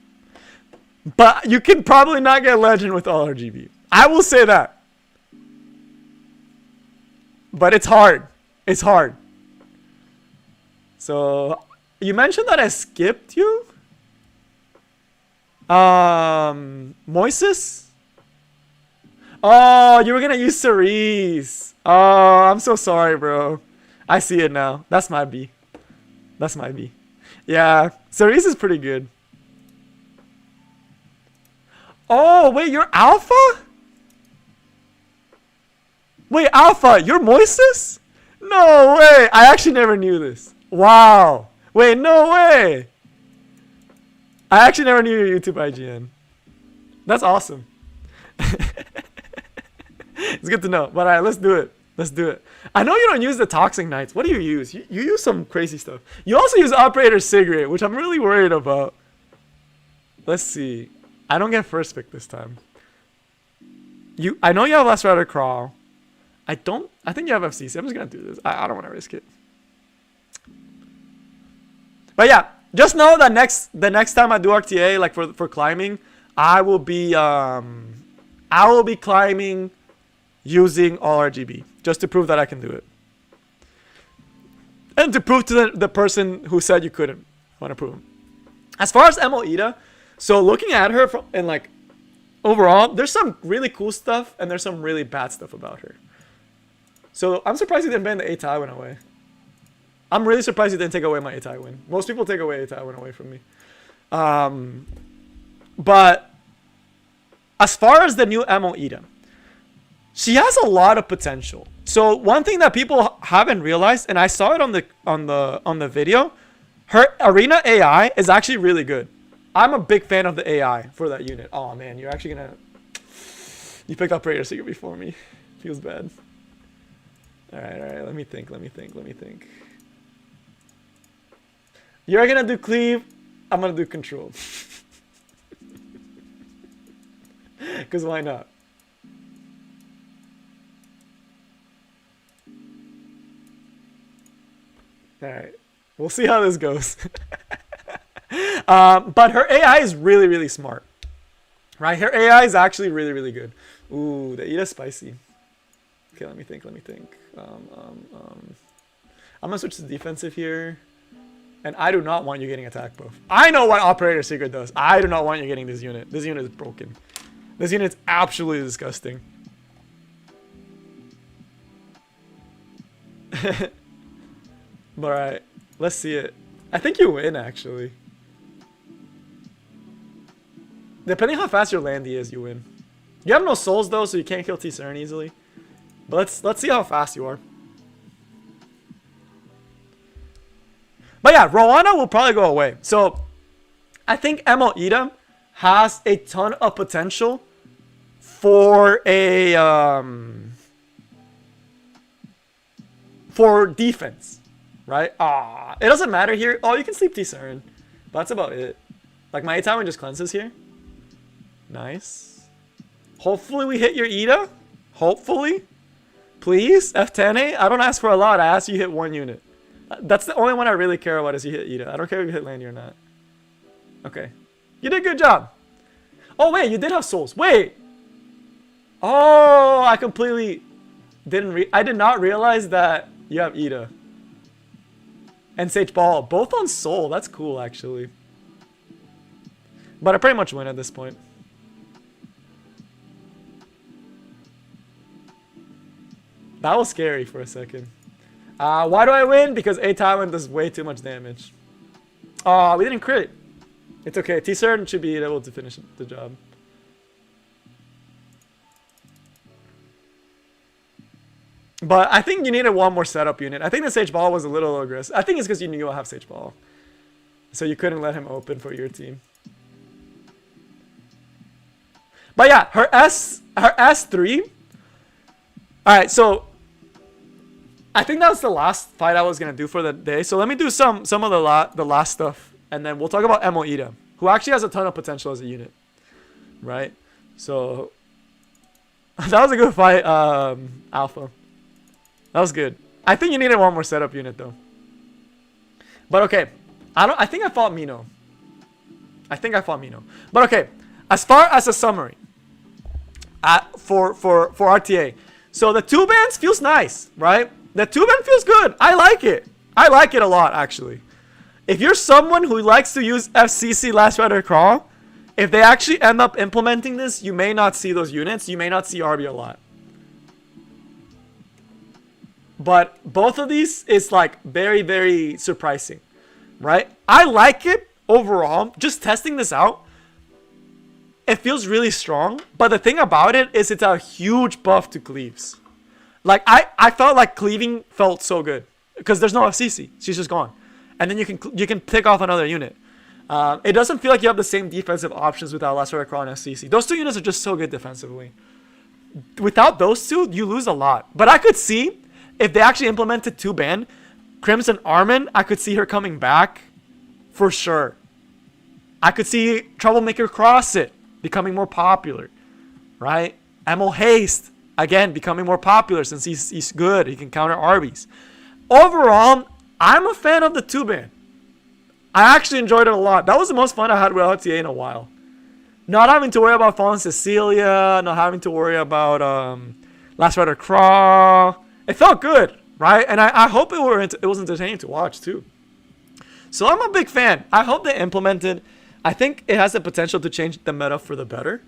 but you can probably not get legend with all RGB. I will say that. But it's hard. It's hard. So you mentioned that I skipped you? Moises? Oh, you were gonna use Cerise. Oh, I'm so sorry, bro. I see it now. That's my B. That's my B. Yeah, Cerise is pretty good. Oh, wait, you're Alpha? Wait, Alpha, you're Moises? No way. I actually never knew this. Wow. Wait, no way. I actually never knew your YouTube IGN. That's awesome. It's good to know. But alright, let's do it. Let's do it. I know you don't use the Toxic Knights. What do you use? You use some crazy stuff. You also use Arbiter Sigret, which I'm really worried about. Let's see. I don't get first pick this time. I know you have Last Rider Crawl. I think you have FCC. I'm just gonna do this. I don't want to risk it. But yeah, just know that the next time I do RTA, like for climbing, I will be climbing using all RGB just to prove that I can do it, and to prove to the person who said you couldn't. I want to prove him. As far as ML Ida, so looking at her and like overall, there's some really cool stuff and there's some really bad stuff about her. So I'm surprised you didn't ban the A-Tai win away. I'm really surprised you didn't take away my A-Tai win. Most people take away A-Tai win away from me. But as far as the new ML Ida, she has a lot of potential. So one thing that people haven't realized, and I saw it on the video, her arena AI is actually really good. I'm a big fan of the AI for that unit. Oh man, you're actually gonna... You picked up Raider Secret before me. Feels bad. Alright, let me think. You're gonna do cleave, I'm gonna do control. Because why not? Alright, we'll see how this goes. But her AI is really, really smart. Right? Her AI is actually really, really good. Ooh, the Ida's spicy. Okay, let me think. I'm gonna switch to defensive here. And I do not want you getting attack buff. I know what Operator Sigret does. I do not want you getting this unit. This unit is broken. This unit is absolutely disgusting. But alright, let's see it. I think you win, actually. Depending how fast your landy is, you win. You have no souls though, so you can't kill T-Cern easily. But let's see how fast you are. But yeah, Rowana will probably go away. So I think ML Ida has a ton of potential for a for defense, right? It doesn't matter here. Oh, you can sleep T-Siren, but that's about it. Like my Itaman just cleanses here. Nice. Hopefully we hit your Ida. Hopefully. Please, F10A. I don't ask for a lot. I ask you hit 1 unit. That's the only one I really care about is you hit Ida. I don't care if you hit Landy or not. Okay. You did a good job. Oh, wait. You did have souls. Wait. Oh, I completely I did not realize that you have Ida. And Sage Ball. Both on soul. That's cool, actually. But I pretty much win at this point. That was scary for a second. Why do I win? Because A Tywin does way too much damage. Oh, we didn't crit. It's okay. T-Siren should be able to finish the job. But I think you needed one more setup unit. I think the Sage Ball was a little aggressive. I think it's because you knew I have Sage Ball. So you couldn't let him open for your team. But yeah, her S3. Alright, so I think that was the last fight I was gonna do for the day. So let me do some of the last stuff, and then we'll talk about Emo Ida, who actually has a ton of potential as a unit, right? So that was a good fight, Alpha. That was good. I think you needed one more setup unit though. But okay, I think I fought Mino. But okay, as far as a summary, for RTA, so the 2-bands feels nice, right? The 2-band feels good. I like it. I like it a lot, actually. If you're someone who likes to use FCC Last Rider Crawl, if they actually end up implementing this, you may not see those units. You may not see RB a lot. But both of these is like very, very surprising, right? I like it overall. Just testing this out, it feels really strong. But the thing about it is it's a huge buff to cleaves. Like I felt like cleaving felt so good because there's no FCC. She's just gone, and then you can pick off another unit. It doesn't feel like you have the same defensive options without Last Rider Crawl and FCC. Those two units are just so good defensively. Without those two, you lose a lot. But I could see if they actually implemented 2-ban, Crimson Armin, I could see her coming back for sure. I could see Troublemaker Cross It becoming more popular, right? Emo Haste, again, becoming more popular since he's good. He can counter Arby's. Overall, I'm a fan of the 2-ban. I actually enjoyed it a lot. That was the most fun I had with RTA in a while. Not having to worry about Fallen Cecilia, not having to worry about Last Rider Crawl. It felt good, right? And I hope it was entertaining to watch too. So I'm a big fan. I hope they implement it. I think it has the potential to change the meta for the better.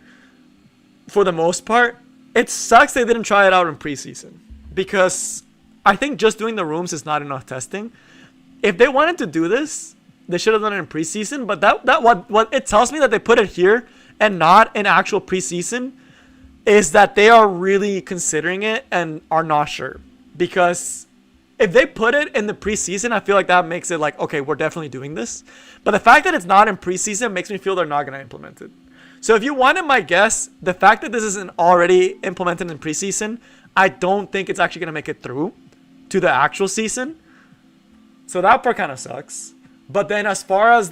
For the most part, it sucks they didn't try it out in preseason because I think just doing the rooms is not enough testing. If they wanted to do this, they should have done it in preseason. But what it tells me that they put it here and not in actual preseason is that they are really considering it and are not sure. Because if they put it in the preseason, I feel like that makes it like, okay, we're definitely doing this. But the fact that it's not in preseason makes me feel they're not going to implement it. So if you wanted my guess, the fact that this isn't already implemented in preseason, I don't think it's actually going to make it through to the actual season. So that part kind of sucks. But then as far as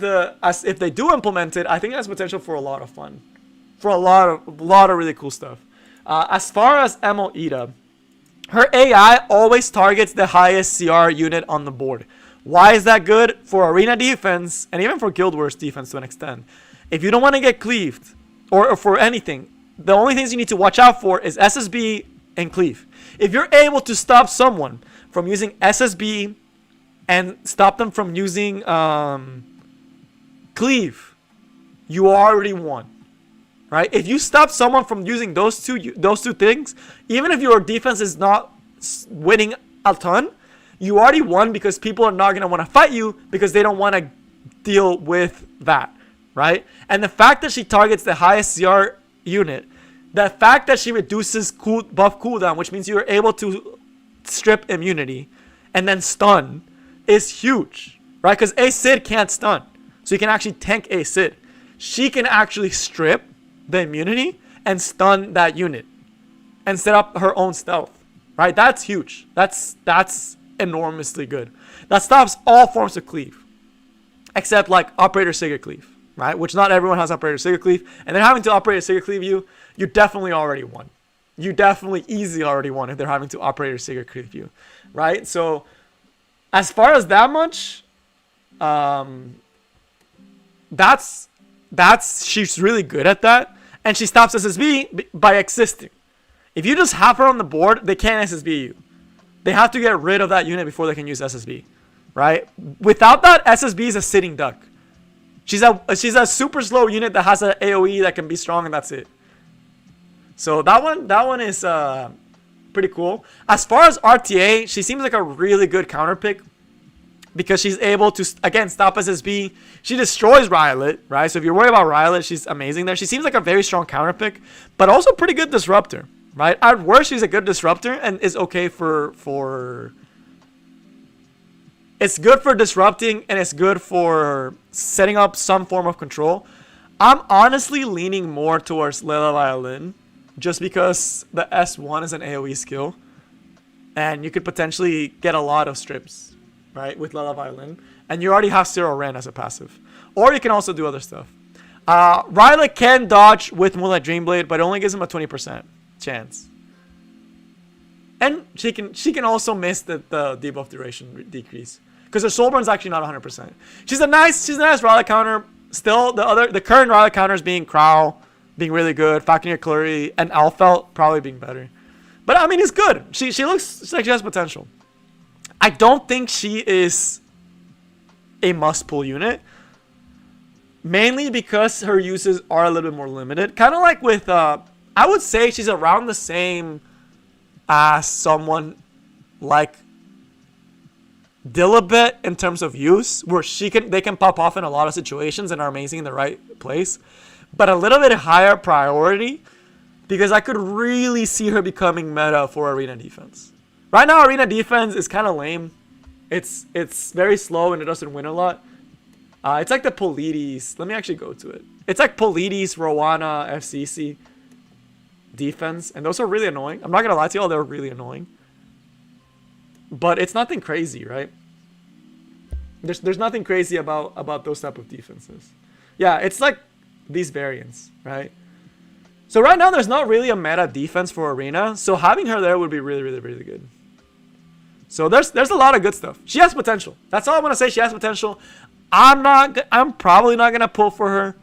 if they do implement it, I think it has potential for a lot of fun. For a lot of really cool stuff. As far as Emo Ida, her AI always targets the highest CR unit on the board. Why is that good? For arena defense, and even for Guild Wars defense to an extent. If you don't want to get cleaved, or for anything, the only things you need to watch out for is SSB and cleave. If you're able to stop someone from using SSB and stop them from using cleave, you already won. Right? If you stop someone from using those two things, even if your defense is not winning a ton, you already won because people are not going to want to fight you because they don't want to deal with that, right? And the fact that she targets the highest CR unit, the fact that she reduces buff cooldown, which means you're able to strip immunity and then stun, is huge, right? Because a Sid can't stun, so you can actually tank a Sid. She can actually strip the immunity and stun that unit and set up her own stealth, right? That's huge. That's enormously good. That stops all forms of cleave, except like Operator Sigret cleave, right? Which not everyone has Operator Sigret cleave, and then having to Operator Sigret cleave you definitely already won. You definitely easily already won if they're having to Operator Sigret cleave you, right? So as far as that much, she's really good at that, and she stops SSB by existing. If you just have her on the board, they can't SSB you. They have to get rid of that unit before they can use SSB, right? Without that, SSB is a sitting duck. She's a super slow unit that has an AoE that can be strong, and that's it. So that one is pretty cool. As far as RTA, she seems like a really good counter pick because she's able to, again, stop SSB. She destroys Rylot, right? So if you're worried about Rylot, she's amazing there. She seems like a very strong counter pick, but also pretty good disruptor, right? At worst, she's a good disruptor and is okay for it's good for disrupting, and it's good for setting up some form of control. I'm honestly leaning more towards Lela Violin just because the S1 is an AoE skill, and you could potentially get a lot of strips, right, with Lela Violin, and you already have Zero Ren as a passive. Or you can also do other stuff. Rylot can dodge with Moonlight Dreamblade, but it only gives him a 20% chance. And she can also miss the debuff duration decrease, because her soul burn's actually not 100%. She's a nice Rylot counter. Still, the current Rylot counters being Crow, being really good, Falconeer Clury, and Alfelt probably being better. But I mean, it's good. She looks like she has potential. I don't think she is a must pull unit, mainly because her uses are a little bit more limited. Kind of like with I would say she's around the same as someone like Dilibet in terms of use, where they can pop off in a lot of situations and are amazing in the right place, but a little bit higher priority because I could really see her becoming meta for arena defense. Right now, arena defense is kind of lame. It's very slow and it doesn't win a lot. It's like the Polides. Let me actually go to it. It's like Polides, Rowana, FCC defense, and those are really annoying. I'm not gonna lie to y'all, they're really annoying. But it's nothing crazy, right? There's nothing crazy about those type of defenses. Yeah, it's like these variants, right? So right now there's not really a meta defense for arena, so having her there would be really, really, really good. So there's a lot of good stuff. She has potential. That's all I'm gonna say. She has potential. I'm probably not gonna pull for her.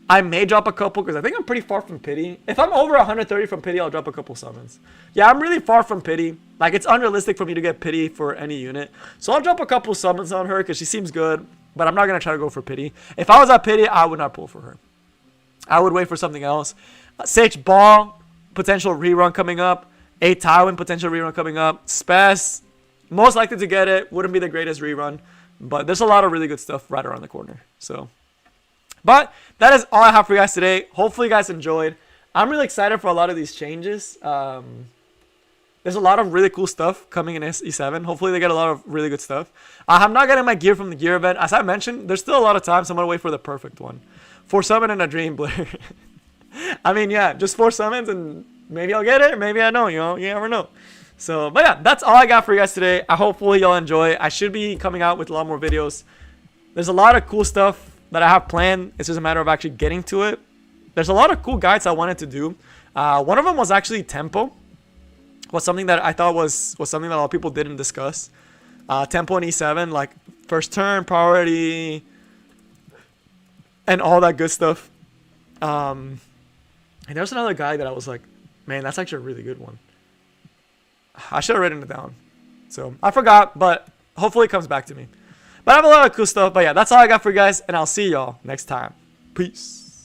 I may drop a couple because I think I'm pretty far from pity. If I'm over 130 from pity, I'll drop a couple summons. Yeah, I'm really far from pity. Like, it's unrealistic for me to get pity for any unit. So I'll drop a couple summons on her because she seems good, but I'm not going to try to go for pity. If I was at pity, I would not pull for her. I would wait for something else. Sage Ball, potential rerun coming up. A Tywin, potential rerun coming up. Spaz, most likely to get it. Wouldn't be the greatest rerun, but there's a lot of really good stuff right around the corner. So... but that is all I have for you guys today. Hopefully you guys enjoyed. I'm really excited for a lot of these changes. There's a lot of really cool stuff coming in E7. Hopefully they get a lot of really good stuff. I'm not getting my gear from the gear event. As I mentioned, there's still a lot of time, so I'm going to wait for the perfect one. 4 summon and a dream, Blair. I mean, yeah, just 4 summons and maybe I'll get it. Maybe I don't, you know. You never know. So, but yeah, that's all I got for you guys today. I hopefully y'all enjoy. I should be coming out with a lot more videos. There's a lot of cool stuff that I have planned. It's just a matter of actually getting to it. There's a lot of cool guides I wanted to do. One of them was actually tempo. Was something that I thought was something that a lot of people didn't discuss. Tempo in E7, like first turn priority and all that good stuff. And there's another guy that I was like, man, that's actually a really good one. I should have written it down. So I forgot, but hopefully it comes back to me. But I have a lot of cool stuff. But yeah, that's all I got for you guys. And I'll see y'all next time. Peace.